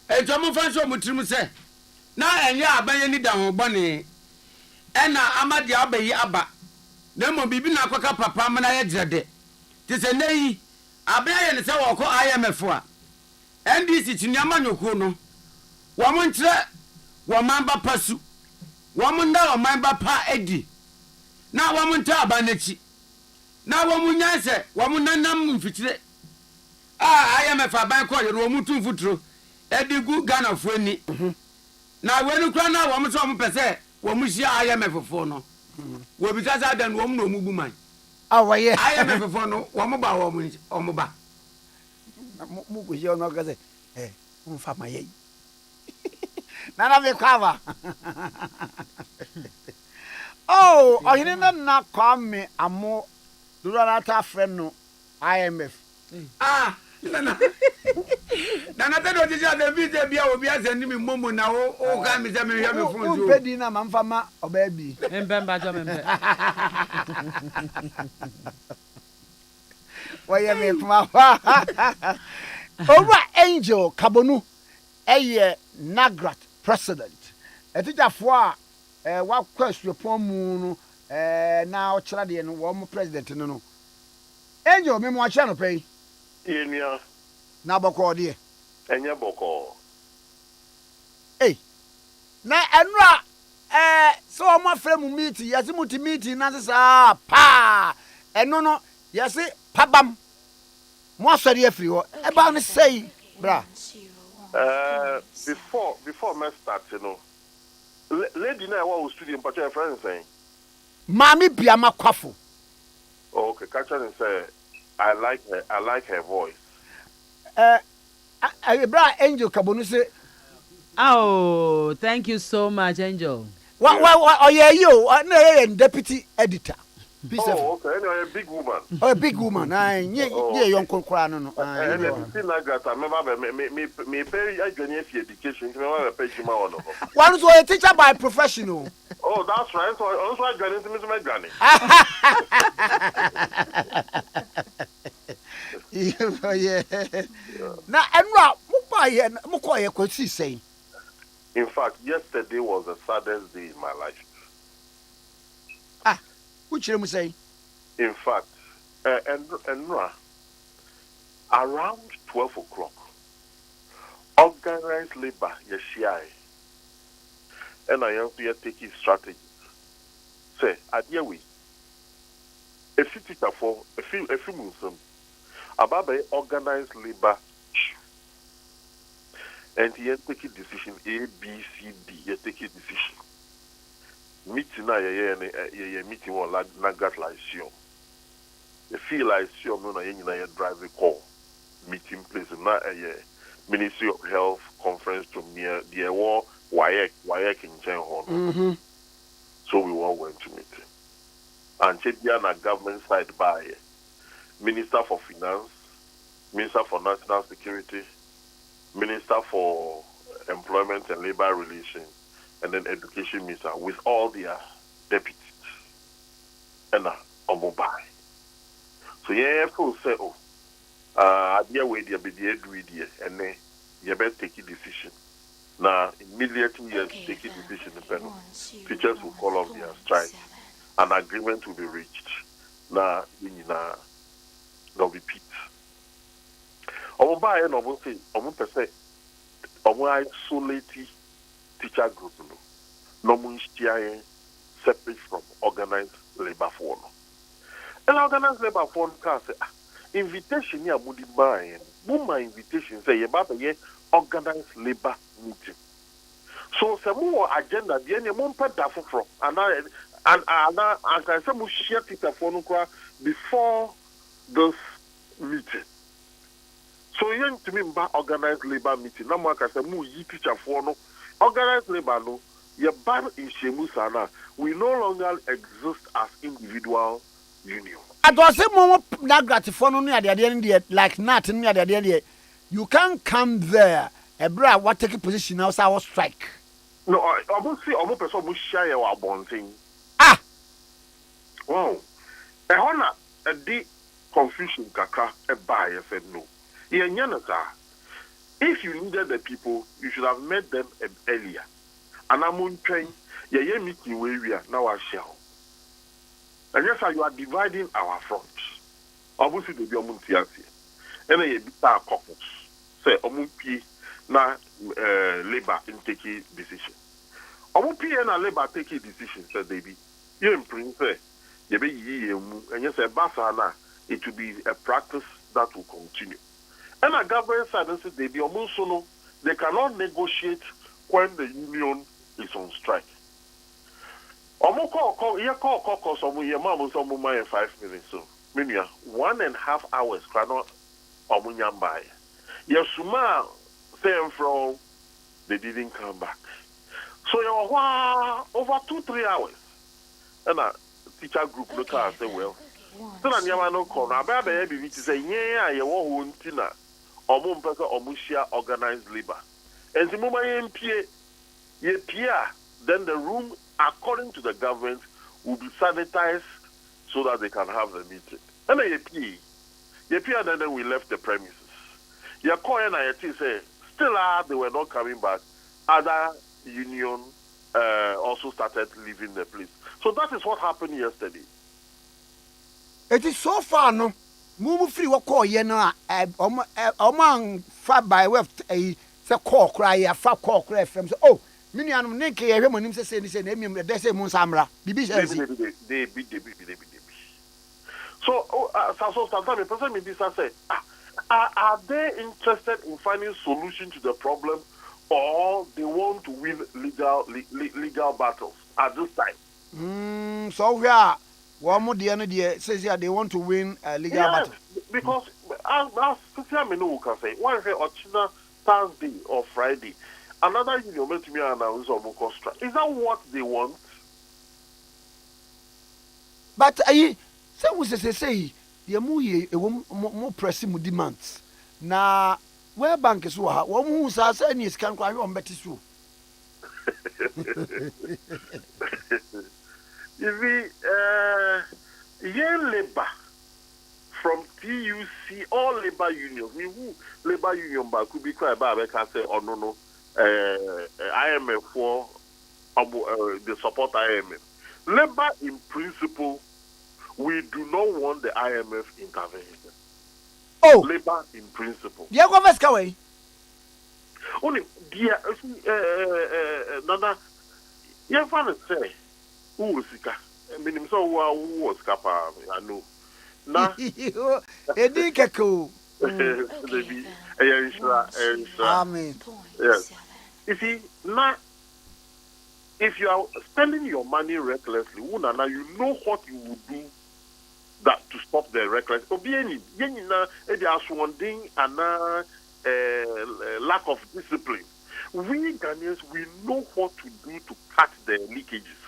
eto mo fa so mutrim se na enye abanye ni da ho bone ena amade abayi aba na mo bibi na akwaka papa mana ye grede ti se nei abanye ne se wo ko IMF a NDC chinyama nyoku no wo mo nkyere wo mamba pasu wo mo nda wo mamba pa edi na wo mo nta abanachi na wo munyanse wo munanam mfitire IMF aban ko ye wo mutu futuro edigu Ghana fo ni na wenu kra na wo mso mo pese wo muhia IMF fo no wo bi tasa dan wo mu no mugu man Awaye IMF fo no wo mo ba wo mo ba mu ko je no gaze mfa maye nana me kwava oh ohine na Kwame amo Durata friend no IMF. Nana tado tija de vite bia obi azendi mi momo na o ga mi se me hia me fun zo. Pedi na mamfa ma oba bi. Mbemba jo membe. Waye me kuma. Over Angel Kabonu eye Nagrat president. Etijafo a wa question pon mu no na o kira de no wo mo president no Angel me mo acha no pay Enia na boko de enye boko na enra so o ma frɛ mu meeting yesi muti meeting na sa pa eno no yesi pabam mo asɔre afiri ho e ba no sei bra before me start lady na wa studio mpacha friend saying Mami biama kwafo. Okay, Kacha say I like her voice. Bra Angel Kabonu say oh, thank you so much Angel. What oh yeah you no deputy editor. Oh, okay. Anyway, a big woman. Oh, a big woman. Yeah, young kokra no. Me pay education. One so a teacher by professional. Oh, that's right. So also I got into my granny. Yeah. Now, and Mukoya could see say. In fact, yesterday was the saddest day in my life. Which you say? In fact, and around 12 o'clock, organized labor, Yeshia, and I am here taking strategy. Say, Ade we. If you teach for a few months, about the organized labor, and he take a decision A, B, C, D. He take a decision. Meeting na ye meeting on Nagat like sure. You feel like sure no na ye drive a call meeting place na Ministry of Health conference to near the war WAEC in Chenhon. So we all went to meeting. And Chediana government side by Minister for Finance, Minister for National Security, Minister for Employment and Labor Relations, and then Education Minister with all their deputies and on mobile. So yeah, people say, idea way there be the do and then you better take a decision. Now immediately you take a decision. Teachers will call off their strike. An agreement will be reached. na yina no repeat. Omo ba e no mo say omo pese omo isolate teacher group no mo ntia separate from organized labor for no. And organized labor for can say invitation ya mudi buy my invitation say ye organized labor meeting. So some more agenda the any mo peda from and I say mo share teacher for no before this meeting. So yen to me ba organized labor meeting na mo ka say mo yi teacher for no organized labor no ye ban in Shemusana we no longer exist as individual union. I don't say more that gratification near the end like nothing near the end. You can't come there. A bra what take a position now so I will strike. No, I won't say almost person will share your bonding. Ah, wow. A honor a deep confusion kaka a buyer said no. If you needed the people, you should have met them earlier. And I'm on train, ye meeting where we are now. I shall. And yes, you are dividing our front. Obviously, the Biomuntiasi. And a bit couples say, Omupi na labor in taking decision. Omupi and labor taking decision, said David. You in Prince, you be ye, and yes, a basana, it will be a practice that will continue. And a government side said, they cannot negotiate when the union is on strike. Omo call some your mom some in 5 minutes so. Minya 1.5 hours cannot omunyam by. Yesuma saying from they didn't come back. So you over 2-3 hours. And a teacher group look at say well. So na nyama no call na ba be be say yeah ye wo ho ntina omo mpesa omo share organized labor. And the moment ye pia then the room according to the government will be sanitized so that they can have the meeting. And then ye pia and then we left the premises. Your call and I say still they were not coming back. Other union also started leaving the place. So that is what happened yesterday. it is so far no. Move free what call ye no among far by way a say call cry a far call cry from so oh minianum neke ye hwemo nim say name dey say mun samra bibi say they be so sometimes person me this say are they interested in finding solution to the problem or they want to win legal battles at this time? So we are one more the says they want to win a legal battle. Because as me know can say one say Ochina Thursday or Friday another union met me announce on strike. Is that what they want? But I say the more pressing demands. Na where bank is what one who says any can cry on better so. You see, labor from TUC, all labor unions. Me who labor union back could be quite bad. I can say, oh no, IMF for the support IMF. Labor in principle, we do not want the IMF intervention. Oh, labor in principle. Yeah, go first away. Only dear, Nana, you find say. Who was Sika? I mean, so who was Kappa? I know. Nah, Edikako. Amen. Yes. You see, now, if you are spending your money recklessly, now you know what you would do that to stop the reckless. Obieni, yenina, edi aswanding and lack of discipline. We Ghanaians, we know what to do to cut the leakages.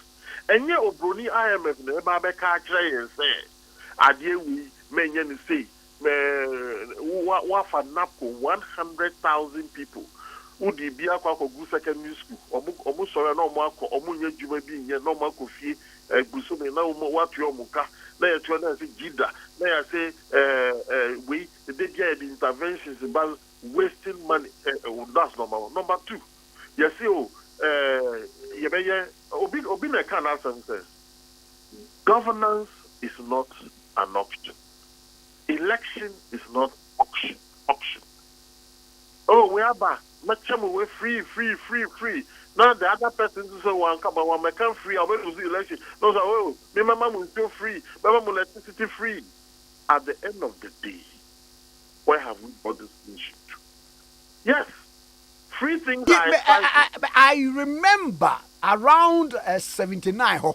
And yet, Obroni IMF never be catching and say, "Ade we menyen say, wafa napko 100,000 people who di bia kwa go secondary school. Omu sore na omu akọ omu nye juma bi nye na omu akọ fie eguso me na omu watu omuka na ye tuwa na say jida na ya say we the dia the interventions about wasting money. That's number one. Number two, you see obi na can answer says governance is not an option. Election is not auction. Oh, we are back. We're free. Now the other person to say one come and one can free. I went to the election. No, so oh, my mama will still free. My mama will electricity free. At the end of the day, where have we got this nation to? Yes, free things are. I remember around 79.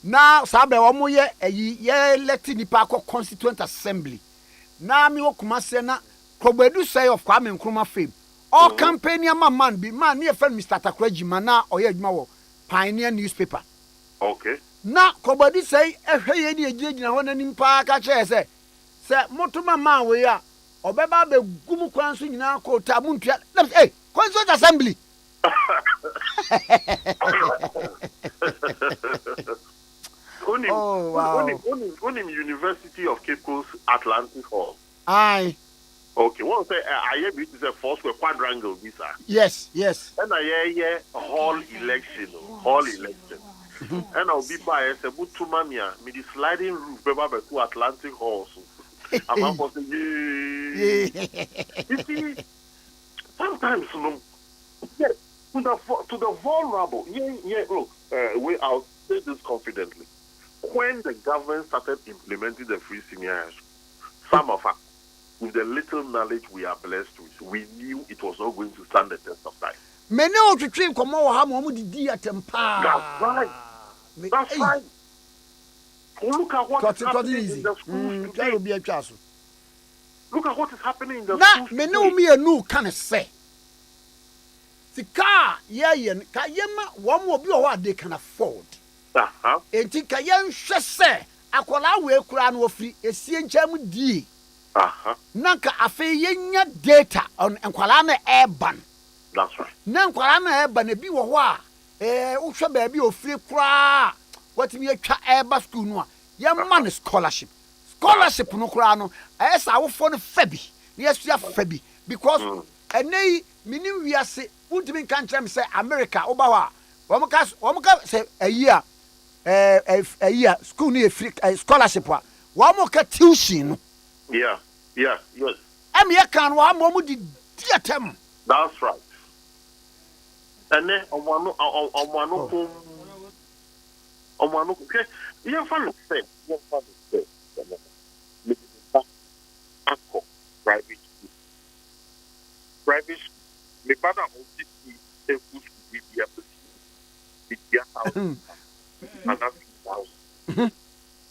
Now, Sabe Omoye, ye elected the Constituent Assembly. Now, me okumase na Kobedu say of Kwame Nkrumah fame. All campaign man be man near friend Mr. Takweji mana or Yajmawo, Pioneer newspaper. Okay. Now, Kobedu say, hey, any judge na one in park, say, Motuma man, we are, or Baba be Gumu Kwansu na ko Tamuntia. Hey, Constituent Assembly. Only University of Cape Coast Atlantic Hall. Aye. Okay, what say I hear it is a four square quadrangle visa. Yes. And I hear hall election. And I'll be by a Butumania, me the sliding roof, Beba to Atlantic Halls. I'm about to say, you see, sometimes, yes, to the vulnerable, look, I'll say this confidently. When the government started implementing the free senior high school, some of us, with the little knowledge we are blessed with, we knew it was not going to stand the test of time. Many of the train come over Hamu di atempa. That's right. That's right. Look at what is happening in the schools today. Look at what is happening in the schools today. Many of me a new kind of say. The car, Kayema, one will be what they can afford. And think Kayan say, Akola we Kuran will free a CNCM D. Nanka afe yenya data on Nkwala na urban. That's right. Na Nkwala na urban e bi wo ho a uhwe ba bi ofiri kra what me atwa urban school no a ye man scholarship no kra no esa wo fo no fabi na yesua fabi because enei minim wiase untimi kan kyerem say America oba ho a wo ka say a year school no free scholarship wa wo ka tuition no. Yeah, yes. I'm here can one moment the theater. That's right. And then on one okay. You have say, private school. Private school. Me bada on a good school and that's 1,000.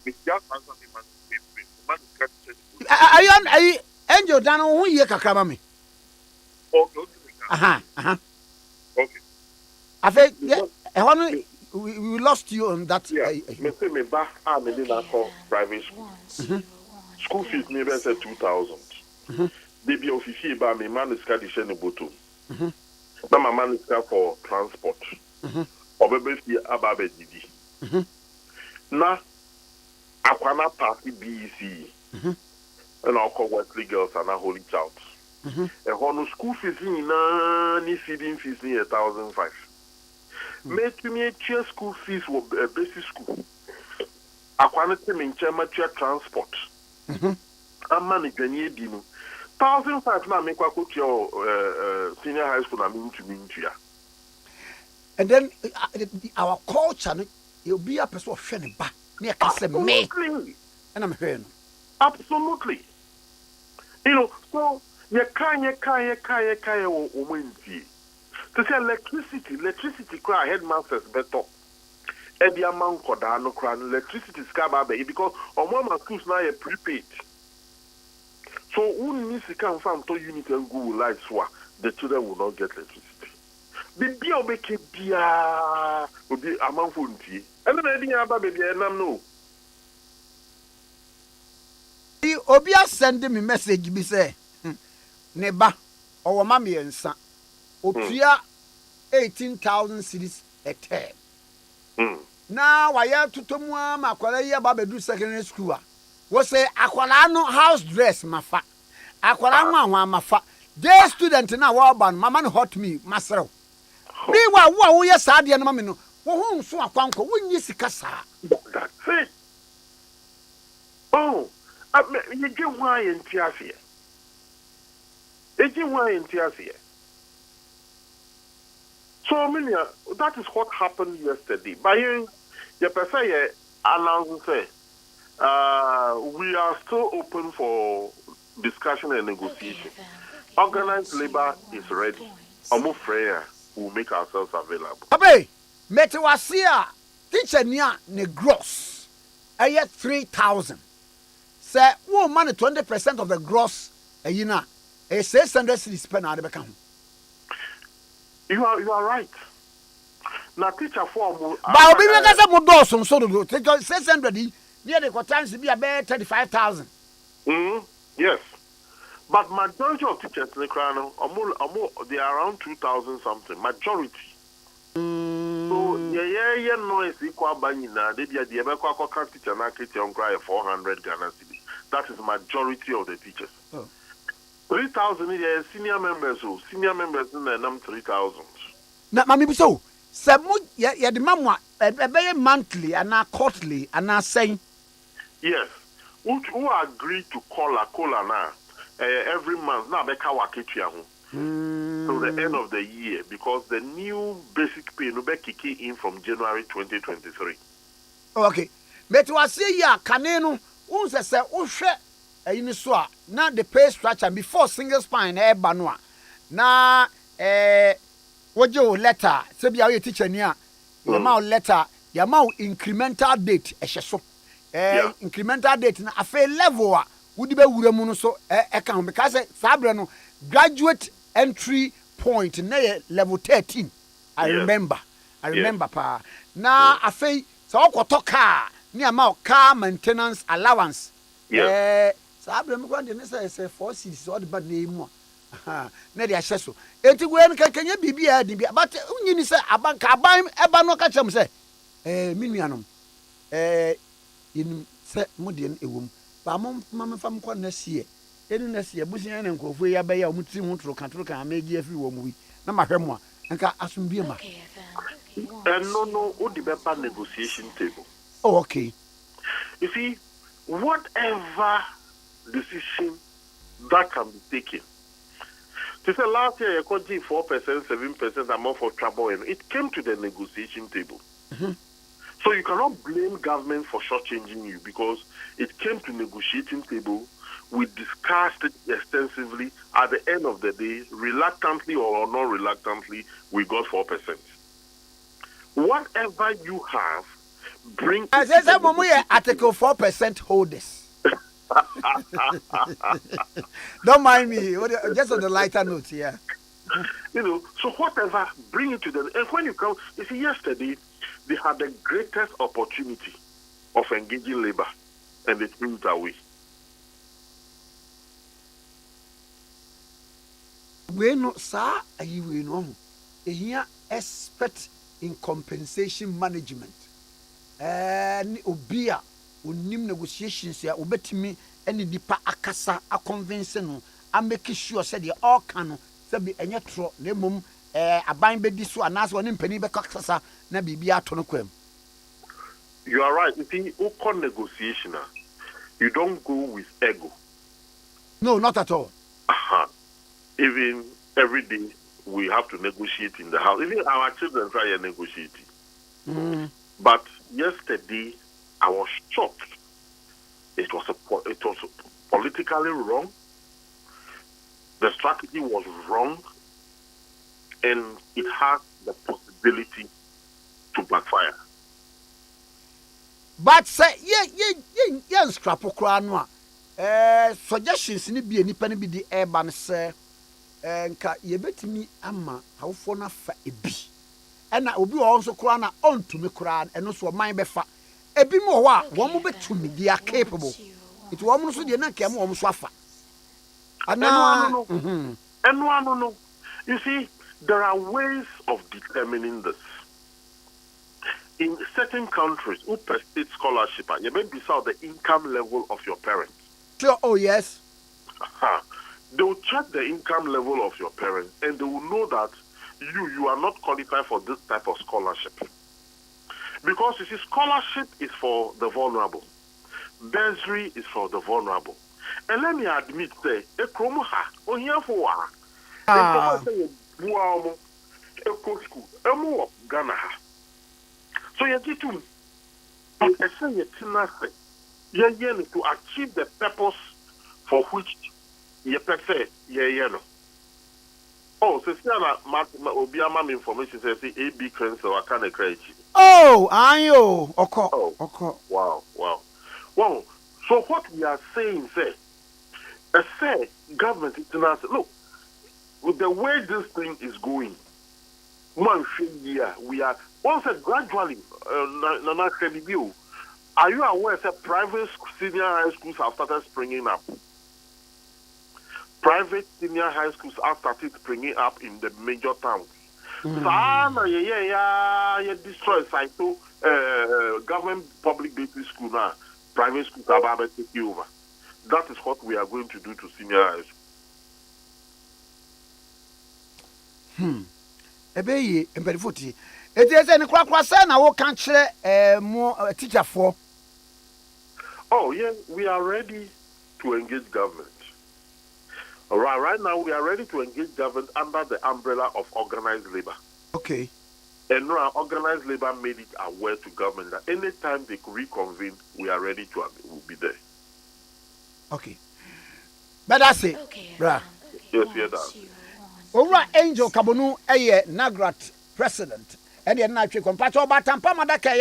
Me just answer me man. Are you Angel Dan who ye kakama me? Okay. I think we lost you on that. Yeah. Me say me ba me dey na call private school. School fees me be say 2,000. Baby office ba me man is card the share no bottom. Na my man is card for transport. Obebe fi aba be didi. Na Akwana party BEC. And I'll call Wesley girls and a holy child. And on school fees in any feeding fees in 1,500. Make me a school fees for a basic school. Akwana team in Chematia transport. I'm managing ye dino. 1,500 now make what your senior high school. I mean to ya. And then our culture, you'll be a person of friendly back. Absolutely. And I'm hearing. Absolutely. You know, so you can't win. To say electricity cry headmasters better. Every amount for the crown electricity scababe because on one schools now are prepaid. So who needs to come from to unit and go lights the children will not get electricity. The beer make a beer will be amount for tea. And then I didn't have a baby and I'm no. Obia send me message be say neba or mammy and son Opia 18,000 cities a term. Now I have to Tomwa Makwala Babedu secondary school. Was say Aqualano house dress mafa. Aqualano mafa. Day student now urban mamman hot me master. Me wa we are sad and mamino. Who so a quanko win you sikasa. That's it. Oh. You get why in Tiasia. It is why in Tiasia. So, Amelia, that is what happened yesterday. By you, the person announced say, we are still open for discussion and negotiation. Organized labor is ready. Almost prayer will make ourselves available. Abe, Metiwasia, teacher near ne gross. I get 3,000. Say, one money 20% of the gross, a yina, a 600 cities pen out of account. You are right. Now, teacher form. But we make us a more so to do. Take 600 near the times to be about 35,000. Yes. But majority of teachers in the crown, they are around 2,000 something. Majority. So, yeah, noise equal banina. They be the American teacher now get on cry 400 Ghana cedis. That is majority of the teachers. 3,000 is senior members, senior members in the number 3,000. Now, Mammy, so, Samu, yeah, the mamma, a monthly and now quarterly and now saying, yes, who agree to call now every month now, till the end of the year, because the new basic pay will be kicking in from January 2023. Okay, but was say, ya, Caneno, who's a say, in the now the pay structure before single spine, Banua. Now, what your letter, Sabia teacher near your mouth letter, your mouth incremental date, a shaso, incremental date, a fair level, would be Wuramuno account because Fabrano graduate entry point level 13. I remember, pa. Now, I say, so I car near mouth car maintenance allowance. So I'm going to say 4 cities or the bad name. Na dia hyeso enti gwen kankanya bibia di bia but unyini se abanka aban eba no ka chem se minuanom yin se modien ewom ba mama fam kwa na sie enu na sie busia na nkofo ya ba ya omutiri hu tro kan amegi afiri wo mu wi na mahwem a nka asombie ma no odi be pa negotiation table. Oh, okay. You see, whatever decision that can be taken. To say last year, you got 4%, 7% amount for trouble, and it came to the negotiation table. So you cannot blame government for shortchanging you because it came to negotiating table. We discussed it extensively. At the end of the day, reluctantly or not reluctantly, we got 4%. Whatever you have, bring. I said, Article 4% holders. Don't mind me. Just on the lighter note, yeah. So whatever, bring it to them. And when you come, you see, yesterday they had the greatest opportunity of engaging labor, and they threw it away. We know, sir, we know. Here, expert in compensation management. Obia. Unim negotiations ya ubetimi any dipa akasa a convince no a make sure said the all can be enye tro na mum aban be diso anas woni mpani be kakasa na bibia to no kwam. You are right. You see, open negotiation, you don't go with ego. No, not at all. Even every day we have to negotiate in the house. Even our children try negotiating. But yesterday I was shocked. It was politically wrong. The strategy was wrong, and it has the possibility to backfire. But say, yeah, scrap okra suggestions ni bi enipa ni bi di urban say nka ye betimi ama hawfo na fa ebi. Ena obi wo nso kra na ontumi kra eno so man be fa. Ebi mo wa wo mo betumi they are capable. It wo mo so de na kem wo mo so afa. No. You see, there are ways of determining this. In certain countries, who state scholarship, you may be the income level of your parents. Sure, oh yes. They will check the income level of your parents, and they will know that you are not qualified for this type of scholarship. Because you see, scholarship is for the vulnerable. bursary is for the vulnerable. And let me admit, say, a chromoha, on here for a school, a more Ghana. So you get to to achieve the purpose for which you prefer, oh, so Obiama information says AB cancer or can credit. Oh, ayo, okay. Wow. Wow. So what we are saying, say, government international. Look, with the way this thing is going, we are once gradually. Are you aware that private senior high schools have started springing up? Private senior high schools have started springing up in the major towns. You destroy Saito government public basic school now. Private schools are about to take over. That is what we are going to do to senior high school. Ebeye emperifuti. It is any kwasa na wo kan kire mo teacher for. Oh yeah, we are ready to engage government. All right, right now we are ready to engage government under the umbrella of organized labor. Okay. And now organized labor made it aware to government that anytime they could reconvene, we are ready to we'll be there. Okay. But that's it. Okay. Bruh. Yes, yeah, that. Owura Angel Kabonu Nagrat president. And you're not compared about Tampa Madaka,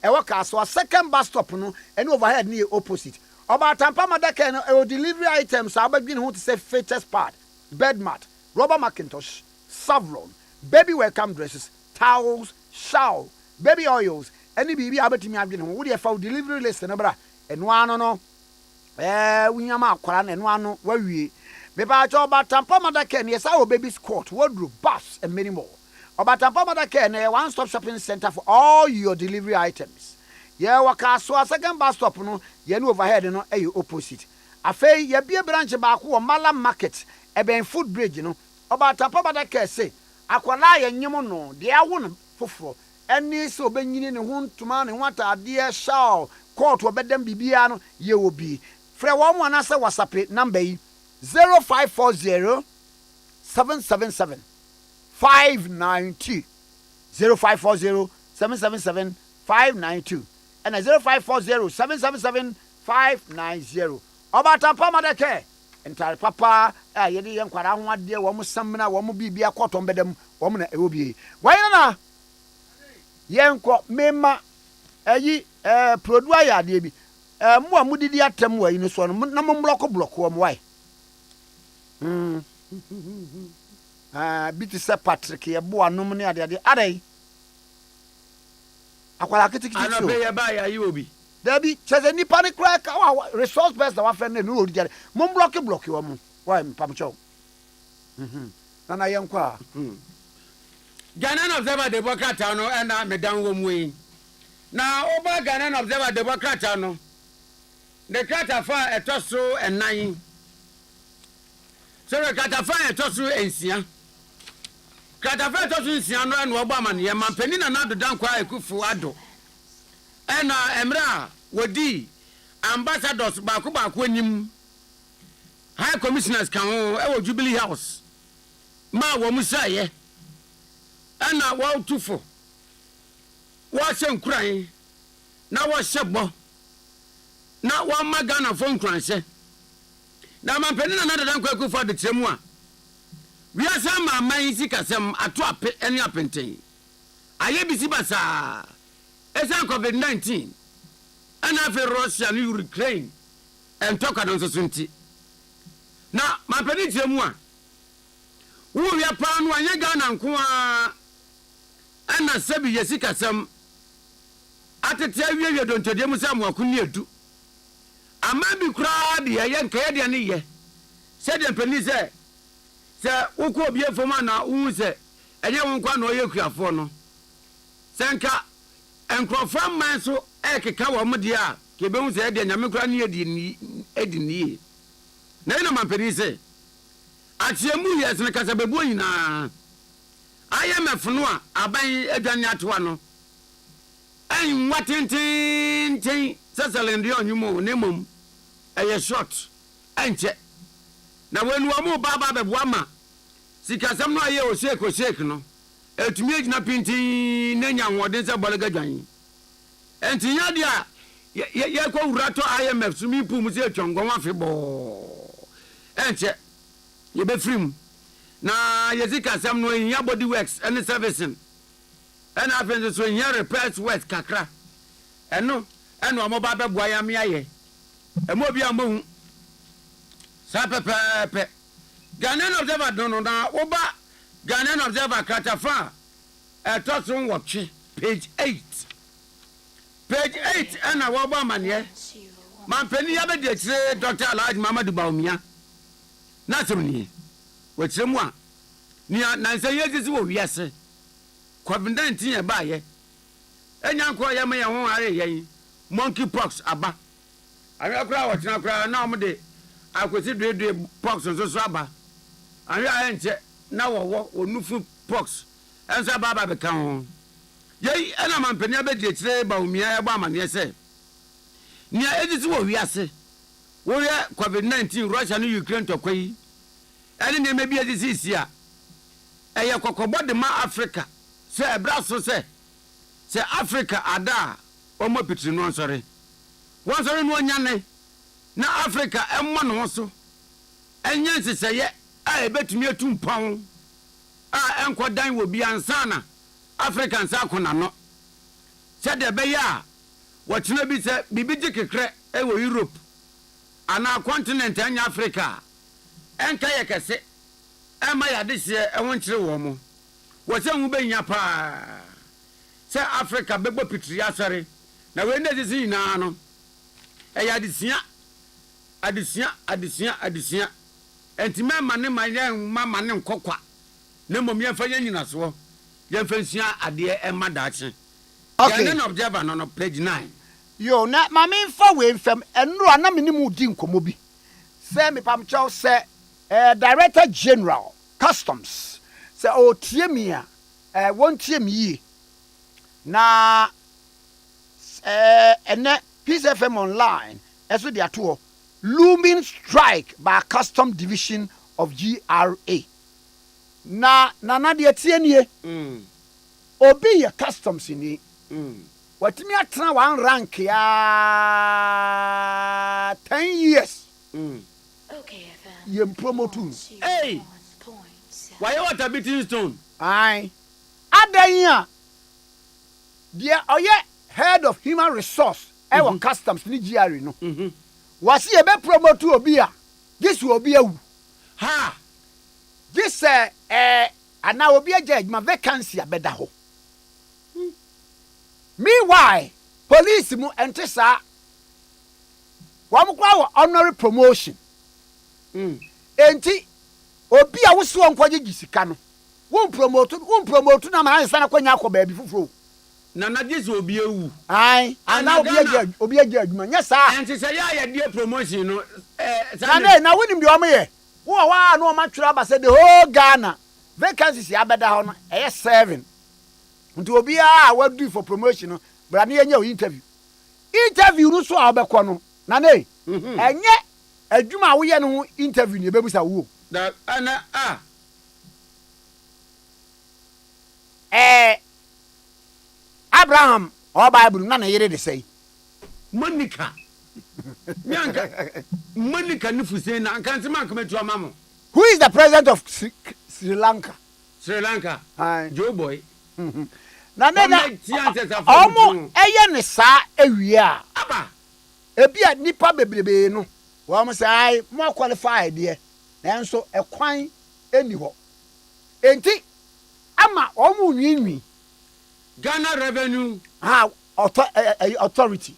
a worker, so a second bus stop no, and overhead near opposite. About Tampa Madaka, delivery items, I'll begin to say features part, bed mat, rubber Macintosh, Savlon, baby welcome dresses, towels, shawl, baby oils, any baby Albertine Abdin, would you have found delivery list and one no, we are Koran and one where we. Beba about Tampa Madaka, yes, our baby's court, wardrobe, baths, and many more. About Tampa Madaka, one-stop shopping center for all your delivery items. Yeah, waka so a second bus stop no, you know overhead no, opposite. Afei, ye be a branch back or Malam market, a ben food bridge, you know. About Tampa Madaka say, Aquala and Yamono, the hour for any so benin in whom to man and what a dear shawl, court or bedem bibiano, ye will be. Fre one answer was a plate number 0540 777 592 0540 777 592 and 0540 777 590 about Tampa Madaka entire papa yedi yan kwara ho ade wo mo samna wo mo bibia kwotom bedam wo mo na ewobi why na yenko mema ayi produce ya ade bi mo amudidi atem wa yi no so no na mo block wo mo why biti se Patrick ye bo anom ne ade adai akwala kitikiti ana be ye ba ya yi obi Debbie cheze nipa ne kra ka resource best da wa fe na no odi mo block wo mo why pamcho na yenko a Ghana observer de bokata no na medan wo mu yi na oba Ghana observer de bokata no the krata fa etoso enan so the krata fa etoso ensia krata fa etoso ensia no na oba man ye mampani na na dodan kwa ekufu ado ena emra wodi ambassadors baako anim high commissioners kan ho e wo Jubilee House ma wo musa ye ena wo tufo wo hyenkran na wo hyebo na wo magana fo nkranse na mampani na dodan kwa ekufu ado tiremu a wi asa ma man sikasem ato ape ene apenten aye bisi basa esa COVID-19 ana fe Russia ni Ukraine en toka don sosunti na mampani tiremu a wo wi apa no anya Ghana nko a ana sabi yesikasem atete awie don todem sam akuni edu ama bi kura de ye nka de ne ye se de mpani se ukọ obi efoma na wu se enye won kwa na oyekuafo no senka enkrofo man so ekeka wo mde a kebe hu se de nyame kura ne edini na ina mampani se atiemu yes ne kasa bebu nyina IMF no a aban adwane atoa no en watentin Sasalende on you mo nemum a short enche. Na when wa mo baba be boama sikasam no aye o shake no etumi agina pinti nanya nwode se bolaga dwan enti nya dia ye ko wurato IMF sumi pu mu se twongo wafe bo enche ye be frim na ye sikasam no nya body works and servicing and happens so nya repairs work kakra eno mo baba boaya me aye emo bia mo sa pepe Ghanaian Observer no na oba Ghanaian Observer Kratafa tosun watch page 8 and a woba manye man penny ya be de Dr. Alhaji Mamadu Bawumia na semni we kyeremu a nia nanse yezi wo wiase COVID-19 e ba ye enya ko ya me ye ho are ye monkeypox aba awe kura wo tena kura na omo de akwesi dwe pox so aba awe ayenche na wo onufu pox enso baba be kan ho ye ana mampani abedi kire Bawumia e ba amane se nia edisi wo wiase wo ye COVID-19 Russia no Ukraine to kwai ene ne mebi edisi sia eye kokobo de ma Africa se ebra so se Africa ada omo pitri no nsore won sore no nyane na Africa emmo no so enye nseseye a ebetumi atumpon a enkodan wo bi ansana African sa kona no se de be ya wotena bi se bibiji kekre e wo Europe ana continent anya Africa enka ye kese ema ya de se ehon kire wo mo wo se hu be nya pa se Africa bebo pitri asare na we ndezi sin na no e ya adisia enti mema ne mama ne nkokwa ne mom ye fa nyina so ye fa nsia ade e madache okay no Observer no page 9 yo na mama mfa we mfam enro na me ne mu di nkomo bi se me pam chow se Director General Customs se o tie mi a won tie mi yi na ene Peace FM online eso dia to looming strike by Custom Division of GRA na de tie nie obi ye customs ni watimi atena one rank ya 10 years Okay, FM. Yem promotu hey why you water beating stone ai adanya dia oye head of human resource e customs ni GRA no wasi ebe promotu obi a this obi awu ha this ana obi agya ma vacancy abeda ho meanwhile police mu entesa wa mu kwa honorary promotion enti obi a wo so nkwaje gisika no won promote na ma ansa na kwanya akọ ba bi fufuro na jesu obi ewu ai ana obi agya adwuma nya saa enti se ya die promotion no na wonim de omo ye wo wa na o ma twira ba se the whole Ghana vacancies ya beda ho no 7 nti obi a wa do for promotion no bra na yenya interview no so a obekọ no na ne enye adwuma wo ye no interview ne bebusa wo da ana Abraham or Bible na yere de say Monica Nyanka Monica nufuse na ankanti man come to amamo. Who is the president of Sri Lanka? Sri Lanka. Joe boy. Na omo eye ne sa ewie a. Aba. Ebia nipa bebrebe no. Wo mo say mo qualified de. Nanso ekwan eni ho. Enti ama omo nwinwi Ghana Revenue Authority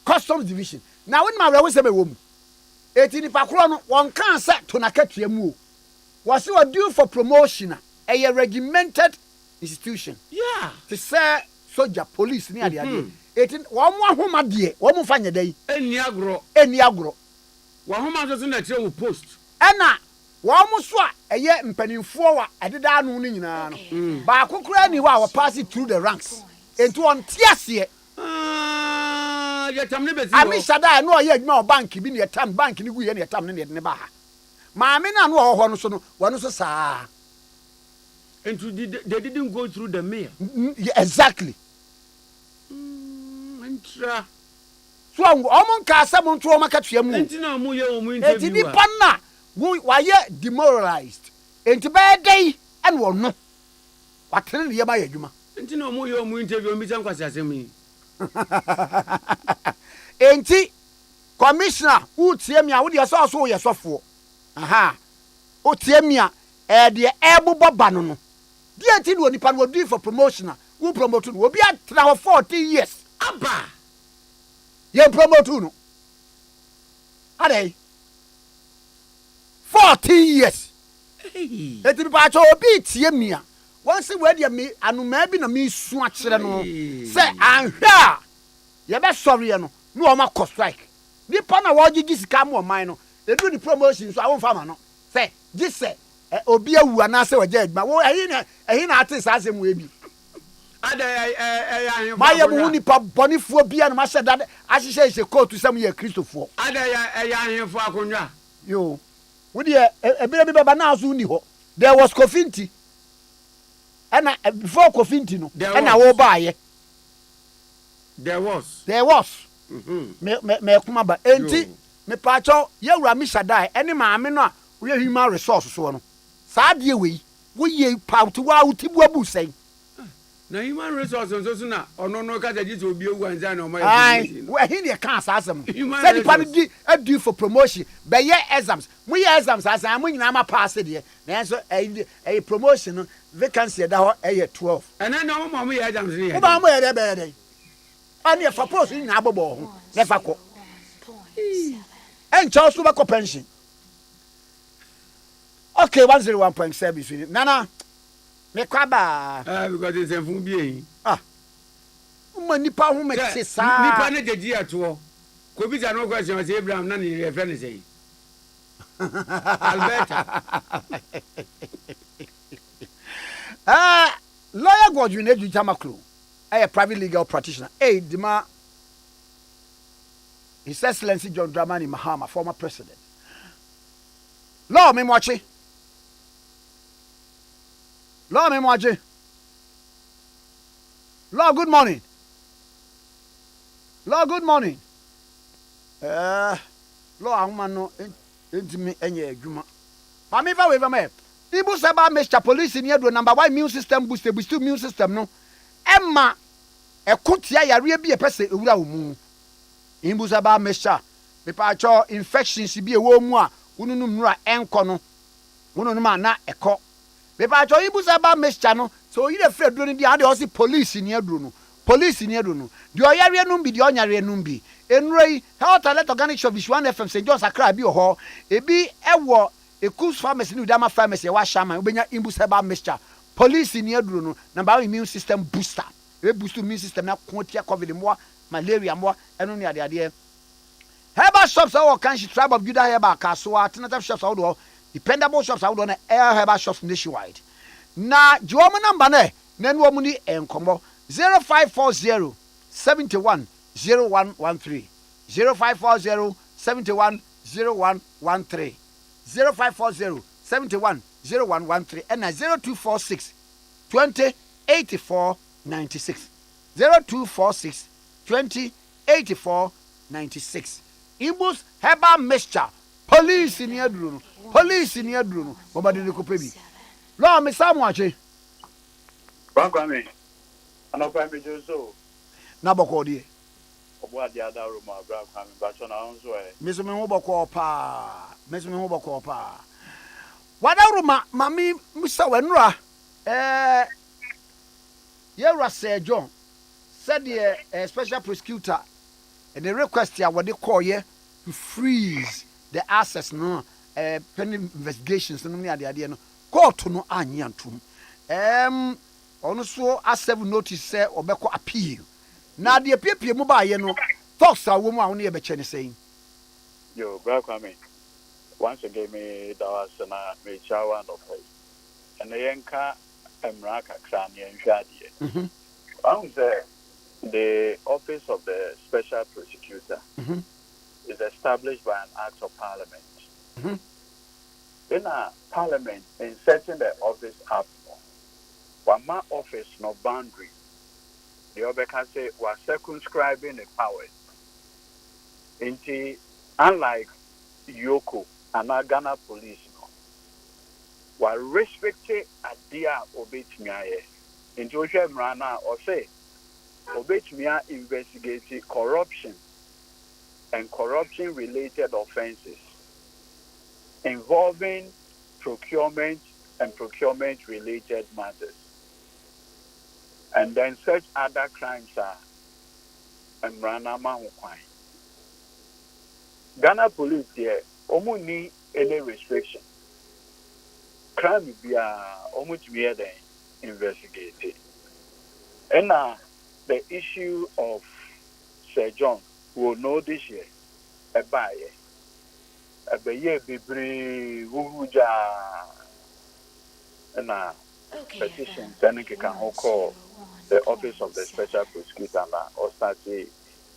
Customs Division. Now when my we say be wo mu. Eti nipa kro no won kan say to na katua mu o. Was you due for promotion a regimented institution. Yeah. To say soldier police ni ade ade. Eti wo mo ahoma de wo mo fanya dai. Eni agro. Wo ahoma so na kire wo post. Ena wo mo so a eye mpanimfo wa adeda anu ni nyina no. Ba kokura ni wa pass through the ranks. Enti on tiase. Ami Sada no ye adwuma bank bi ne etam bank ni gu ye ne etam ne ne ba ha. Maame na no ho no so no wono so saa. And they didn't go through the mail. Exactly. Intra. So omon ka asem nto o maka tuamu. Enti na mu ye o mu interview. Enti ni panna wa ye demoralized. Enti be dey and wo no. Watene ye ma ye adwuma. Enti na mu ye o mu interview mi san kwase asem yi. Enti commissioner utie mi a wo de so ye sofo. Aha. Utie mi a de ebobo ba no no. Dia ti no nipa no do for promotion. Who promote no? Obi atra 40 years. Aba. Ye promote no. Ade. 40 years. Hey. Eti bi pa cho obi tie mi a. Once we de me anuma bi na me su a kire no. Say anhwa. Ye be sorry no. No o ma strike. Nipa na wo gigi sika mo man no. They do the promotion so I won't farm no. Say, this say obi awu anase waje adwuma wo ehi na ate saa asem we bi Ada ma ye mu nipa bonifuo bia na ma hye da ahye hye coat sam ye kristofo ada ya ahemfo akonwa yo wo de ebere bi baba na azu ni ho there was Kofinti and before Kofinti no and wo ba ye there was me kuma ba enti me pacho ye wura mi Shaddai ene maame no a we human resource so no saa de we ye pauti wa utibu abu sei na human resource so na ono no ka jaji to obi ewu anza na o ma ye we hin de kan asasem say the pan di for promotion be ye exams we ye exams asan mo nyina ma pass de na so e promotion no vacancy da ho e 12 ena na mo ye exams ni ye ba mo ye de be de ani fa post ni na abobo ho ne fa ko en chaos ba ko pension. Okay, 101.7 Nana. Me kwaba. Because it's a fun bi. Uma nipa hu me se sa. Nipa na jeji ato. Ko bi ta no question say Abraham na ne refer ne say. Alberta. Lawyer Godwin Edu Tamaklo. A private legal practitioner. Dima His Excellency John Dramani Mahama, former president. Law me watching. Law me watching. Law, good morning. Law, good morning. Law, I'm no intimate any juma. Pamiva with me. Ibu Saba Mr. Police in your number one immune system boost immune system no. Emma a kutia ya be a person ura umu. Ibu Saba Mr. Me pacho infections be a woman. Ununum ra enko no ununum na eko be pa cho ibusa ba mescha no so you dey afraid do ni dia dey osi police ni aduro no di oyare num bi di onyare num bi enrei health alert organic shop is 1 FM St John Sakra bi ho ebi ewo ekus pharmacy ni udama pharmacy wa shama ubenya ibusa ba mescha police ni aduro no number immune system booster e boost immune system na kontia covid mo malaria mo eno ni ade Herbal shops are country tribe of Judah Herbal Castle, alternative shops out dependable shops out on air herbal shops nationwide. Na Joma number ne, Nen Womuni and Combo 0540 71 0113 0540 71 0113 0540 71 0113 and 0246 20 84 96 0246 20 84 96 Ibus herbal mixture police in here drunu bobadi de kopebi lo me samwache Kwame anopa me joso na boko die obo ade adaru ma bra Kwame ba cho na onzo meso me ho boko pa wadaru ma mami musa wenura yewra Sir John said the special prosecutor and the request here what they call here to freeze the access no pending investigations no me ade no court no anyantum ono so accept notice say obeko appeal na de piepie mu ba ye no talks are woman won ye be chene saying yo bra Kwame once again me that was na me chawa no pay and yenka emra kakra ne nhwade am say the office of the special prosecutor is established by an act of parliament. In a parliament, in setting the office up, one my office no boundary. The other can say was circumscribing the powers. Unlike Yoko and Ghana police, were restricted Ade Akye into Mrana or say Obetmia investigating corruption and corruption related offenses involving procurement and procurement related matters. And then such other crimes are Mrana Mahukwan. Ghana police here, omuni any restriction. Crime be almost mere than investigated. And the issue of Sir John will know this year a buyer. A baye bibri wuja and a petition then can call the office of the special prosecutor or start the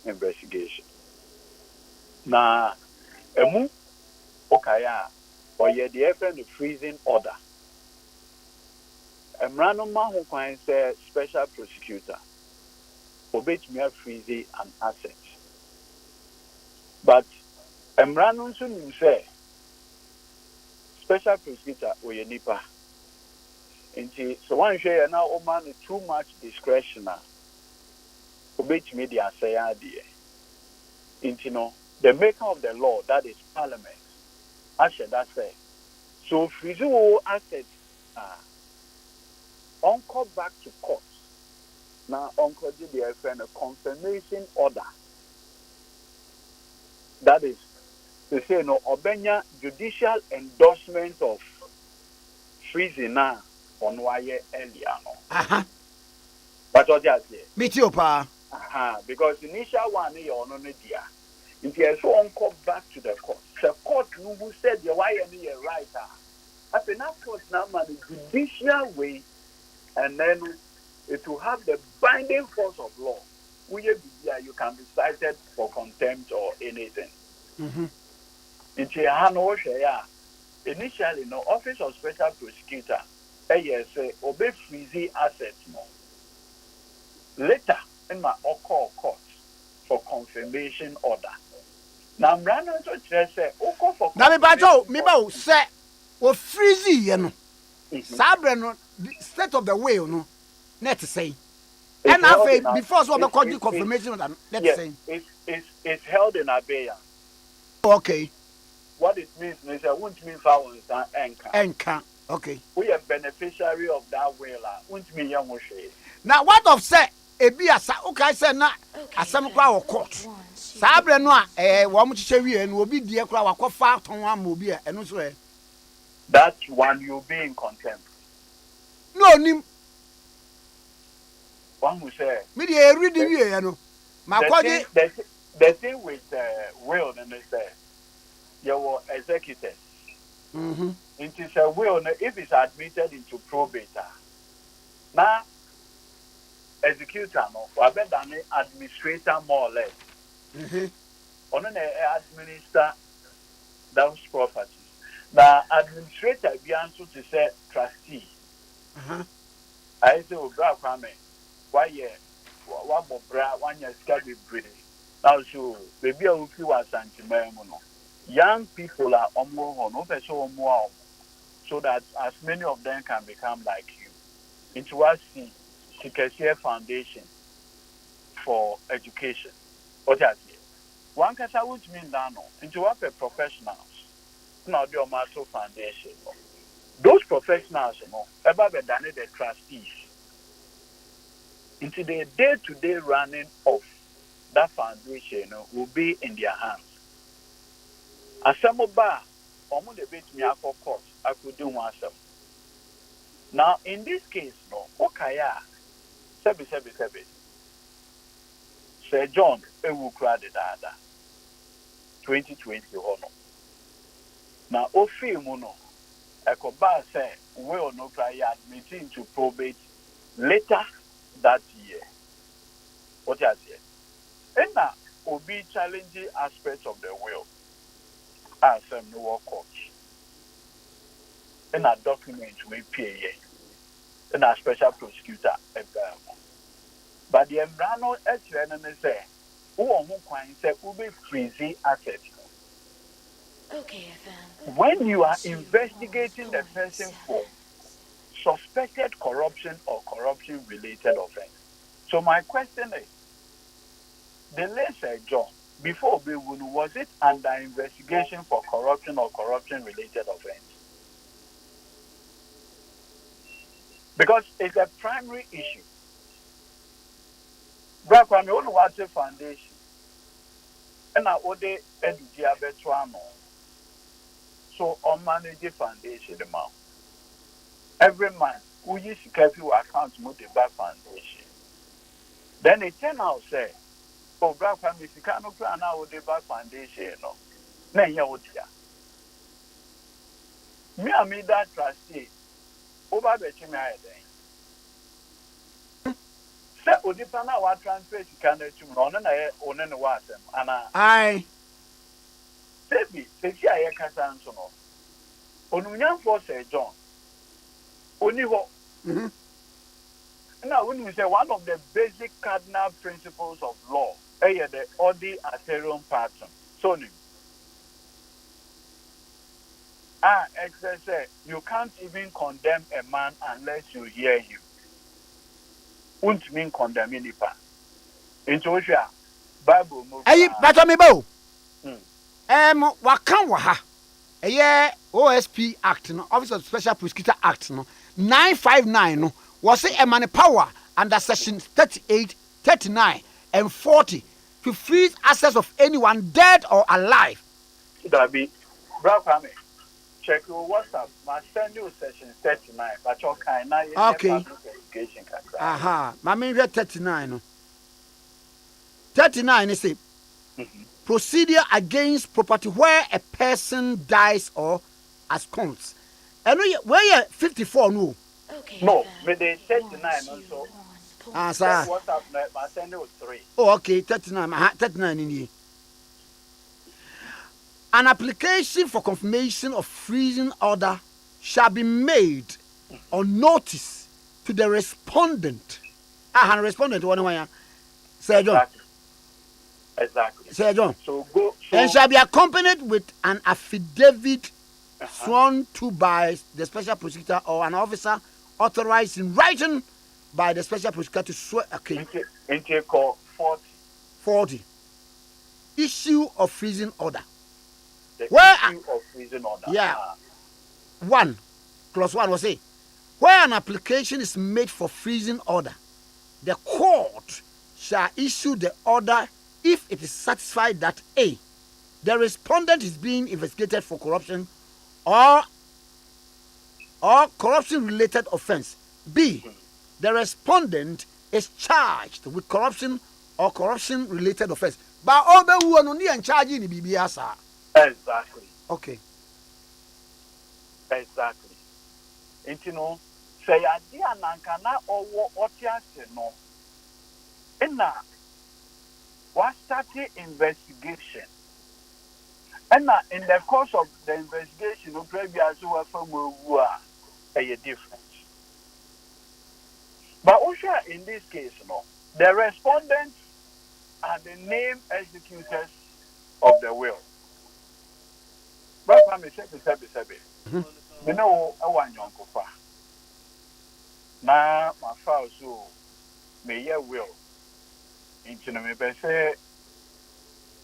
investigation. Na emu okaya or ye the FN freezing order. Emrano Mahu Kwan say special prosecutor Obetmia freeze an asset. But Emrano Sun say special prosecutor oye nipa. Inti so one share now oman too much discretion. Obetmi the asaya die. Inti no the maker of the law, that is parliament, Asher that say. So freeze all assets Uncle back to court. Now Uncle did the FN a confirmation order. That is to say no Obenya judicial endorsement of freezing now on wire earlier. But what you say? Mitiopa. Because initial one you on the dear. If you so Uncle back to the court. The court who said the why any right. As an court now the judicial way. And then it will have the binding force of law. You can be cited for contempt or anything. Initially, no office of special prosecutor, say obey freeze assets more. Later, in my court for confirmation order. Now, I'm running to say, for now, say, or freeze, you know. Sabre state of the way, no. Let's say. And after before so the confirmation that let's say. It's held in abeyance. Okay. What it means is I won't mean foul and Enka. Okay. We are beneficiary of that will. Won't mean young now what of say Ebia okay say na asem kwa wo court. Sabre no wo mo chiche wie no obi die kra wakofa ton am obi e no so e. That one you'll be in contempt. No, nim. One who say, media read the way, you know. The thing with will, and they say, your executive. It is a will, if it's admitted into probate. Now, executor, no, or better than administrator, more or less. On an administer those properties. Now, administrator be answer to say trustee. I say, Kwame, why one more bra, 1 year scabby breeding. Now, so maybe I will feel as anti-memono. Young people are on more, so that as many of them can become like you. Into us, Tikese Foundation for Education. What I say? One can say, which means that no, into what a professionals. Now the Omato Foundation. Those professionals, ever be done the trustees. Into the day-to-day running of that foundation will be in their hands. As some of omo the bit me for court, I could do myself. Now in this case, no, okaya, sebi. Sir John, ewu crowd dada. 2020 honor. Now, ofi muno, ekoba say will no try admitting to probate later that year. What you say? And now, be challenging aspects of the will. As no work coach. And a document we pay. And a special prosecutor. But the Embrano H. say, who say, who be freezing assets. Okay, FM. When you are investigating the person for suspected corruption or corruption-related offense. So my question is, the late John, before Bewunu, was it under investigation for corruption or corruption-related offense? Because it's a primary issue. Kwame Nkrumah Foundation, and I would Ade Akye Abia. So on manage the foundation amount. Every month, we use careful account to the back foundation. Then it turn out say, oh, Black family, if you cannot plan out the back foundation, no. Then you would hear. Me and me that trustee, over the chimney. Say, Odipana, what transfer you can do on an water, and Aye. Sebi, I can't answer. Onunyam for say John. Only what? Now, when we say one of the basic cardinal principles of law, the odi aterium pattern. So, say you can't even condemn a man unless you hear him. Won't mean condemn any part. Into which Bible move. Hey, better me bow. Wakan waha. OSP Act, no, Office of Special Prosecutor Act, no, 959, no, was it a man power under section 38, 39, and 40 to freeze access of anyone dead or alive. That be, Kwame, check your WhatsApp. I send you section 39, but your kind of okay. Aha, my main 39, no. 39 is it. Procedure against property where a person dies or absconds. And where you 54 no. Okay. No, but they 39 also. Sir. WhatsApp, I send you 3. Oh, okay, 39. 39 in here. An application for confirmation of freezing order shall be made on notice to the respondent. Respondent, one way. Sir John. Exactly. Sir John. So go. And shall be accompanied with an affidavit sworn to by the special prosecutor or an officer authorized in writing by the special prosecutor to swear. Okay. Intake 40. 40. Issue of freezing order. The Where? Issue of freezing order. Yeah. 1 + 1 was it. Where an application is made for freezing order, the court shall issue the order if it is satisfied that A, the respondent is being investigated for corruption or corruption-related offense. B, the respondent is charged with corruption or corruption-related offense. But all the who are not in charge in the BBS. Exactly. Okay. Exactly. And you know, say idea nankana or what you no. And now, what started investigation? And now, in the course of the investigation, we previously were from who are a difference. But also in this case, no, the respondents are the named executors of the will. But I'm a you know, I want young papa. Now, my father, so may your will. Into me, say,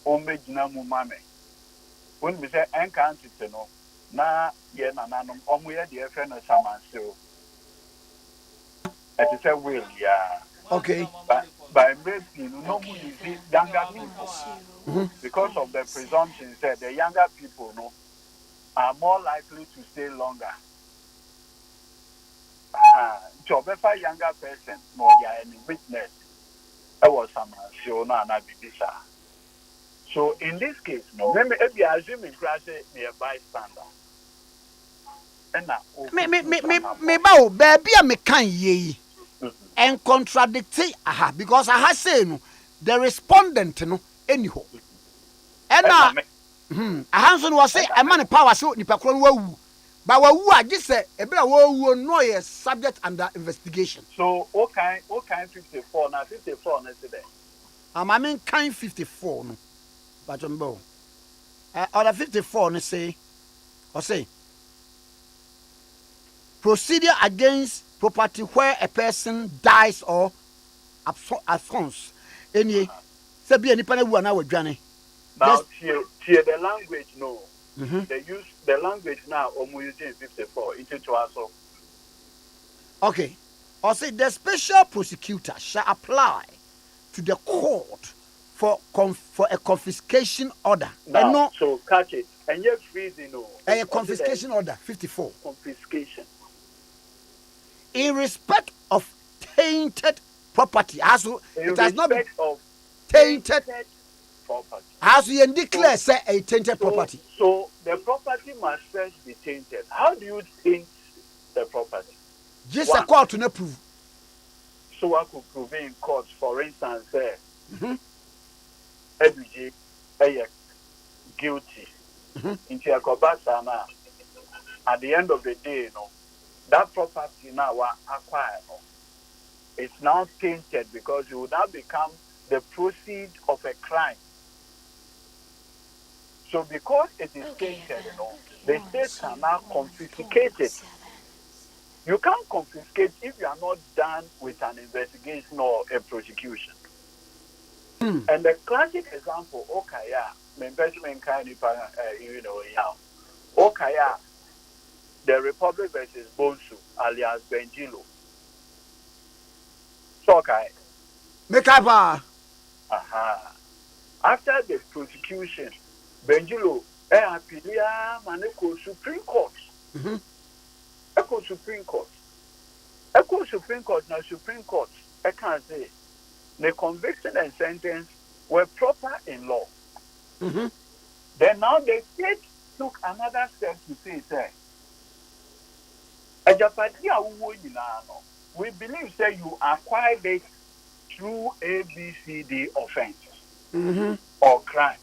Ombe Jinamu Mame. When we say, encounter to know, na yen and anum, omuya dear friend of someone still. As you say, will, yeah. Okay. By making no younger people. Because of the presumption said the younger people no are more likely to stay longer. To a younger person, more than any witness. I was some so in this case, no, let me assuming crash near bystander. And now, me bow, baby, I can ye and contradict because I have said no. the respondent no anyhow. And now, a Hanson was say a man power so nipa kron wawu. But wawu a just say e bra wawu no ye subject under investigation. So okay 54 now 54 na today. I mean kind 54 no. But jumbo. Other 54 no say or say procedure against property where a person dies or absconds. Any say be any pana wu na wadwane. Now hear the language no. They use the language now using 54 into also. Okay. Or say the special prosecutor shall apply to the court for a confiscation order. Now, no, so catch it. And you're freezing no. A confiscation order 54. Confiscation. In respect of tainted property. Also, it has not been of tainted property. As you declare, say a tainted property. So the property must first be tainted. How do you taint the property? Just a court to not prove. So I could prove in court, for instance, Ebiji guilty. Into a kobasana. At the end of the day, that property now acquired. It's now tainted because it will now become the proceed of a crime. So because it is tainted, the state can now confiscate it. You can't confiscate if you are not done with an investigation or a prosecution. And the classic example, Okaya, Okaya, the Republic versus Bonsu, alias Benjilo. So okay. Mekaba. After the prosecution, Benjilo appealia maneko Supreme Court. Echo Supreme Court. Echo Supreme Court. Now Supreme Court, I can't say the conviction and sentence were proper in law. Then now the state took another step to say, we believe say you acquired it through ABCD offenses or crime.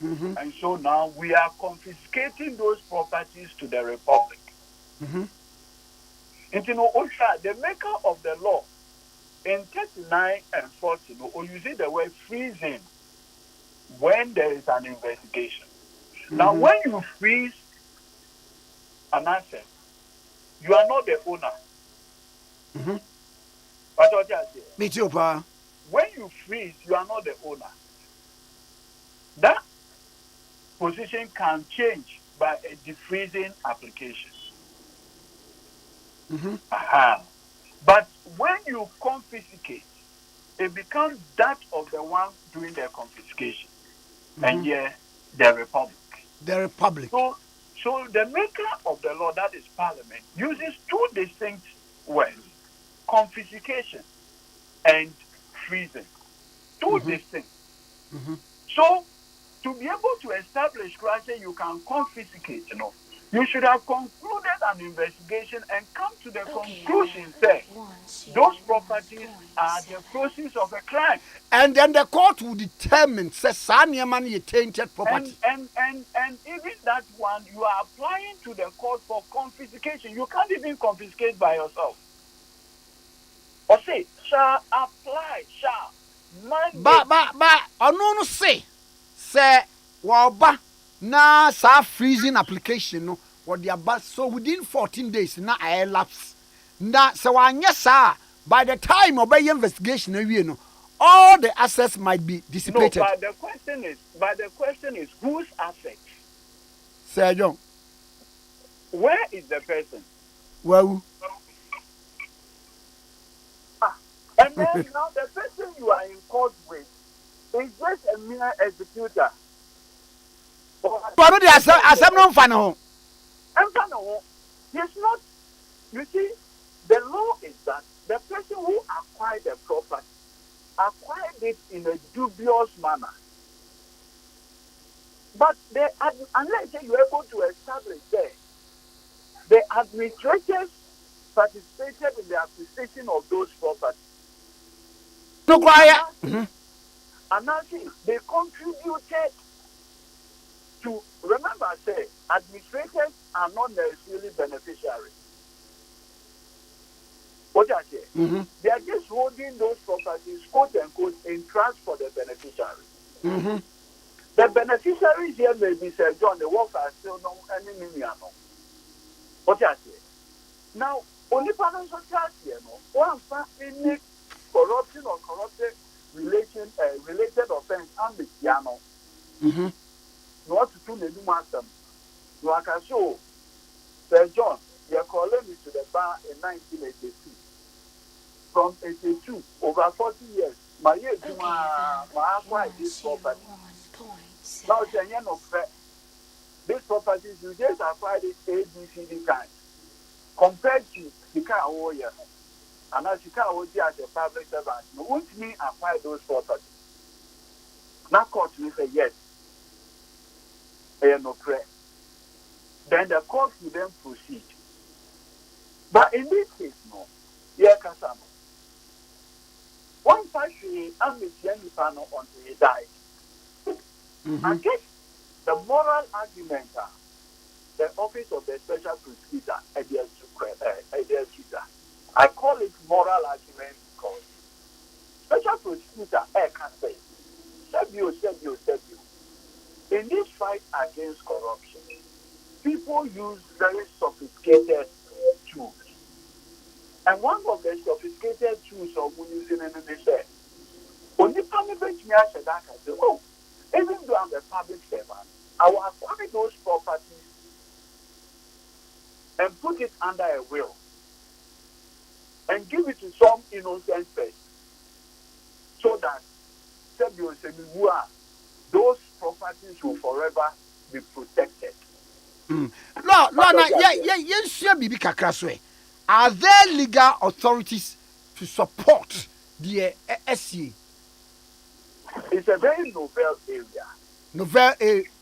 And so now we are confiscating those properties to the Republic. And you know, the maker of the law in 39 and 40, or you see the word freezing when there is an investigation. Now, when you freeze an asset, you are not the owner. What I say? Me too, pa. When you freeze, you are not the owner. That position can change by a defreezing application. But when you confiscate, it becomes that of the one doing the confiscation. And the Republic. The Republic. So the maker of the law, that is Parliament, uses two distinct words: confiscation and freezing. Two distinct. So to be able to establish, you can confiscate, you should have concluded an investigation and come to the conclusion that those properties are the proceeds of a crime. And then the court will determine, says Sanya tainted property. And even that one, you are applying to the court for confiscation. You can't even confiscate by yourself. Or say, shall apply, shall. But, no say, waba. Na sa freezing application no what they about so within 14 days na I elapse na so anya sa by the time obey investigation no all the assets might be dissipated. No, but the question is whose assets? Sir John, where is the person? Well, and then now the person you are in court with is just a mere executor. But the no fan It's not. You see, the law is that the person who acquired the property acquired it in a dubious manner. But unless you are able to establish there, the administrators participated in the acquisition of those properties. No quiet. And now see, they contributed to, remember I say, administrators are not necessarily beneficiaries. What I say? Mm-hmm. They are just holding those properties, quote unquote, in trust for the beneficiaries. Mm-hmm. The beneficiaries here may be Sir John, the workers still no any million. What I say? Now, only panels of tax here, no one any corruption or corrupted related offense and the piano. Mm-hmm. Not to do the new master. No, I can show Sir John, you are calling me to the bar in 1982. From 82, over 40 years, my year to my acquired this property. Now, this properties you just acquired it ABCD times compared to the car warrior. And as the car warrior as a public servant, you won't me acquire those properties. Now, court will say yes. No prayer. Then the court will then proceed. But in this case, no. Yeah, Kasamo. One person and the Jenny panel until he died. Mm-hmm. I guess the moral argument, the office of the special prosecutor, Ade Akye, I call it moral argument because special prosecutor can say, serve you. In this fight against corruption, people use very sophisticated tools. And one of the sophisticated tools of using in the say, only public oh, even though I'm a public servant, I will acquire those properties and put it under a will and give it to some innocent person so that those properties will forever be protected. No, bibi kakra so e. Are there legal authorities to support the SCA? It's a very novel area.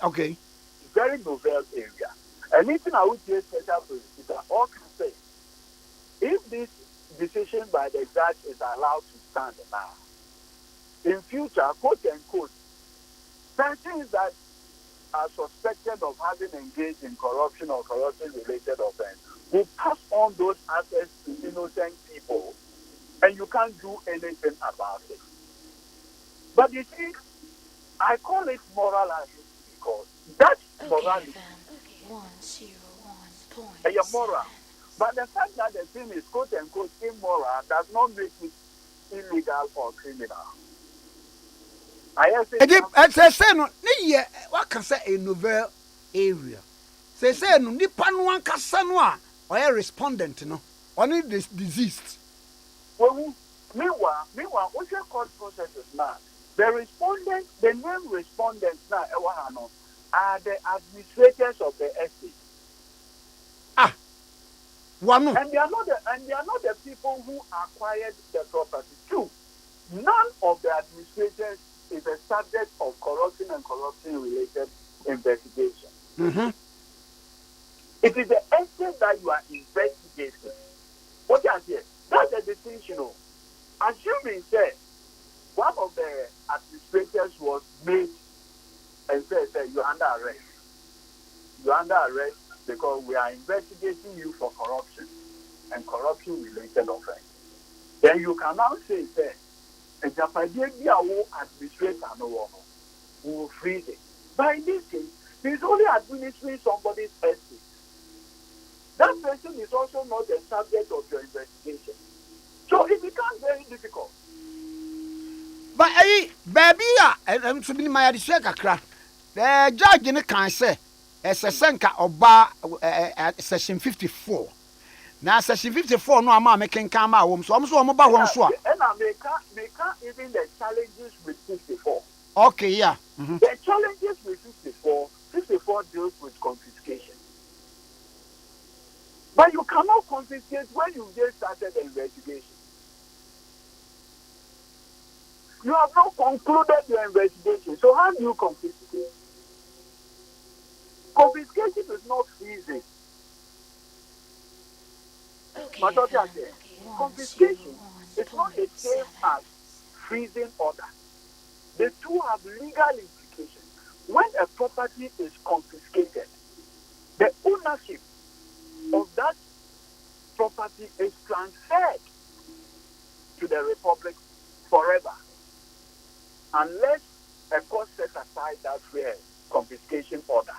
Okay. Very novel area. Anything I would say special prosecutor all can say, if this decision by the judge is allowed to stand now, in future, quote unquote, persons that are suspected of having engaged in corruption or corruption-related offense will pass on those assets to innocent people, and you can't do anything about it. But you see, I call it moral argument because that's morality. And you're moral. But the fact that the thing is quote-unquote immoral does not make it illegal or criminal. I say no, what can say a novel area? Say no, nipa no ankasa no a or respondent no, only this diseased. Well, meanwhile, what's your court processes now? The name respondents now, are the administrators of the estate. One. And they are not the people who acquired the property too. None of the administrators is a subject of corruption and corruption-related investigation. Mm-hmm. It is the estate that you are investigating. What you say? That's the distinction. Assuming, say, one of the administrators was made and said, you're under arrest. You're under arrest because we are investigating you for corruption and corruption-related offense. Then you can now say, a Japanese administrator will freeze it. But in this case, he's only administering somebody's estate. That person is also not the subject of your investigation. So it becomes very difficult. But baby, I'm to be my kakra. The judge in the can say, as a senka oba section 54. Now section 54 no ama making come out so I'm so about one so. And I make even the challenges with 54. Okay, yeah. Mm-hmm. The challenges with 54 deals with confiscation. But you cannot confiscate when you just started the investigation. You have not concluded your investigation. So how do you confiscate? Confiscation is not freezing. But confiscation is not the same as freezing order. The two have legal implications. When a property is confiscated, the ownership of that property is transferred to the Republic forever, unless a court sets aside that confiscation order.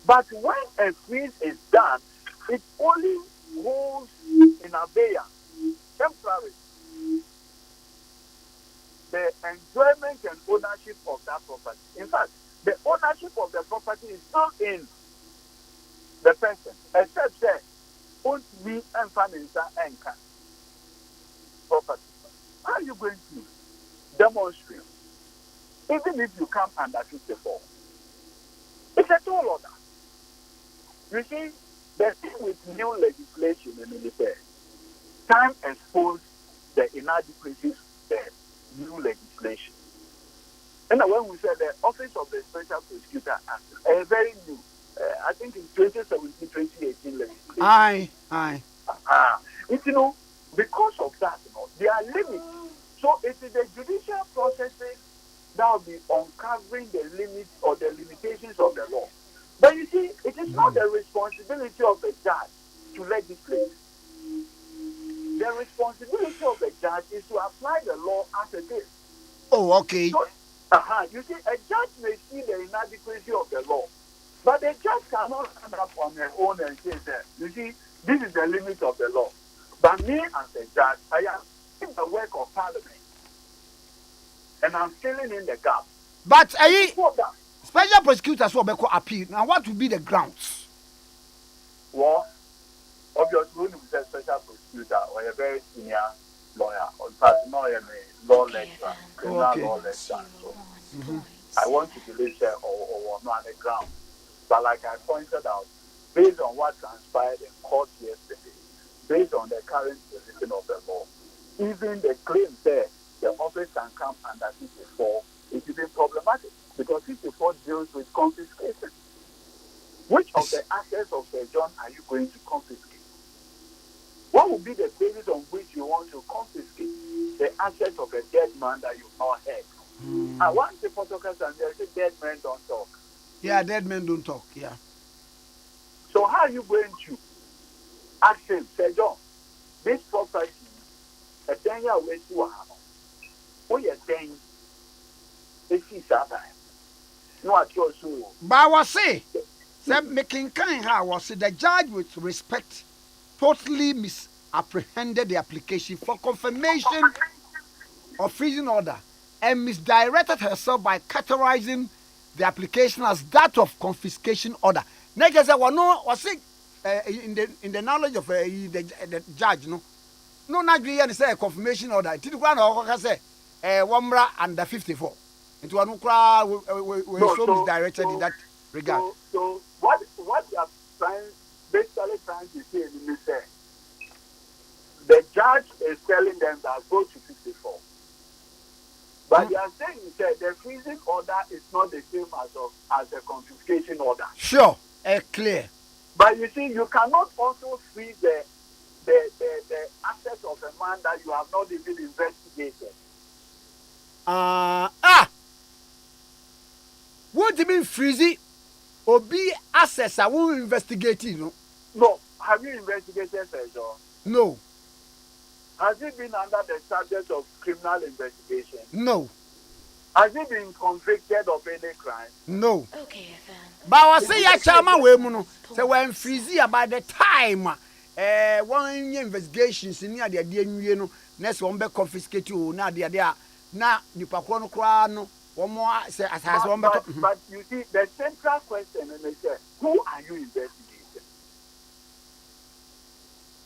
But when a freeze is done, it only holds in abeyance, temporary, the enjoyment and ownership of that property. In fact, the ownership of the property is still in the person, except that won't be and property. How are you going to demonstrate? Even if you come under 54, it's a tall order. You see, the thing with new legislation in the military, time exposed the inadequacies of the new legislation. And when we said the Office of the Special Prosecutor Act, a very new, I think in 2017, 2018 legislation. Aye. You know, because of that, there are limits. So it is the judicial processes that will be uncovering the limits or the limitations of the law. But you see, it is not the responsibility of the judge to legislate. The responsibility of the judge is to apply the law as it is. Oh, okay. So, you see, a judge may see the inadequacy of the law, but the judge cannot stand up on her own and say that, you see, this is the limit of the law. But me as a judge, I am in the work of Parliament, and I'm filling in the gap. But special prosecutors will make appeal. Now, what will be the grounds? Well, obviously, when you say special prosecutor or a very senior lawyer, or in fact, not a law lecturer, criminal law lecturer. So, I want to believe that or not the ground. But like I pointed out, based on what transpired in court yesterday, based on the current position of the law, even the claim there, the office can come under 54, is even problematic because 54 deals with confiscation. Which of the assets of Sir John are you going to confiscate? What will be the basis on which you want to confiscate the assets of a dead man that you've not heard? And once the photographers and they say dead men don't talk. Yeah, dead men don't talk, yeah. So how are you going to ask him, Sir John, this property, a day away to a house, what you're saying, this is that. No, I chose you. But I was saying, making kind how was the judge with respect totally misapprehended the application for confirmation of freezing order and misdirected herself by categorizing the application as that of confiscation order. Next, I was in the knowledge of the judge, no, not really say a confirmation order. It is one of say Wambra under 54. It was no so misdirected in that regard. So what you are basically trying to say is that the judge is telling them that go to 54. But they are saying that the freezing order is not the same as the confiscation order. Sure, clear. But you see, you cannot also freeze the assets of a man that you have not even investigated. What do you mean freeze? Or be assets I will investigate it, no? No. Have you investigated, Sir John? No. Has it been under the subject of criminal investigation? No. Has he been convicted of any crime? No. Okay, but I was saying, Chama, we so when freeze about the time, one investigations in the idea, next one be confiscate you, now the idea, now you pacono crown. One more say as has one but you see, the central question is who are you investigating?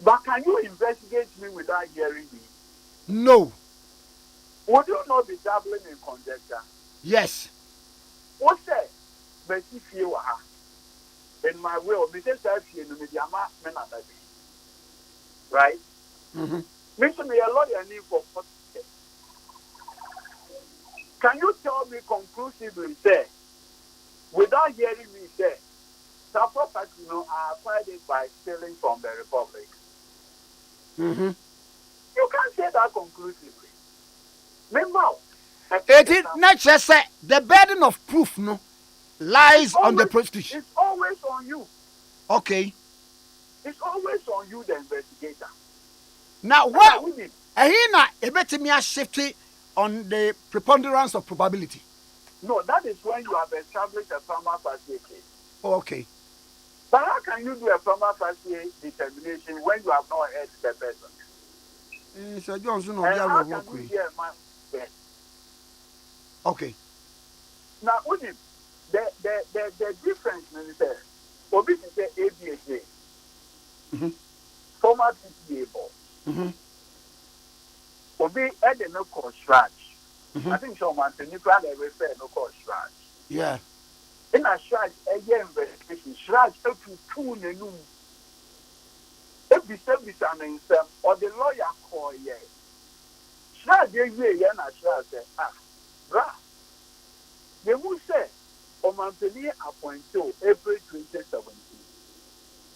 But can you investigate me without hearing me? No. Would you not be dabbling in conjecture? Yes. What say? But if you are in my will, right? Mission me a lawyer need for. Can you tell me conclusively, say, without hearing me say, some property, I acquired it by stealing from the Republic? You can't say that conclusively. Remember, It is not just say the burden of proof no lies on the prosecution. It's always on you. Okay. It's always on you, the investigator. Now what? Ahina ebetimi shifting on the preponderance of probability. No, that is when you have established a prima facie case. Oh, okay. But how can you do a prima facie determination when you have not heard the person? Sir Johnson, and how can you hear a man dead? Okay. Now, the difference is that Obi is the ABA, former PTA boss. Obi had no cause scratch. I think someone to nuclear refer no cause scratch. Yeah. In a scratch, a year investigation, scratch up to 2 nenum. If the service and or the lawyer call ye. Scratch ye and a scratch say, bra. They will say, Omampeli appointed April 2017.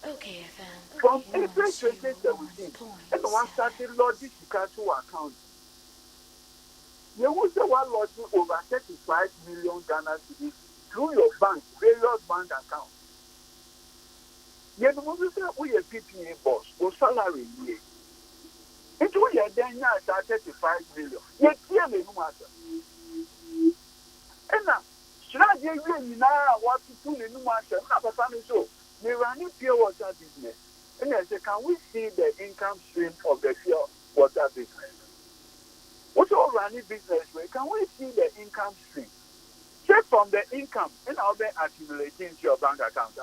Okay, FM. From April 2017, and one started lodging to account. You will say one lodging over 35 million Ghana cedis through your bank, various bank accounts. You will say we a PPA boss, or salary year. It will be then 35 million. You clearly no matter. And now, should I get you now what to do in the matter? Not a family so. They run in pure water business. And I say, can we see the income stream of the pure water business? What's all running business way? Can we see the income stream? Check from the income and I'll be accumulating to your bank account.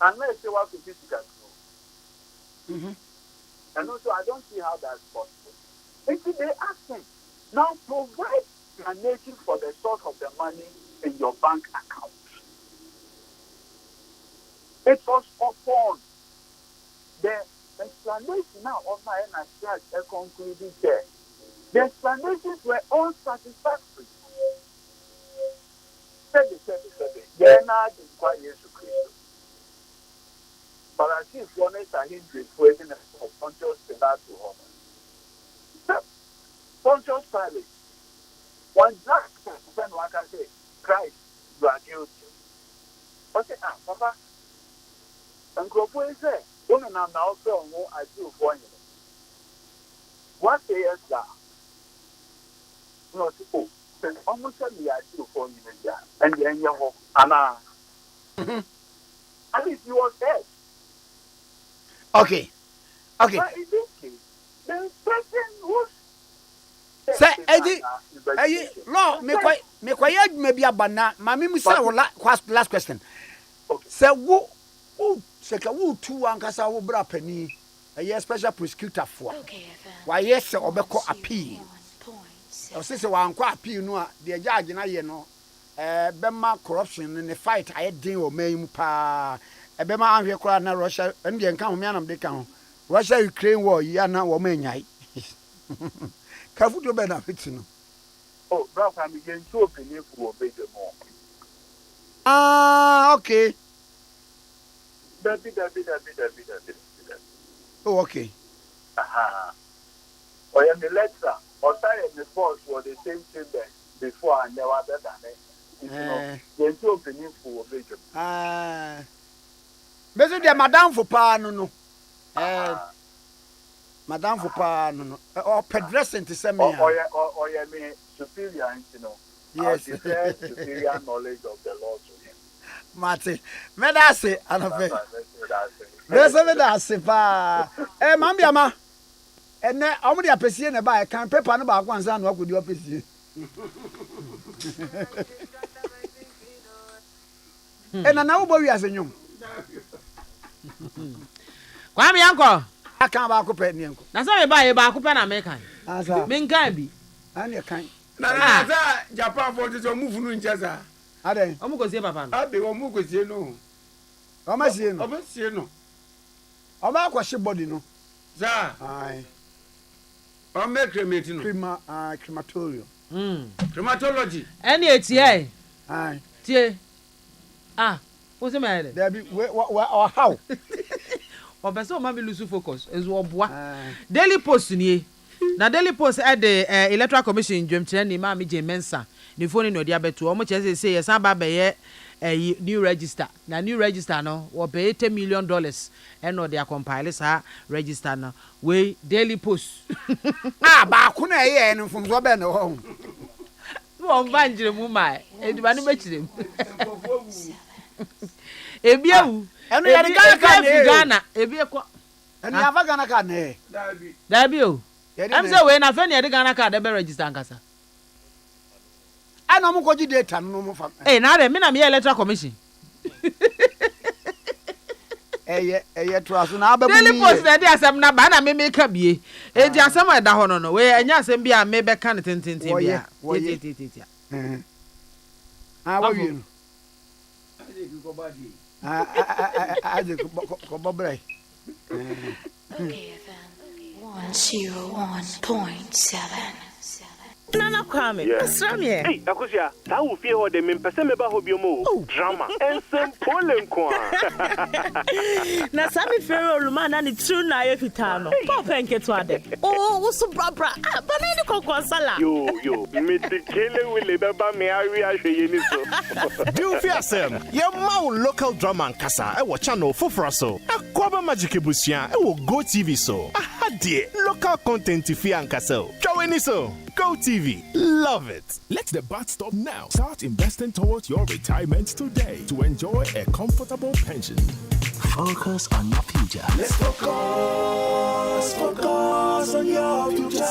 Unless you want to physical. And also, I don't see how that's possible. It's the asking. Now provide explanation for the source of the money in your bank account. It was upon the explanation now of my church concluded there. The explanations were unsatisfactory. Said. They are not inquiring to Christ. But I see one is a hindrance waiting for Pontius Pilate to honor. Pontius Pilate. One just when one can say, Christ, you are guilty. But say, Papa, and Gropo say, women are now so more I do for you. What say yes, that? No, almost said me I do for you, and then you hope, Anna. At least you was dead. Okay. But in this case, the person who's say Eddie, no, me quite maybe a banana. Mammy, last question. Say, who, say, who 2 Ankasa will bra penny, a year special prosecutor for. Why, yes, sir, or become appeal. Or sister, one quite appeal, no, the judge and I, you know, Bema corruption in the fight I did or maim pa. A Bema Anglia Crown, Russia, and the encounter, man of the count. Russia Ukraine war, Yana or Many. Careful to benefit. Oh, Ralph, I'm beginning to open you for a bit more. Okay. That. Oh, okay. Or in the letter, or time the force were the same thing before and there was better than it. You're to open you for a bit. Basically, Madame for no. Madame Fupa, no, or pedrescent to send me. Or you mean superior, you know. Yes, superior knowledge of the Lord to him. Martin, Medase, and a bit. There's a Medase, pa. Mambiama. And then I'm the appreciation by a can paper about one son. What would you appreciate? And now, boy, as a young. Kwame Uncle. I can't back up at Nianco. That's why I buy a back up and American. As a main can be. And you can't. Japan for this or move in Jaza. Are they? I'm going to say, Papa. I'll be one move with you. No, I'm a seeing. I'm a seeing. I'm a question body. No, Za. Aye. I'm a cremating. Crematorium. Crematology. Any ATA. Aye. Tie. What's the matter? There be or how? Or person maybe lose focus. Is what Daily Post ni. Na Daily Post at the Electoral Commission dwemkyerɛ ni ma me je mensa ni phone no dia beto o mo kyerɛ say yes aba be new register. Na new register no wo pay $10 million and no they compile sa register no we Daily Post ba ko na ye no fom so be no ho wo vanjire mu mai ediba no mechire ebiewu eno ya de Ghana ebie ko eno ya va Ghana ka na dabi o am say we na fe na de Ghana ka de be register nkasa ana mo koji data no mo fa na de me na me Electoral Commission eye to aso na ababu Daily Post na de asem na ba na me ka bie e di asem e da ho no we anya asem bia me be ka ne tententen bia titi wa wi no Ade ko bobre Okay, FM 101.7. Nana Kwame, Sramye. Hey, Akosia, that will fear what they mean. Pessemeba hobiomo drama and some pollen kwa. Na Sami Ferro Lumana ni true na yefitano. Papa enketwade. Oh, so brabra. Ah, banani kokwa sala. Yo, me the kele will beba me area sheyeni so. Do fear sem. Your mau local drama and kasa. I watch channel for so. Akwaba magic busia. I will go TV so. Aha dear. Local content fear and kasa. Join so. Go TV. Love it. Let the bat stop now. Start investing towards your retirement today to enjoy a comfortable pension. Focus on your future. Let's focus on your future.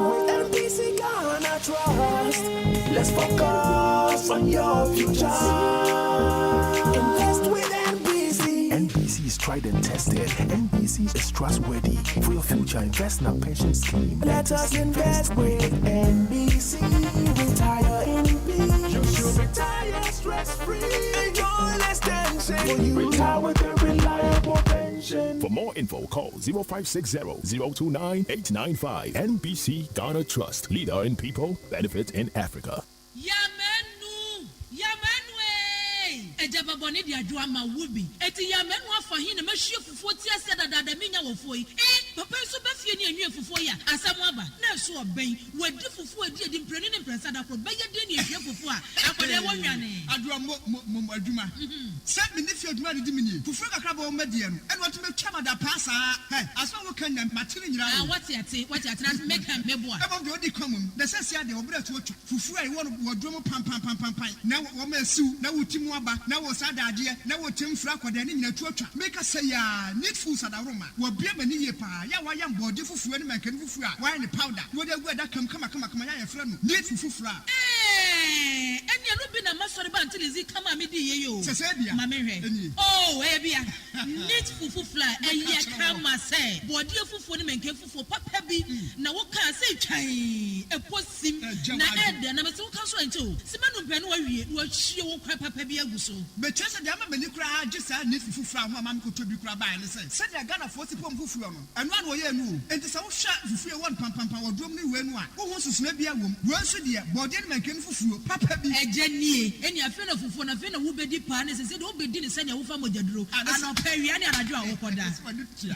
With NBC Ghana Trust. Let's focus on your future. Invest with NBC. NBC is tried and tested. NBC is trustworthy. For your future, invest in a pension scheme. Let us invest with NBC. Retire in peace. You should retire stress-free. Enjoy less tension. Retire with a reliable pension. For more info, call 0560-029-895. NBC Ghana Trust. Leader in people, benefit in Africa. Ejaba boni dia adwa ma wubi eti ya menu afa hin na mahie fufuo ti ase dada minya wofo yi papa so ba fie ni anwie fufuo ya asam aba na so oben wadi fufuo edi mpreni ne mpresa da pro beye de ni ehwe fufuo a akode wonwane adwa mo adwuma se me ne fie adwuma de mini fufuo kakra ba o medie no eno to metwa mada pasa aso wo kan na matire nyira wati ate na make am meboa eba do di kwamum na sese ade obra to otwa fufuo ai wo drum pam na wo ma siu na wo timu aba na wo sadade na wo temfra kwada ne nyina tuatwa make say ya need food sadaroma wo bia mani ye pa ya wa ya mbode fufuo ne mankan fufuo a wa ne powder wo da gu da kam kama ya ya fra no need fufuo eni no bi na masori ba antilizi kama me di ye yo sese bia ma me hwe bia need fufuo eye kama say bode fufuo ne mankan fufuo papa bi na wo ka say twan eposim na ede na me se wo ka so ento simanu pe no wa wie wo hie wo kwa papa bi aguso betesa de ama mani kura agisa ne fufuo a ma ko to bi kura ba ne se se de Ghana for sipom fufuo no eno an wo ye nu enti se wo hwa fufuo won pam wo dom ne we nu a wo ho susuna bi awom wo nso de bode ne mankan fufuo papa bi eje nie eni afi na fufuo na afi na wo bedi pa ne se de wo bedi ne se ne wo fa mojaduro ana pawia ne anajo a wo koda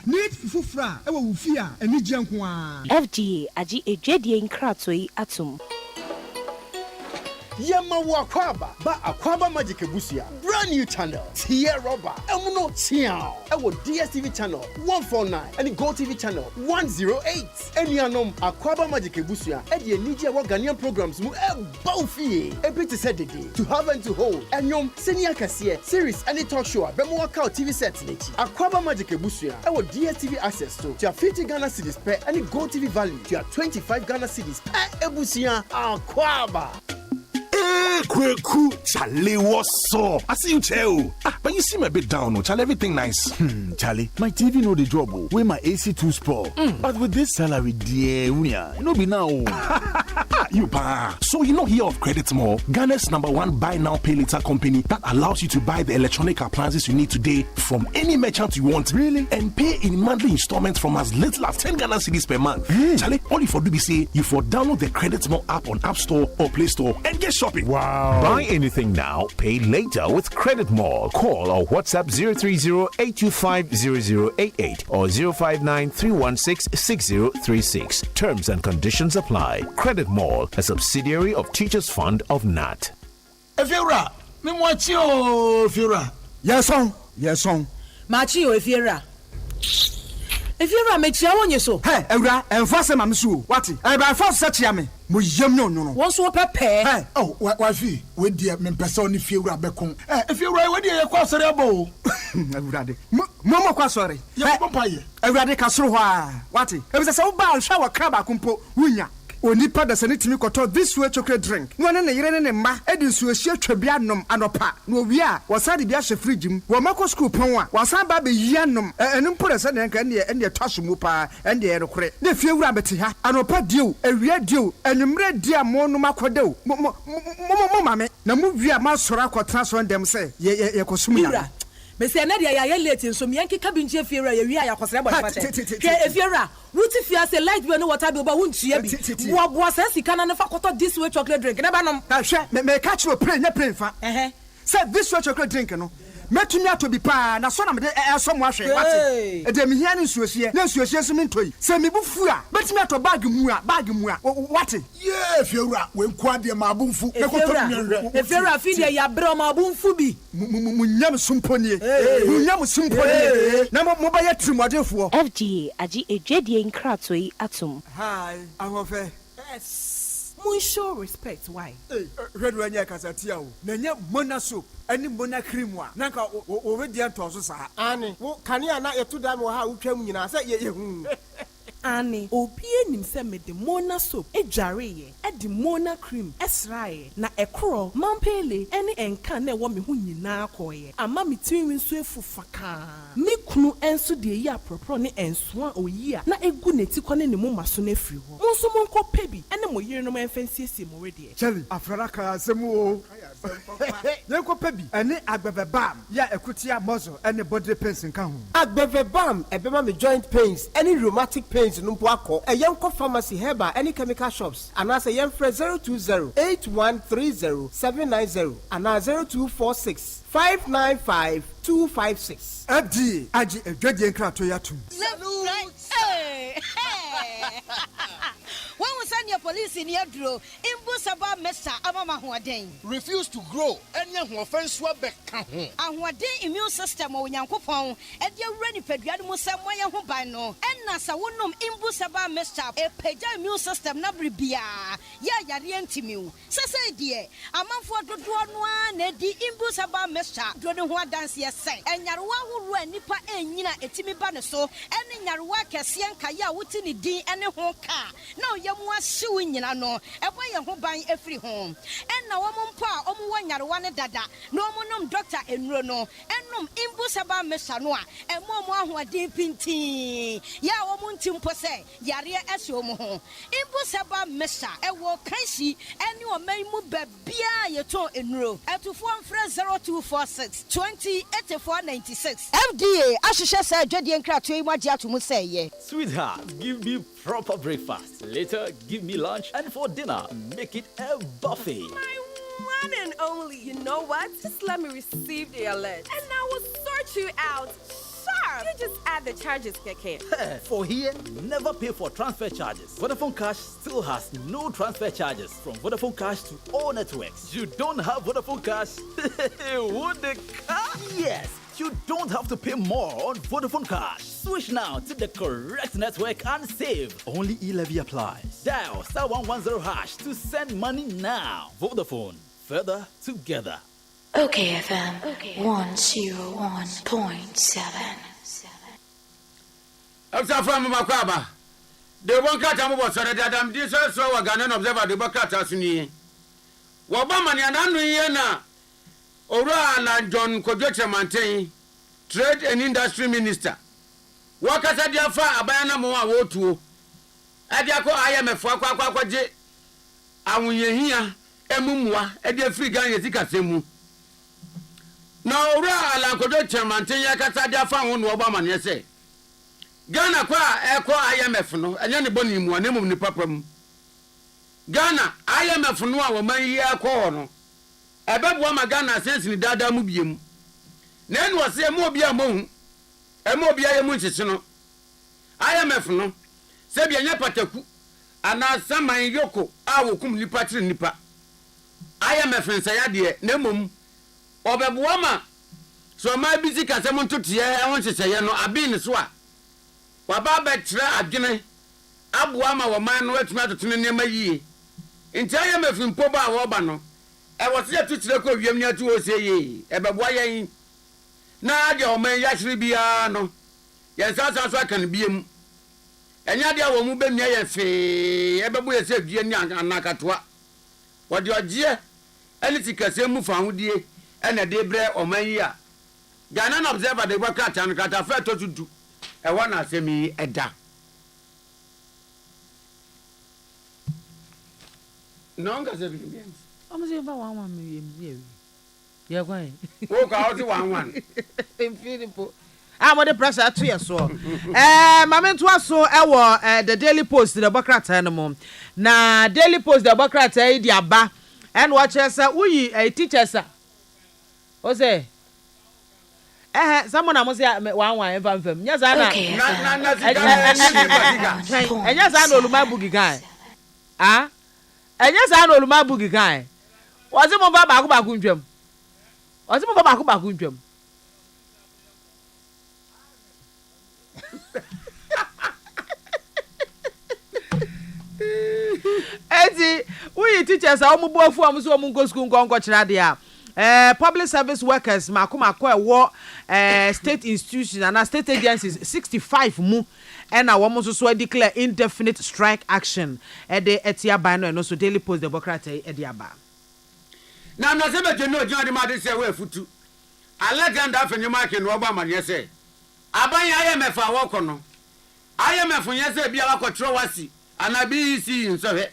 need fufuo a e wo wo fi a eni je nko a FDA agi ejwedie nkrato yi atum Yema wakwaba ba akwaba magic busia brand new channel Tia Roba emuno tiao ewo DSTV channel 149 and Go TV channel 108 enianom akwaba magic busia e de enije wa Ghanaian programs mu e bawfie e bit said dede to have and to hold enyom senior kase series any talk show bemo waka TV set nechi akwaba magic busia ewo DSTV access to 50 Ghana cedis per any Go TV value to 25 Ghana cedis per ebusia akwaba. Kweku, Charlie was so. I see you, Cheo. But you seem a bit down, no? Charlie, everything nice. Charlie, my TV know the trouble. Where my AC2 spoil. But with this salary, dear, you know be now. you pa. So you know here of Credit Mall, Ghana's #1 buy now pay later company that allows you to buy the electronic appliances you need today from any merchant you want. Really? And pay in monthly installments from as little as 10 Ghana cedis per month. Charlie, all you for do be say you for download the Credit Mall app on App Store or Play Store and get shopping. Wow. Buy anything now, pay later with Credit Mall. Call or WhatsApp 030-825-0088 or 059-316-6036. Terms and conditions apply. Credit Mall, a subsidiary of Teachers Fund of NAT. Efiora, me mwachi o Efiora. Yes on. Machi o Efiora. Efiora me chia wonye so. Hey, Ewura, enfase mam so. What? E ba force chia me. Mo yam no. Won so pepe. Hey, oh, wa fi. We dia me pese oni Efiora bekon. Efiora we dia ye kwa sori abo. Ewura de. Mo kwa sori. Ye ko paye. Ewura de ka soro ho a. What? E be se wo ba hwa wa kraba kumpo wunya. Onipa da sane timi koto this way chocolate drink. No ne yire ne mma edi nsuo hie twabia nom anopa. No wi a wasade bia hye fridge mu. Wo mako school pon a wasan ba be yi anom. Enu mpore se ne nka ne twaso mu pa ende ye rekore. Ne fie wura beti ha. Anopa dio, ewia dio, enumre dia mo no makodew. Mo mame na mu wi a ma soro akotra so ndem se ye kosum ya. Mesi na dia ya late nso me yanke kabinje Efiora ye wi a yakosere bo fate. Ke Efiora wuti fia se light we no water be oba wuntua bi. Wo se sika na fa koto this way chocolate drink. Na ba nom. Na hwe me catch you play nya play fa. Say this way chocolate drink no. Metumi ato bi pa na so na me so mo ahwe wate. E de me hia ne nsuohie. Na nsuohie so me ntoi. Se me bufu a betumi ato bag mu a wate. Yeah, Efiora we nko ade ma abunfu. Me koto mi Efiora fi de ya bre ma abunfu bi. Munyam sumponie. Munyam sumponie. Na mo ba ye trimodefo. FDA agi ejedie nkratoi atum. Hi, ahofe. Yes. Mun show respect why? Red when you kasatia o. Na nya mona soap, ani mona cream wa. Na ka o we dia to so sa. Ani, wo kanea na yetu dam wo ha utwam nyina se ye hu. Ani, obi enim se me de mona soap edware ye, e de mona cream esrae na ekro mampele ene enka na wo me hu nyina akoye. Ama me timi nso efufaka. Me kunu enso de yi apropro ne enso a oyi a na egu neti kone ne mu maso na afiri ho. Monso monko pebi ene mo yire no manfensiesie mo we de. Chali, afrara ka asemu o. Ye ko pebi ene agbebebam ya ekutia muscle ene body pains nka ho. Agbebebam ebema me joint pains, any rheumatic pains no mpo akọ. Eyenko pharmacy herba any chemical shops. Anase yemfre 020-8130-790 ana 0246-595-256. FDA agi edwadie nkrato yatum. When we send your police in your draw, Imbusaba Mesa Amama Huaden. Refuse to grow, and young offense were back. And what day immune system or Yankopon, and you're ready for Yadmusa Moya Hubano, and Nasa Wunum Imbusaba Mesa, a Peja immune system Nabribia, Yarientimu. Sasa dear, a month for the one, the Imbusaba Mesa, Dronua dance yes, and Yarwa who ran Nipa and Nina Etimi Banaso, and in Yarwa Cassian Kaya Wutini D and a Honka. No, Yamwa suing in no, a way who buy every home. And now pa, one dada, no monum doctor and Rono, and num Imbusaba Mesanoa, and Momo who are deep in tea. Ya womuntim pose, Yaria Esomo. Imbusaba Mesa, a walk Kaisi, and you may move Bia your toe in row. At to 0246 208496. FDA, Ashisha said, Jedi and Kratui Maja to Musay. Sweetheart, give me proper breakfast. Later, give me lunch, and for dinner, make it a buffet. My one and only, you know what? Just let me receive the alert, and I will sort you out. Sharp! You just add the charges, Keke. For here, never pay for transfer charges. Vodafone Cash still has no transfer charges from Vodafone Cash to all networks. You don't have Vodafone Cash? What the cash? Yes! You don't have to pay more on Vodafone Cash. Switch now to the correct network and save. Only e-levy applies. Dial *110# to send money now. Vodafone. Further together. Okay, FM 101.7. After from Makwaba, the one cat I was sorry that I'm this also a Ghanaian observer, the Bakata Suni. Wabama and Anuyena. Ora na John Kojoche Mantain, Trade and Industry Minister. Wakasa diafa abayana mo awotuo. Adiako IMF akwaje. awunyehia emumua e de free gan yesi kasemu na ora alankodo chairmanten ya kasa dia fa ho no obama ne se Ghana kwa ekọ IMF no enye ne boni mu anemum ni papam Ghana IMF no a wo man yi ekọ no ebeboa ma Ghana sense ni dada mu biem na enu ose emu obi amohu emu obi ayemu nhese no IMF no se bia nya pataku ana saman yoko a wokum nipa tire nipa IMF nsaya de na mom obeboa ma so ma bi sika se mo ntotie e won nheseye no abin so a waba betra adwene aboa ma wo man no atuma atotene nema yie nti IMF mpo ba wo ba no e wo se atutire ko wiem ni atu wo se ye e beboa yen na de o man ya hire bia no yen sasa so aka ne biem enya de wo mu be mia ye fe e bebo ye se due ni anakatoa wo de ogie ene tikase mu fa hodie ene de bre o man yi a Ghana na observer de gba krata no krata fa to tutu e wona asemi eda no nga se bi bien o mo se fa 11 million ye gwan o ka o ti 11 infinipo mo de pressure to ye so mama to aso e wo the Daily Post the bokrata no mo na Daily Post the bokrata e di aba and watch us uyi teachers o say someone am say 11 fam nya za na enya za na oluma bugi kan enya za na oluma bugi kan o se mo ba ba ku ntwam o se mo ba ba ku ntwam eti we teachers a omubo afu am so omunko school nko kira de a public service workers makoma wo state institutions and state agencies 65 mu and a woman so declare indefinite strike action e de etia ban no so Daily Post Democrat e de aba na na se beje no jina de ma de se we futu Alexander Afenyuma ke no oba manye se aban ya IMF a wo kono IMF nya se bia wa kotro wasi anabi si nsohe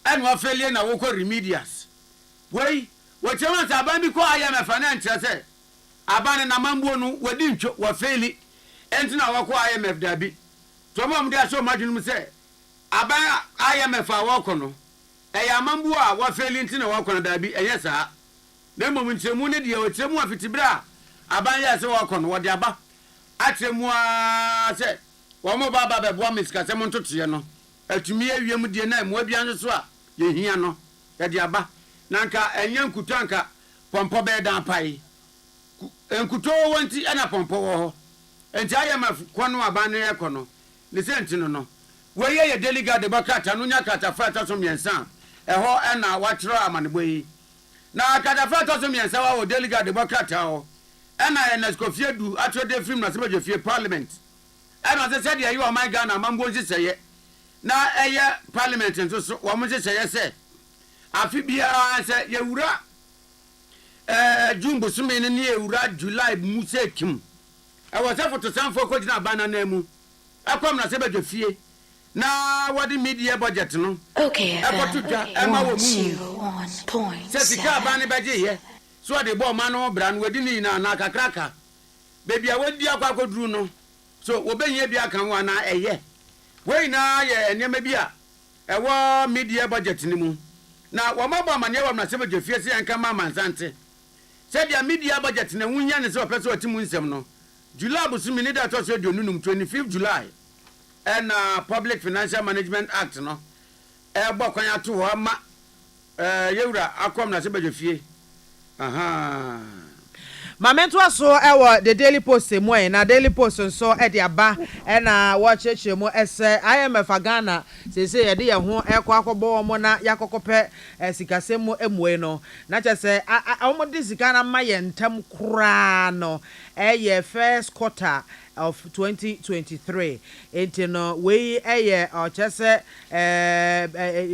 en wa felie na wo ko remedials wei wo chema sa aban bi ko IMF na ntre se aban na mambuo no wadi ntwo wa feli entina wa ko IMF dabi to mom dia so madwunum se aban IMF a wo kono e ya mambuo a wa feli entina wa kono dabi enye saa na mom ntremu ne dia wo tremu afitibra aban ya se wa kono wo dia ba atremu a se wo mo baba be boa miska se mo ntotoye no atumi awiem die na mo abia nso a ye hia no ye dia ba nanka enya nkutanka pompo be dan pai enkuto wonti ana pompo wo ho enti ayema kono aban ne kono ne senti no we ye delegate de bakata no nya kata fata so miensa eho na watro amanebo yi na kata fata so miensa wa delegate de bakata ho na enescofie du atro de film na se bejofie parliament se said you are my Ghana mambo siseye na eye parliament nso so wo mo siseye se afi bia se yewura jumbo sume ne yewura July mu sekim e wo se foto sanfo ko gina bana na mu akom na se bejofie na what the media budget no okay ema wo mu se sika bana beje ye so de bo ma no bra no wadi ni na kakraka baby a wadi akwakoduru no so obenye bia kan wa na eye we na ye enema bia ewo media budget ni mu na wo mabo amane wo na se bejofie se yanka ma mansante se dia media budget na wunya ne se opese otimu nsem no July busumi ni da to so de onunum 25 July and Public Financial Management Act no e gbo kwan ato ho ma yewura akom na se bejofie aha Mamento aso ewo the Daily Post moy na Daily Post nso e de aba e na wo cheche mo ese IMF Ghana sese ye de ye ho ekọ akọbọ mo na yakokope sikasem mo emue no na chese omo de sika na ma ye ntam kura no ye first quarter of 2023 etino we o chese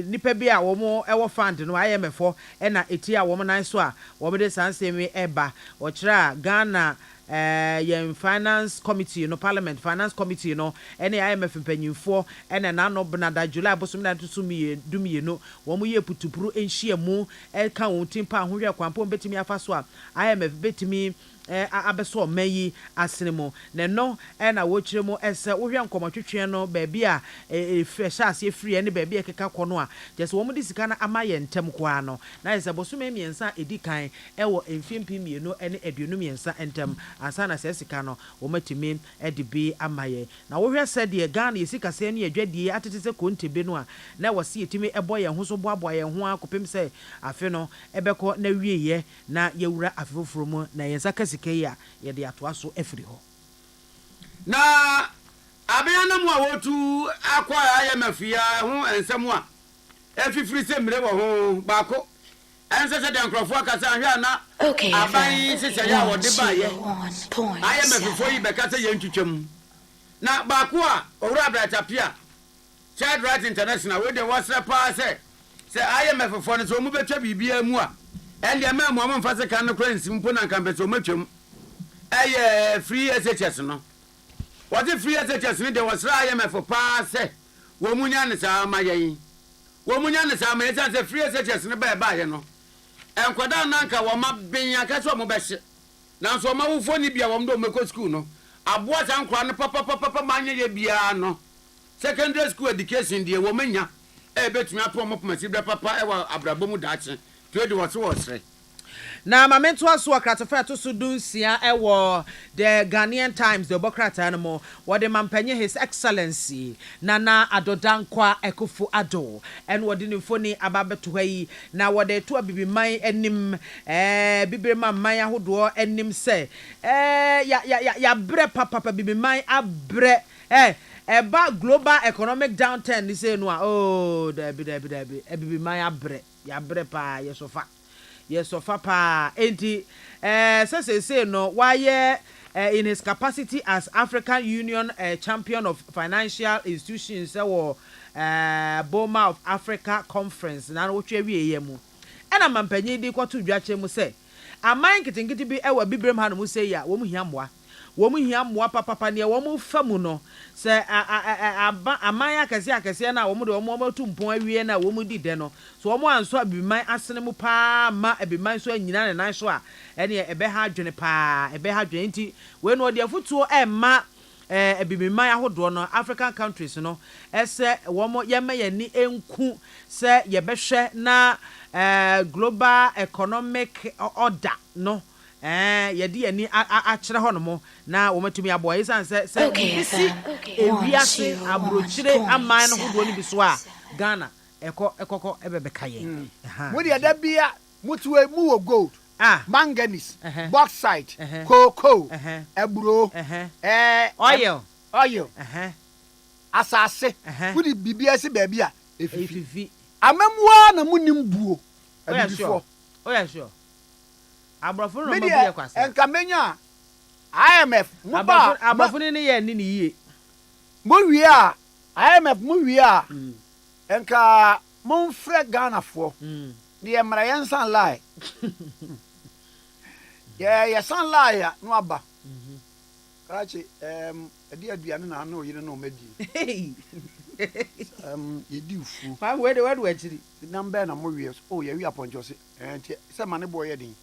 nipa bi a wo mo ewo fund no IMF e na eti a wo mo nan so a wo de sansemi eba o kira Ghana yɛn finance committee no parliament finance committee no ɛne IMF mpanyinfoɔ ɛna nano benada July bosom na to dumie no wɔn mo yɛ putupuru enhyia mu ɛka wɔn timpa ahohwɛ kwampo betimi afa so a IMF betimi abeso mayi asenemo ne no na wo kire mu ese wo hwe nkomotwetwe no baabi a fresh ase free ne baabi ekeka kɔ no a je se wo mu di sika na amaye ntem kwa no na ese bosume miensa edi kan ewo emfiempi mienu ne aduonu miensa ntem ansa na se sika no wo matimi edi bi amaye na wo hwe se de Ghana yesika se ne adwadie atete se kontebe no a na wo se yetimi ebo ye ho so boaboa ye ho akopem se afe no ebekɔ na wieye na yewura afefoforo mu na yensa sikeya ye de atoa so afiri ho na abia na mu a wotu akwa IMF ya ho ensem a afifiri se mire wo ho baako ense se de nkrofo akasa hwe na aban sese ya wo de ba ye IMF fo yi beka se ye ntwetwam na baako a owura Abratapia Child Rights International we de wasra pa se IMF fo no so mu betwa bibia mu a ende ma mu amfa se kan no kra nsimpo na kampe so matwam free SHS no what the free SHS ni de was IMF pa se wo munya ne sa ma yen wo munya ne sa ma yen se free SHS ne ba ye no enkwada nanka wo ma benya ka so mo be hye na so ma wo fo ni bia wo ndo meko school no aboa san kra ne papa manya ye bia no secondary school education de wo manya betumi ato mo pamasi bre papa wa abrabo mu daache to de wo so wo sre na mamento aso akratofa to so dunsia ewo the Ghanaian Times the Bokrata animo what the mampanye His Excellency Nana Adodankwa Ekufu Ado and what the phone ababeto yi na what the to bibiman enim bibirema man ahodo enim se ya bre papa bibiman abre eba global economic downturn ni say no oh debi bibiman abre ya bre pa yesofa yes of papa enti say no why in his capacity as African Union champion of financial institutions or Boma of Africa conference na wo twa wie mu ena mampanyi di kwato dwache mu say aman kitingiti bi ewa bibrem ha no mu say ya wo mu hia mmoa papa ne wo mu famu no se aman akese na wo mu de wo mu tumpon awie na wo mu di de no so wo mu anso abiman asene mu pa ma abiman so anyina ne nan so a ene ebe ha adwene pa ebe ha adwene nti we no de afutuo ma abiman ahodo no African countries no ese wo mu yema yani enku se ye behwe na global economic order no yedi ani a kire ho no mo na wo matumi aboa isan se bisi ewiase abrochire aman no hodo ni biso a Ghana ekoko ebebeka ye wo de da bia mutuwe mu wo gold manganese bauxite cocoa eburo oil asase wo de bibia se ba bia efifi amamwa na munim buo abifo sure abrafo no mabu ye kwasa enka menya IMF mu ba abrafo ni ye ni yie mo wi a IMF mu wi a enka mo mfre Ghana fo de emra yen san lai ye san lai ya no aba kachi edi aduane na na oyire na o medi yedi ufu fa we achiri number na mo wi o ye wi aponjo se enti se mane boy ye din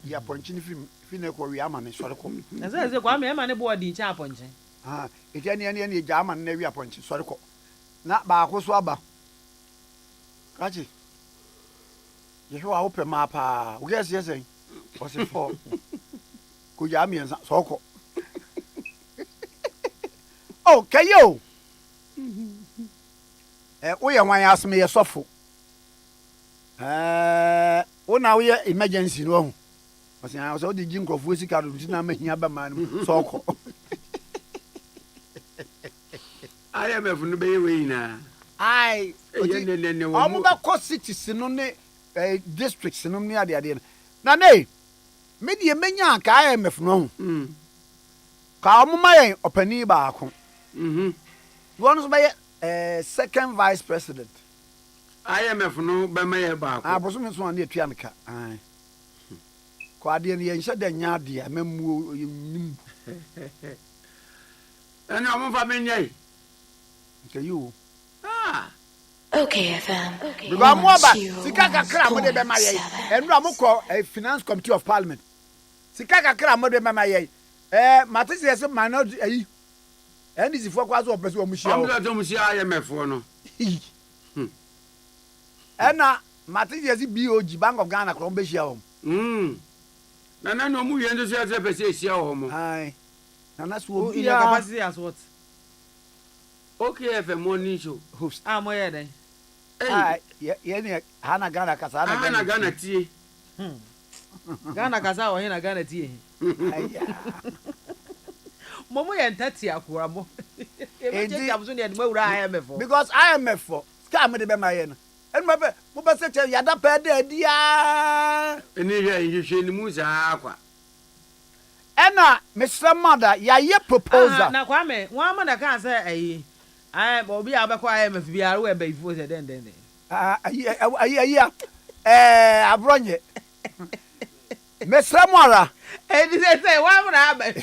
ya ponchi film fine ko wi ama ne sore ko na se kwa me ma ne bo di cha ponchi eti ne ja ama ne wi aponchi sore ko na ba ko so aba kachi ye ho a ope ma pa wo guess yes o se for ko ja mi ensa so ko okay yo wo ye wan asme ye sofo wo na wo ye emergency no so di jinkrofo sika do ti na mahia ba man so ko IMF no be we na omo ba ko cities no ne districts no ne ade na ne me die menya ka IMF no ka omo mayen opani ba ako won so be second vice president IMF no be mayen ba ako boso me so an etua nka Kwade ne yenhye da nya de amemu nim. Ana mo fa menyai. Nke you. Okay, FM. Because mo ba sika kakra mo de be ma ye. Enu amukọ finance committee of parliament. Sika kakra mo de be ma ye. Matisi ese man ayi. NDC fo kwazo opese o muhia o. Amla to muhia IMF no. Ena Matisi ese BOG Bank of Ghana kro be hia o. Na no mu yendo so ase pese hia o mo. Ai. Na so in your capacity as what? Okay, FM morning show host. Mo ye den. Ai, ye ne Hana Ghana kasa Hana Ghana tie. Ghana kasa o hina Ghana tie. Ai. Momo ye ntati akura mo. E je jam so ne de mawura IMF. Because IMF for scam de be ma ye no. Enu be mo be se che yada pa de dia. Eni hwe ni mu za akwa. Ena Mr. Mother ya ye proposal. Na Kwame, won ma na kan say ayi. Ai obi abekọ IMF biara we be ifo se den. Ayi abronye. Mr. Mother. E di say won ma na aba.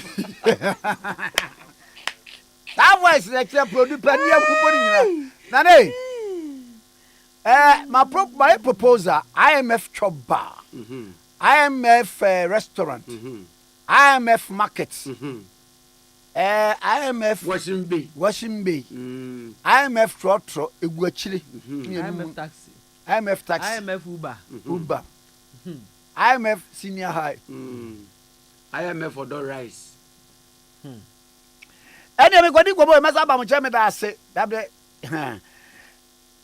That voice lecture produce pani akubori nyina. Na nei. My proposal IMF chop bar. IMF restaurant. IMF markets. IMF washing bay. IMF trotro eguachiri. IMF taxi. IMF Uber. IMF senior high. IMF for the rice. Any me go go boy masa ba mo che me da ase. Da be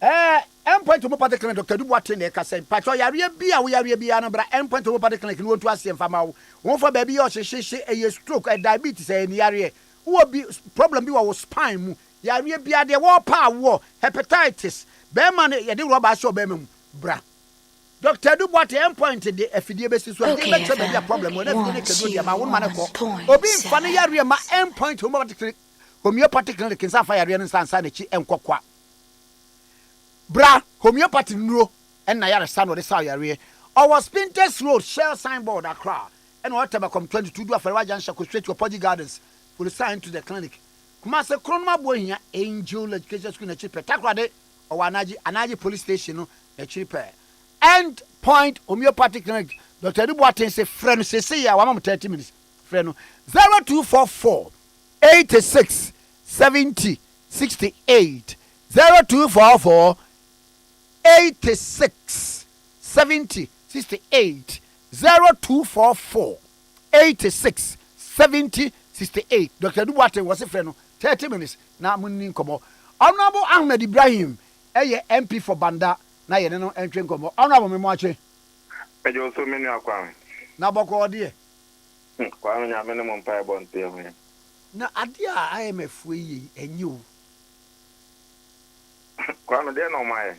endpoint to mo party clinic Dr. Dubois na ka say patcho yare bia wo yare bia no bra endpoint to mo party clinic no tu ase mfa ma wo won for baby yo hye e stroke diabetes e ni yare wo bi problem bi wo spine mu yare bia de wo pa wo hepatitis be man ye de rubber show be mu bra Dr. Dubois endpoint de afidie be siso de be tell be problem wo na fi ke do dia ma wo ma ne ko obi mfa ne yare ma endpoint to mo party clinic homeopathic clinic nsa fa yare nsa nsa ne chi enkokwa bra homeopathy nuro and na yare san de sa yare our Spinters Road Shell signboard Accra and whatever come 22 do after Junction go straight to Podi Gardens for the sign to the clinic kuma se kronma boy here Angel Education School na chipe takwa de or anaji police station no na chipe end point homeopathic clinic Dr. Dubois say friend say ya wa 30 minutes friend no 0244 86 70 68 0244 86 70 68 0244 86 70 68 Dr. Dubois was a friend 30 minutes na munni nkomo Honorable Ahmed Ibrahim MP for Banda na ye no entwe nkomo Honorable me mo ache ejo so menu akwa na boko de kwa nya me mo mpa bonte ho na ade a IMF yi enyu kwa no de no mai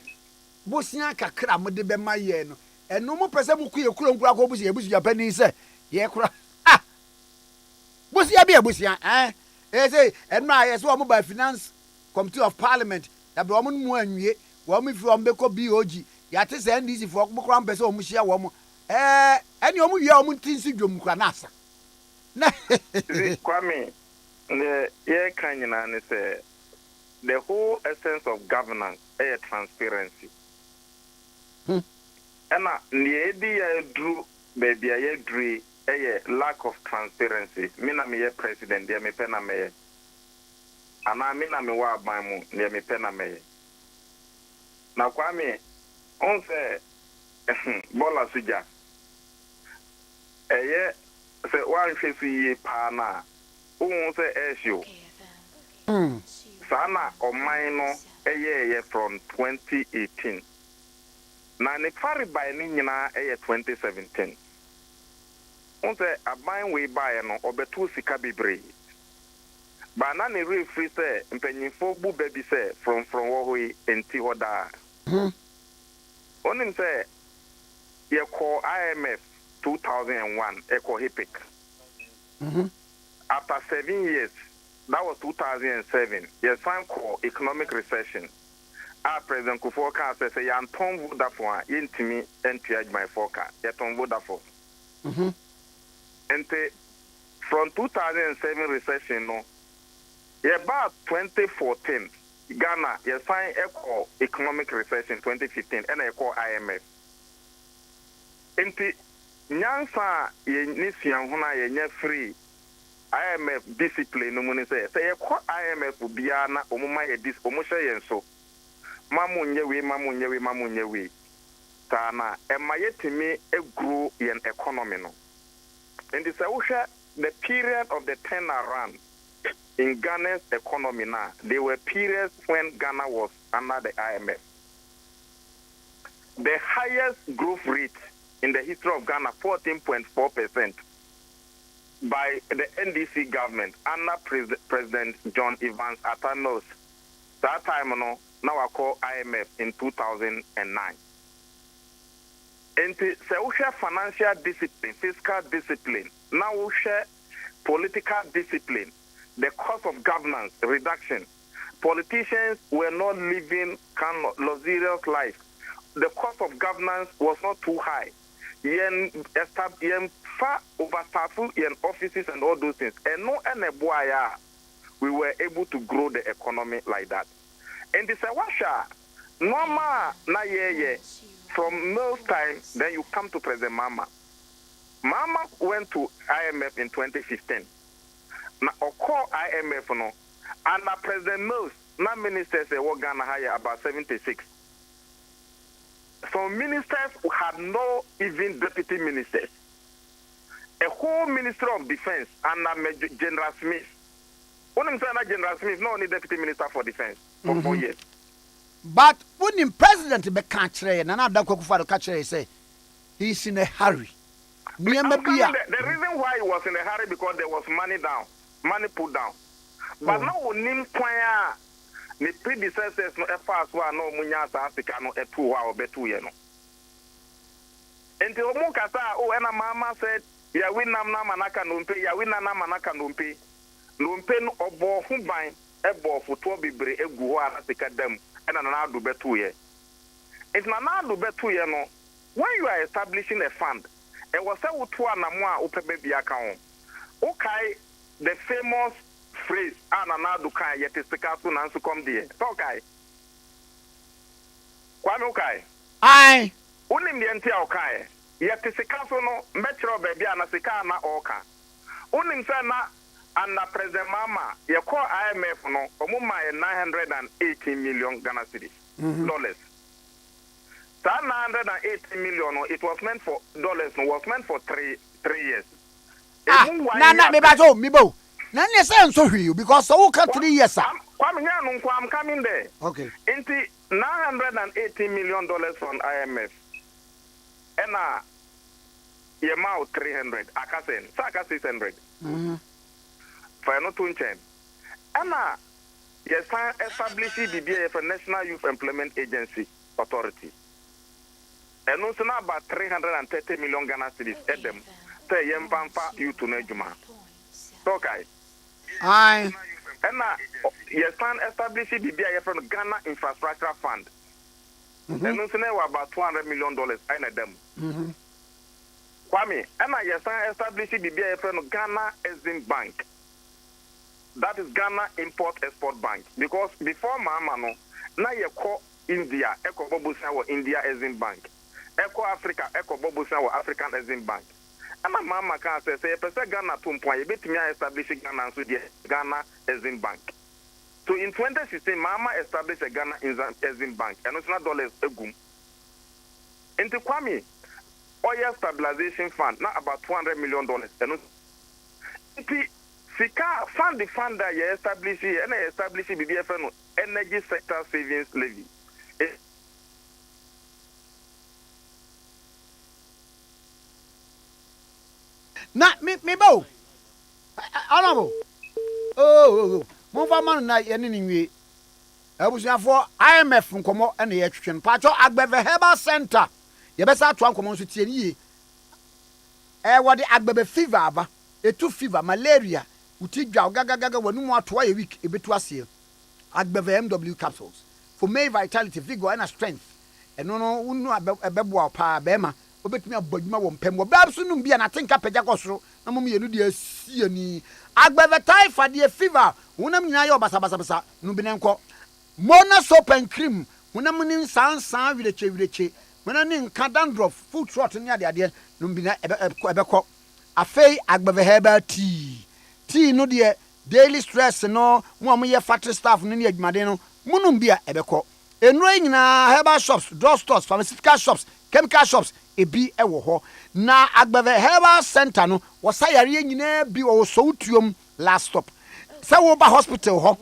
bosia kakra mo de be ma ye no eno mo pese mo ku ye kuro nkura ko busia pani se ye kura bosia bia bosia say eno a yes wo mo ba finance committee of parliament da be wo mo mu anwie wo mo fi wo be ko BOG ya te se NDC fo mo kura pese wo mo hia wo mo eni wo mo wie wo mo tinsi dwom kura na asa na Kwame ye kanyina ne say the whole essence of governance is transparency. Ena niedi ya dru baby ya dru lack of transparency. Mina me ye president dia me pena me. Ana mina me wa ban mu dia me pena me. Na Kwame on say bola suja. Eye say one face ye pa na. On say issue. Sana omaino eye from 2018. Na ne fari by ni nyina eye 2017. Onse aban we buy no obetu sika bebre. Ba na ne refri say mpanyinfo bu baby say from wo hoi enti hoda. Onim say ye call IMF 2001 e call HIPIC. After 7 years, that was 2007. Yes, time called economic recession. Our President Kufuor says, "Yan tom Vodafone, yintimi entiage my forecast. Yet on Vodafone." And from 2007 recession, no, about 2014, Ghana, you find economic recession 2015, and I call IMF. And Nyansa, ye free IMF discipline, no money say IMF will be ana, omuma ye dis, omusha yenso. Mamunyewe. Tana, and my yetimi a grew in economy, no. And this the period of the turnaround in Ghana's economy now, there were periods when Ghana was under the IMF. The highest growth rate in the history of Ghana, 14.4%, by the NDC government under President John Evans Atanos. That time, now I call IMF in 2009. And so we share financial discipline, fiscal discipline. Now we share political discipline, the cost of governance reduction. Politicians were not living kind of luxurious life. The cost of governance was not too high. Yen far overstaffed in offices and all those things. And no boya, we were able to grow the economy like that. And this washa, normal na ye. From most time, then you come to President Mama. Mama went to IMF in 2015. Now, call IMF, no, and President Mills, now ministers, they were Ghana hire about 76. So ministers who had no even deputy ministers. A whole Minister of Defense and General Smith. Only General Smith, no only deputy minister for defense for 4 years. But when the president be catchere, and another Kokufado catchere say he's in a hurry. The reason why he was in a hurry because there was money put down. But now we need to the predecessors no efforts were no munya Africa no e2 or betu ye no. Until Mukasa and Mama said, ya win nam na manaka numpe, ya win na manaka numpe. Numpe no obo humban ebo for 2 bibre egu ho Africa dem. And another betu ye. It's another betu ye no. When you are establishing a fund, it was a utua na mwa upebebi account. Okay, the famous phrase another kai yet is the castle and so come there. Okay. Kwame okay. Aye. Unim the entire okay. Yet is the castle no metro baby anasikana oka. Unim sana and President Mama, you call IMF no, omuma 980 million Ghana cedis dollars. That 980 million, it was meant for dollars, no, was meant for three years. Me bajo, me bo. Na ne say so you because so can 3 years. I'm coming there. Okay. Into $980 million from IMF. And your mouth 300. Saka 600. For no to change. And yes, establish the BBA for National Youth Employment Agency Authority. And also now about 330 million Ghana cedis at them. Say Yempampa you to Nejuma. Okay. Aye. And yes, establish the BBA from Ghana Infrastructure Fund. And also now about $200 million in them. Kwame, and yes, establish the BBA from Ghana Exim Bank. That is Ghana Import-Export Bank. Because before Mama, no, now you call India, Eco Bobusa or India Exim Bank. Eco Africa, Eco Bobusa or African Exim Bank. And my Mama can say, Ghana to point, you bet me establish Ghana so the Ghana Exim Bank. So in 2016, Mama established a Ghana Exim Bank, and it's not dollars egum. Into Kwame, oil stabilization fund, not about $200 million. And Sika fund the fund that you establish and establish BBFN energy sector savings levy. Not me bo. Honorable. Oh. Move man na anyway. For IMF nkomo and the attrition. Pacho Agbeve Herbal Center. You better to nkomo so tie ni. What the Agbeve fever aba. Etu fever malaria. Utidwa gaga wanu ato a week ebetu ase. Agbeve MW capsules for male vitality, vigor and strength. And no unu abebo pa bema obetumi abodwuma wo mpem wo ba so num bia na tenka pagya kosoro na mom ye no de asi ani agbeve typhoid de fever wonam nyina ye obasa no bi nenko mona soap and cream wonam ni sansan wireche wona ni nka dandruff foot rot ni ade no bi na ebekọ afei agbeve herbal tea no de daily stress no mo ye factory staff no ni adwumade no munum bia ebekọ enuro nyina herbal shops drugstores pharmaceutical shops chemical shops ebi ewo ho na agbeve herbal center no wosayare nyina bi wo sowtuom last stop se wo ba hospital ho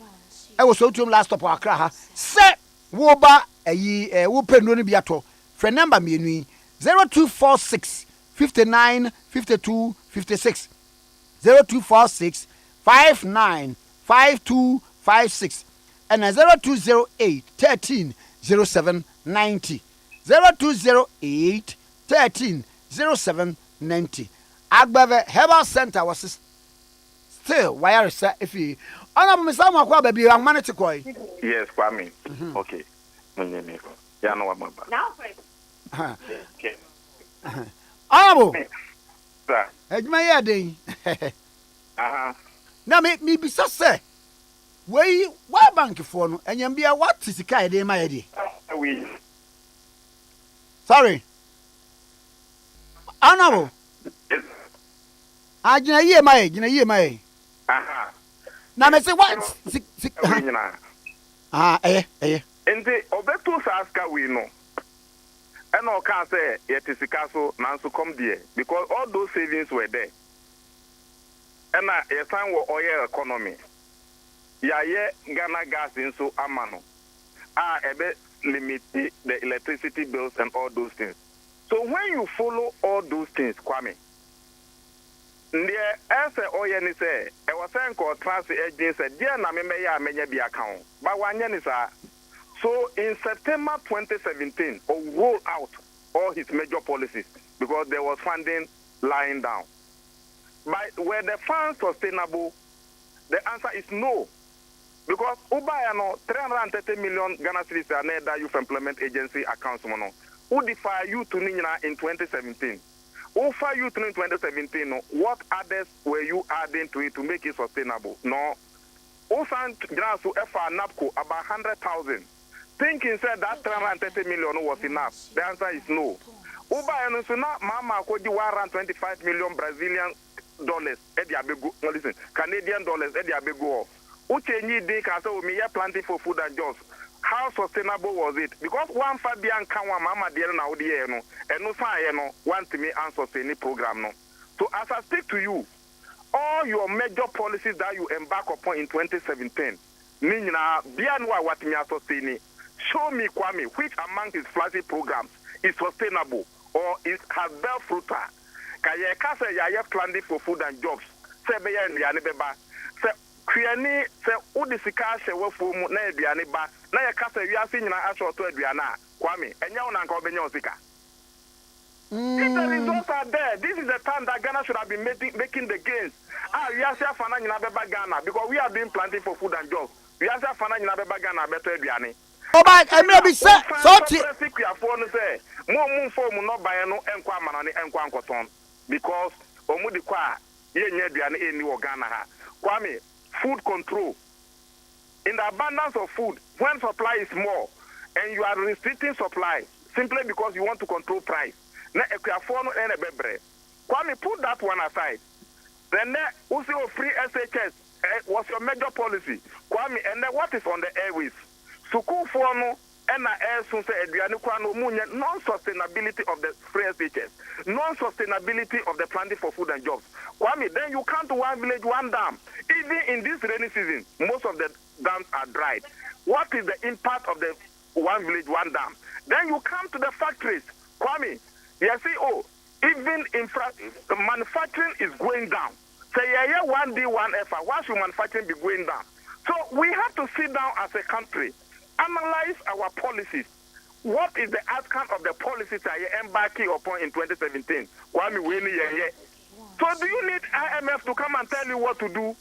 ewo sowtuom last stop akra ha se wo ba ayi wo penno no bi ato frɛ number mienu 0246 59 52 56 0246 59 52 56 and 0208 13 07 90 0208 13 07 90 Agbave Herbal Center was still wire sa ifi ona misa mo akwa baby amane te koi. Yes, Kwame. Okay. Ya no wababa. Now, okay. Abo. Sir. Ejuma ye den. Na me bisa se. Wey wa bank for no enyam bia what sika e dey ma ye dey. We. Sorry. Anabo. Agina ye mai. Na me say what? Ente obeto saska we no. And all can say yet is castle nanso come there because all those savings were there. And a time were oil economy. Ya Ghana gas into amano. Ebe limit the electricity bills and all those things. So when you follow all those things, Kwame, there as a oil ni say, I was saying called transfer agent said, dear na me ya menya bi account. But one yen is so in September 2017, roll out all his major policies because there was funding lying down. But were the funds sustainable? The answer is no. Because Ubayano 330 million Ghana cedis are near that youth employment agency accounts mono. Who defy you to Nina in 2017? Who fire you to in 2017? What others were you adding to it to make it sustainable? No. Who found grants to FR NAPCO about 100,000? Thinking said that 330 million was enough. The answer is no. Ubayano so now Mama could you 125 million Brazilian dollars listen, Canadian dollars Uchenyi Day can say we are planting for food and jobs. How sustainable was it? Because one Fabian Kanwa Mama dear now the no and no sign no want to me answer any program no. So as I speak to you, all your major policies that you embark upon in 2017, Nina Bianwa what me are sustaining. Show me Kwame which among his flashy programs is sustainable or is has bear fruiter. Kaya kase ya ye planting for food and jobs. Sebe ya ndiane beba. Se kwiani se udi sika she wafo mu na aduane ba na ye kase wiase nyina asho to aduane a Kwame enya una nka obenya osika. If the results are there, this is the time that Ghana should have been making the gains. Wiase afana nyina beba Ghana because we are doing planting for food and jobs. Wiase afana nyina beba Ghana beto aduane. Oba emre bi se so ti say mo form no buy no enkwa amanane enkwa ankoton because omudi kwa ye nya aduane eni wo Ghana ha. Kwame, food control. In the abundance of food, when supply is more and you are restricting supply simply because you want to control price. Na ekuafo no ene bebre. Kwame, put that one aside. Then also free SHS was your major policy. Kwame, and then what is on the airways? Suku for no and so say non-sustainability of the free SHS, non-sustainability of the planting for food and jobs. Kwame, then you come to one village, one dam. Even in this rainy season, most of the dams are dried. What is the impact of the one village, one dam? Then you come to the factories. Kwame, you see, even manufacturing is going down. Say, yeah, one day, one effort. Why should manufacturing be going down? So we have to sit down as a country, analyze our policies. What is the outcome of the policies that you're embarking upon in 2017? So do you need IMF to come and tell you what to do?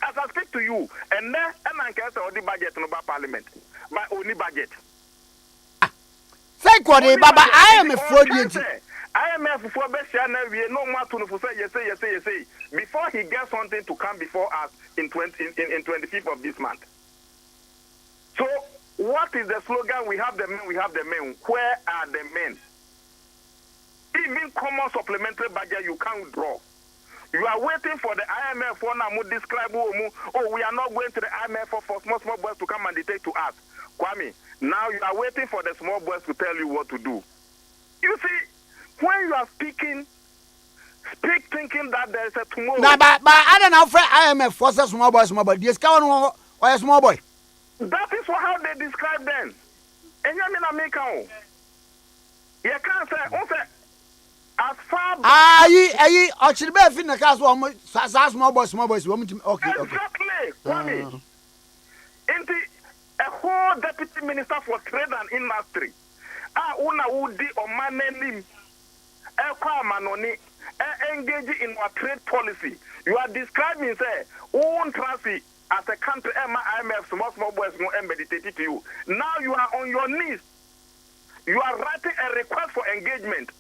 As I speak to you, and then I can say the budget no parliament, but only budget. Say what, Baba, I am a fraudulent. IMF for Bessiana, we no more to say, before he gets something to come before us in 25th of this month. So, what is the slogan? We have the men, we have the men. Where are the men? Even common supplementary budget you can't draw. You are waiting for the IMF for now to describe, oh, we are not going to the IMF for small boys to come and dictate to us. Kwame, now you are waiting for the small boys to tell you what to do. You see, when you are speaking, speak thinking that there is a tomorrow. Nah, but I don't know for IMF for small boy. This guy or a small boy. That is how they describe them. And you mean America? You can't say, as far ayi ochiri be fi na ka so small boys okay. Exactly. Kwame. Inti a whole deputy minister for trade and industry. Una udi o manenim. Kwa manoni engage in our trade policy. You are describing say own traffic as a country IMF small boys no meditate to you. Now you are on your knees. You are writing a request for engagement.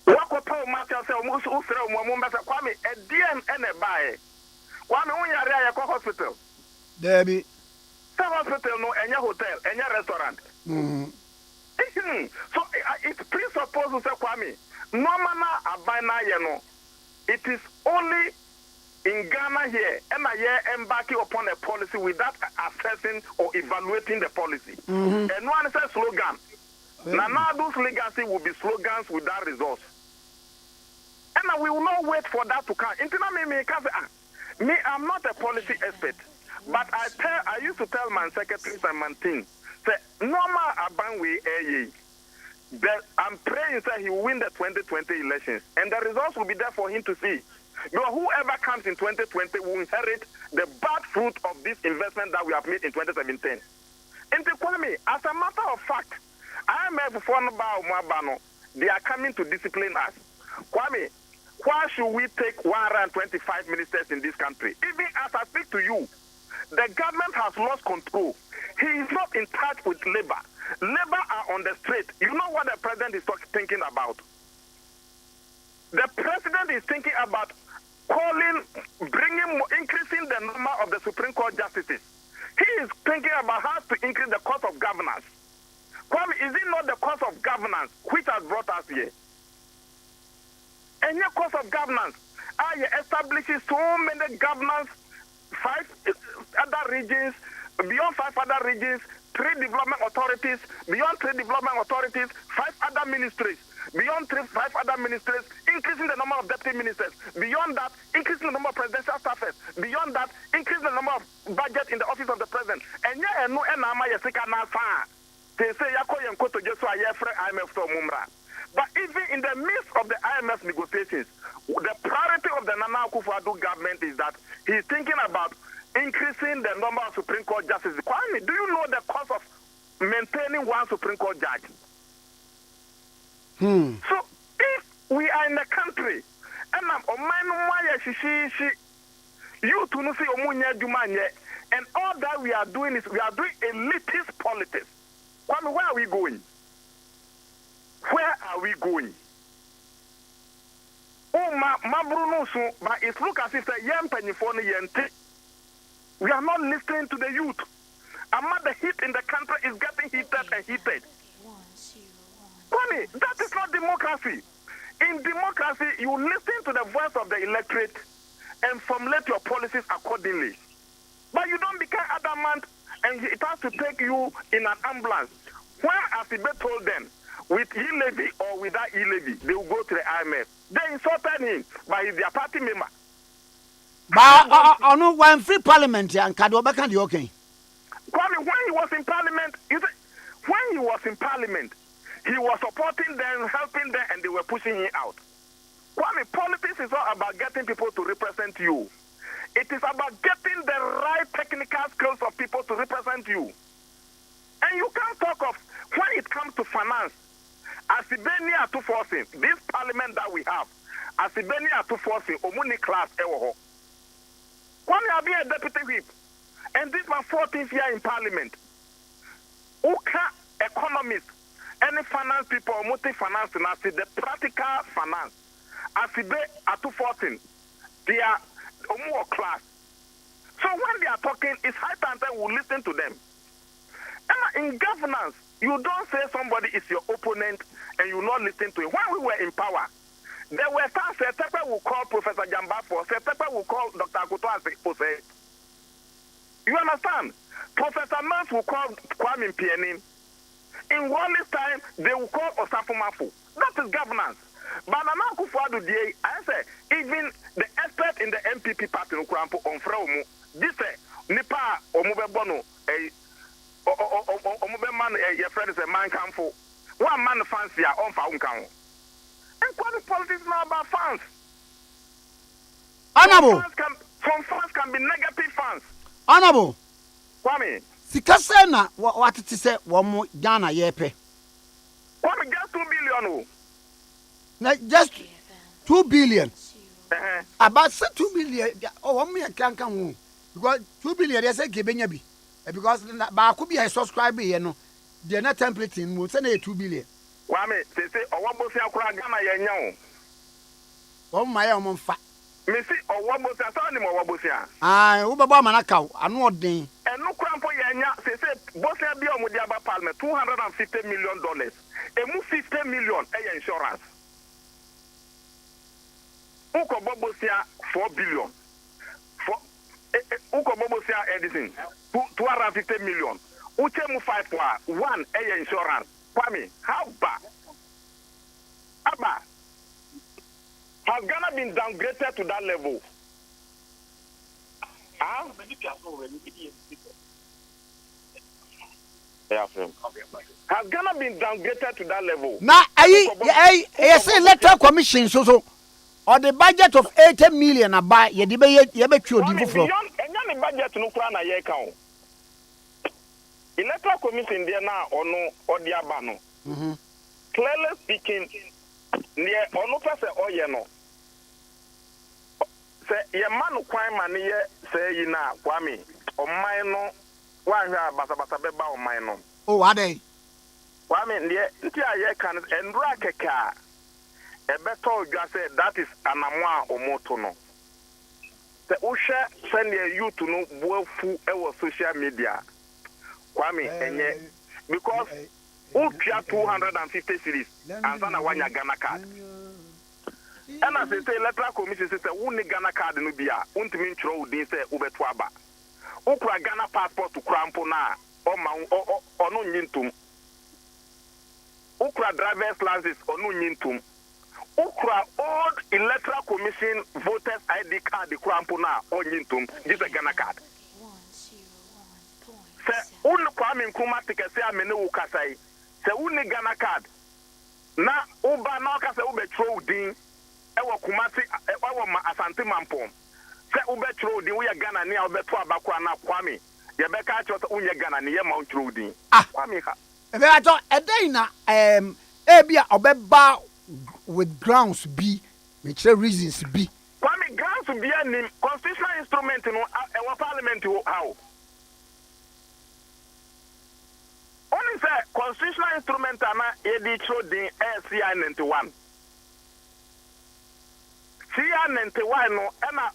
Wako pa umacha se usere umwambasa Kwame a DM ene bae. Kwame unyare ya kwa hospital. Debi. Sa hospital no enya hotel, enya restaurant. So it's presupposed to say Kwame, no mana abana ye no. It is only in Ghana here, embarking upon a policy without assessing or evaluating the policy. And one says slogan. Now those legacy will be slogans without results. And we will not wait for that to come. Me, I'm not a policy expert, but I used to tell my secretaries and my team, say, normal Abanwe that I'm praying that he will win the 2020 elections, and the results will be there for him to see. Because whoever comes in 2020 will inherit the bad fruit of this investment that we have made in 2017. And Kwame, as a matter of fact, they are coming to discipline us. Kwame, why should we take 125 ministers in this country? Even as I speak to you, the government has lost control. He is not in touch with labor. Labor are on the street. You know what the president is thinking about? The president is thinking about increasing the number of the Supreme Court justices. He is thinking about how to increase the cost of governance. Kwame, is it not the cost of governance which has brought us here? And your cost of governance, establishes so many governance, 5 other regions, beyond 5 other regions, 3 development authorities, beyond 3 development authorities, 5 other ministries, beyond 5 other ministries, increasing the number of deputy ministers, beyond that, increasing the number of presidential staffers, beyond that, increasing the number of budget in the office of the president. And yet, no, they say IMF to Mumra. But even in the midst of the IMF negotiations, the priority of the Nana Akufo-Addo government is that he's thinking about increasing the number of Supreme Court justices. Kwame, do you know the cost of maintaining one Supreme Court judge? So if we are in the country and and all that we are doing is we are doing elitist politics. Kwame, where are we going? Where are we going? Oh, Bruno, but it looks as if the young pennyphone yente. We are not listening to the youth. The heat in the country is getting heated and heated. Kwame, that is not democracy. In democracy, you listen to the voice of the electorate and formulate your policies accordingly. But you don't become adamant and it has to take you in an ambulance. When Asibe told them, with e-levy or without e-levy, they will go to the IMF. They insulted him, but he's their party member. But on one free parliament, and Kadobaka, you okay? Kwame, when he was in parliament, he was supporting them, helping them, and they were pushing him out. Kwame, politics is not about getting people to represent you. It is about getting the right technical skills of people to represent you. And you can't talk of, when it comes to finance, Asibenia to forcing, this parliament that we have, Asibenia to forcing, Omuni class, Ewoho. Kwame Abia a deputy whip, and this was 14th year in parliament. Uka economist, any finance people or multi finance and I see the practical finance. As they are 214, they are more class. So when they are talking, it's high time that we listen to them. And in governance, you don't say somebody is your opponent and you not listen to him. When we were in power, there were times Setepe will call Professor Jambafo, Setepe will call Dr. Akuto Asipose. You understand? Professor Mans will call Kwame Nkrumah. In one time, they will call Osafumafu. That is governance. But Nana Akufo-Addo, I say, even the expert in the MPP party, Nkurampo, on Fraumu, this Nipa Omubebono, Omubeman, your friend is a man campo. One man fancy on Faunkan. And quality politics is not about fans. Honorable. Some fans can be negative fans. Honorable. Kwame. Sikasena, what it is, one more Ghana yepe. Kwame, just 2 billion. Just 2 billion. About 2 billion. Oh, 1 million can't come. Because 2 billion, they say Kebenyabi. Because Bakubi has subscribed, you know, they're not templating, will send 2 billion. Kwame, they say, oh, what was your Ghana Yan? Oh, my own fat. Missy, or what was your son, or what was your? Ah, Ubaba Manakau, I'm not ding. And no crampo Yanya, they say, Bosia Biom with the Abba Palmer, $250 million. And move 50 million a insurance. Uko Bobosia 4 billion. Uko Bobosia Edison 250 million. Uchemu 5 1 a insurance. Kwame, how bad? Abba, has Ghana been downgraded to that level? Huh? Has Ghana been downgraded to that level? Now, I say letter commission so. Or the budget of 80 million about ye debate ye be true di fufro. Any budget no kra na ye kan. Electoral commission there now or no or the abano. Clearly speaking, near or no person or ye no. Say ye man kwan man ye say ye na Kwame o man no wan hwa basa beba o man no. Oh, are they? Kwame near nti aye kan endra keka. A better just say that is an amount or motono. The Usha send you to know woeful our social media. Kwame, and because Upia 250 series and then one Ghana card. And as they say, electoral commission says, only Ghana card in Ubia, Untimin Tro, they say Ubetwaba. Ukra Ghana passport to Crampona or no Yintum. Ukra driver's license or no Yintum. Ukra old electoral commission voters ID card the Crampona or Yintum, this a Ghana card. Say, Kwame Nkrumah Tikese amene ukasai. Say, Ghana card. Na uba na kase ube throw din. Ewa kumasi, ewa ma asante mampom. Say, ube throw din, uya Ghana ni ube tuwa bakwa na Kwame. Yebeka achota unye Ghana ni ye ma throw din. Kwame ha. Ebe ato, edena, ebia obeba with grounds B, which reasons B. Kwame, grounds B and constitutional instrument in our parliament how? Only say constitutional instrument ana editro din CI 91. CI 91 no ena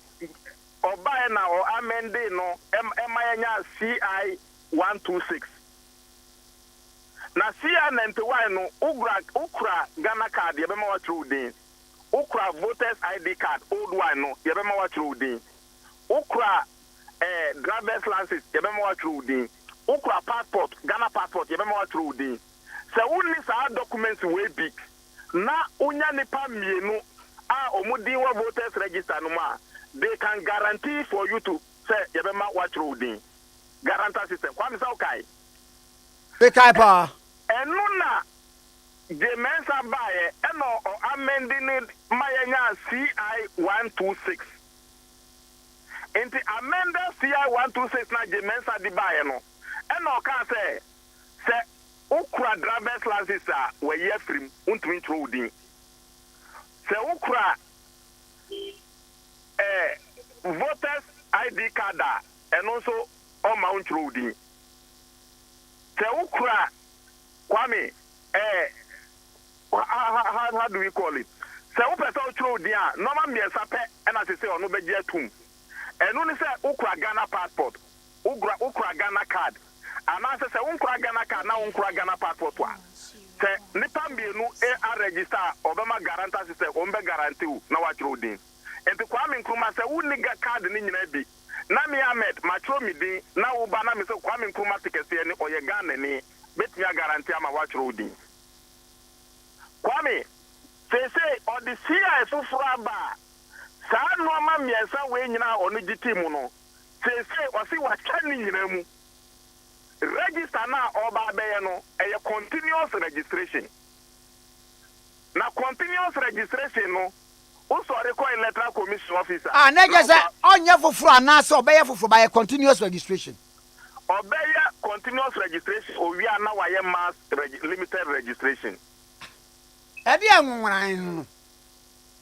obae na o amende no emayanya CI 126. Na CI 91 no ukra Ghana card yebema wa through din. Ukra voters ID card old one no yebema wa through din. Ukra driver's license yebema wa through din. Ukra passport, Ghana passport, you remember what through the. So only our documents way big. Na unya nipa mienu omudi wa voters register no ma. They can guarantee for you to say you remember what through the. Guarantee system. Kwame sa okay. Okay pa. Enuna the mensa bae eno amending mayanya CI 126. Enti amenda CI 126 na the mensa di bae no. And no can say ukra driver's license were year free untumi through din. Say ukra voters ID card and also on mount through din. Say ukra Kwame how do we call it? So we person through there. Normal me sape and as say ono beje atum. And only say ukra Ghana passport, ukra Ghana card. And as say ukra Ghana card na ukra Ghana passport wa. Say nipa mbienu a register obama guarantee say ombe guarantee na wa through din. Enti Kwame Nkrumah say wu niga card ni nyina bi. Na me Ahmed matro mi din na wo ba na me say Kwame Nkrumah Tikese ni oye Ghana ni betimi guarantee ama wa through din. Kwame say or the CIA fufuraba saa noma miensa we nyina onu giti mu no say or see what chani nyina mu register na oba beye no eye continuous registration na continuous registration no also require electoral commission officer na je say onye fufuru anase obeye fufuru by continuous registration obeye continuous registration owi ana waye mass limited registration edi anwuran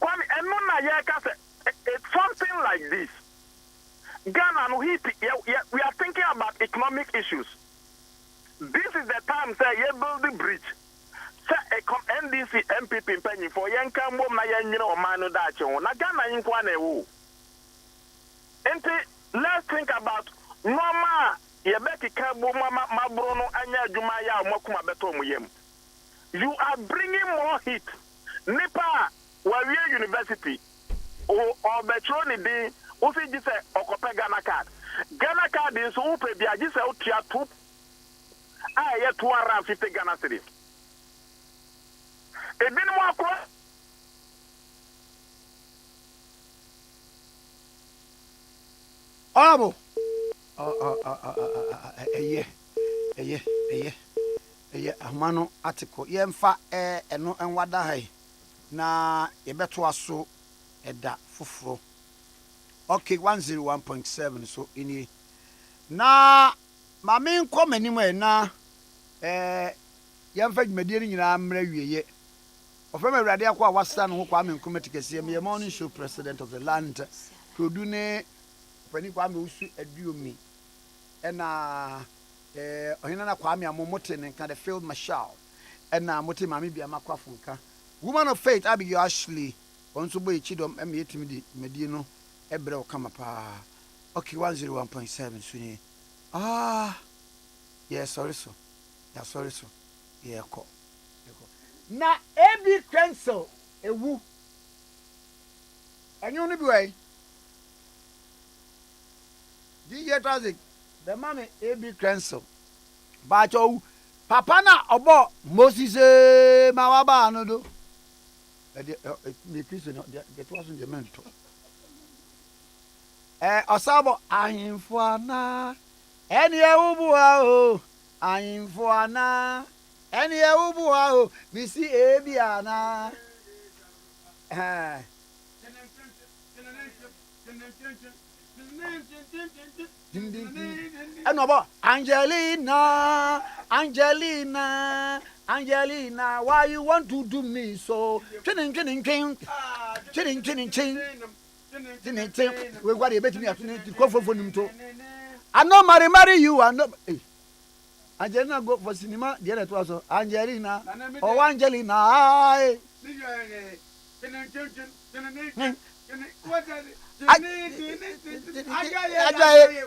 Kwame eno na ye ka say it's something like this. Ghana no we are thinking about economic issues. This is the time say you build the bridge. Say NDC MPP penny for yenka mom na yenyina o man no da che ho. Na Ghana yinkwa na ewo. Enti let's think about normal ye be kika bo mabro no anya adwuma ya makuma beto mo yem. You are bringing more heat. Nipa Warrior University or Betroni D, who say this Okope Ghana card. Ghana card is who pay the Agis out here 250 Ghana cities. A bit more cross. Honorable. Amano article. Yemfa eno enwada hai. Na yebeto aso eda fufuro. Okay, 101.7 so ini. Na mame nko manimo na yemfa dwumade ni nyina amra wieye. Ofema awurade akwa wasa no Kwame Nkrumah Tikese me morning show president of the land. Produ ne pani Kwame usu aduomi. Ena ohina na Kwame amomote ne nka the field marshal. Ena mote mame bia makwafo nka. Woman of faith Abigail Ashley onso boy chidom emetimi di medie no ebre o kama pa. Okay, 101.7 so ni. Yes, sorry so. Yeah, sorry so. Yeah, ko. Na every cancel ewu. Anyo no bi wai. DJ Tragic. The mommy every cancel. Ba cho papa na obo Moses mawaba no do. The Christian that wasn't the mentor. Osabo ahimfuana eni ewubua o ahimfuana eni ewubua o bisi ebiana Enobo Angelina, why you want to do me so? Chinning. We got a bit me to go for him too. I know marry you. I know. Angelina go for cinema. The other was Angelina. Oh, Angelina.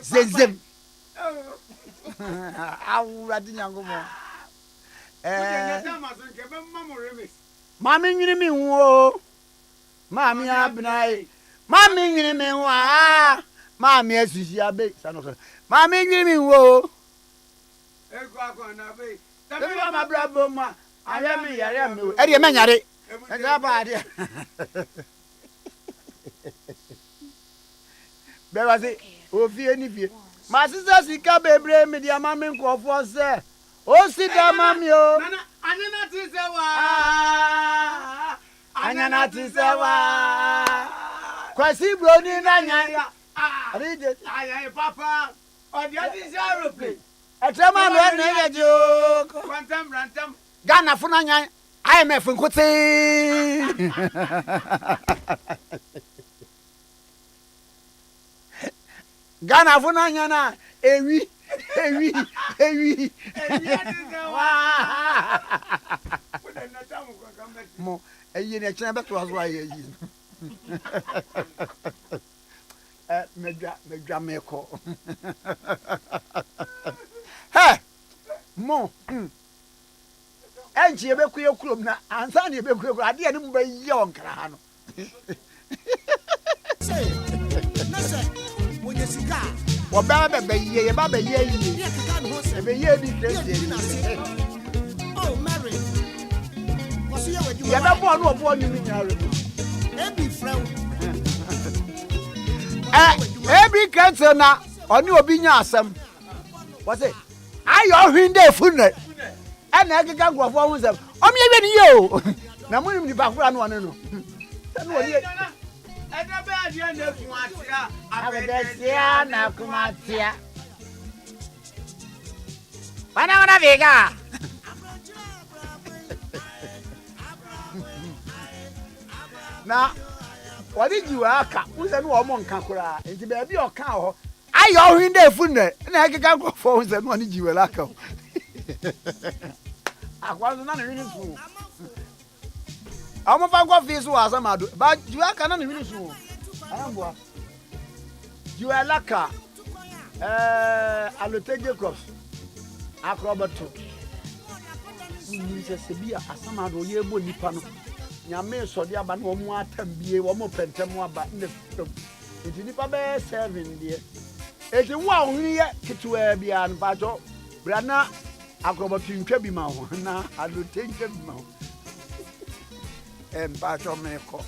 Zim. Mami nyini mi wo mami abnai mami nyini mi wa mami asusi abe sanoso mami nyini mi wo Debi ma brabo ma aya mi yare mi e de menyare e da ba de be wa se o fie ni fie ma sisa sika bebre mi dia mami nkofo se o si da mami o Anyana tisewa Kwasi broni na nya Ride aya papa odia tise aeroplane Etema no na yejo kwantam rantam Ghana funa nya IMF nkote Ghana funa nya na ewi yi ne kyerɛ bɛto aso ayɛ yi medwa mekɔ hɛ mo ɛnkyi yɛbɛkɔ yɛ kurom na ansa ne yɛbɛkɔ yɛ kurom adeɛ ne mu bɛyɛ wɔ nkra ha no wɔbɛba bɛbɛyɛ yɛba bɛyɛ yie ɛbɛyɛ bi krɛsɛ yɛbɛbɔ no ɔbɔ nwunu nyare ebi krɛsɛ na ɔne obi nya asɛm wɔse ayɛ ɔhwen dɛ funɛ ɛna ɛkeka nkurɔfoɔ ho sɛm ɔmyɛwie ne yie o na monim nipa kora no ɔne no Abedesia na kumatia. Wana vega. Na wadi jiwa aka, unse no omo nka kura. Enti be bi oka ho. Ayo hwinde funne. Na ekeka nkofo unse no ni jiwa aka. Akwanzo na ne fu. Amo fa nkofo so asamado. Ba jiwa aka na ne fu. Amboa. Juelaka Alote Jacobs Akrobato Nisa Sebia Asamado Yebo Nipano Yame Sodia Ban Womwa Tambie Womo Pentamwa Bat It's Nipa Bear 7 dear. It's a wow here Kitue Bian Bajo Brana Akrobatin Trebimau Na Alote Trebimau and Bajo Meko.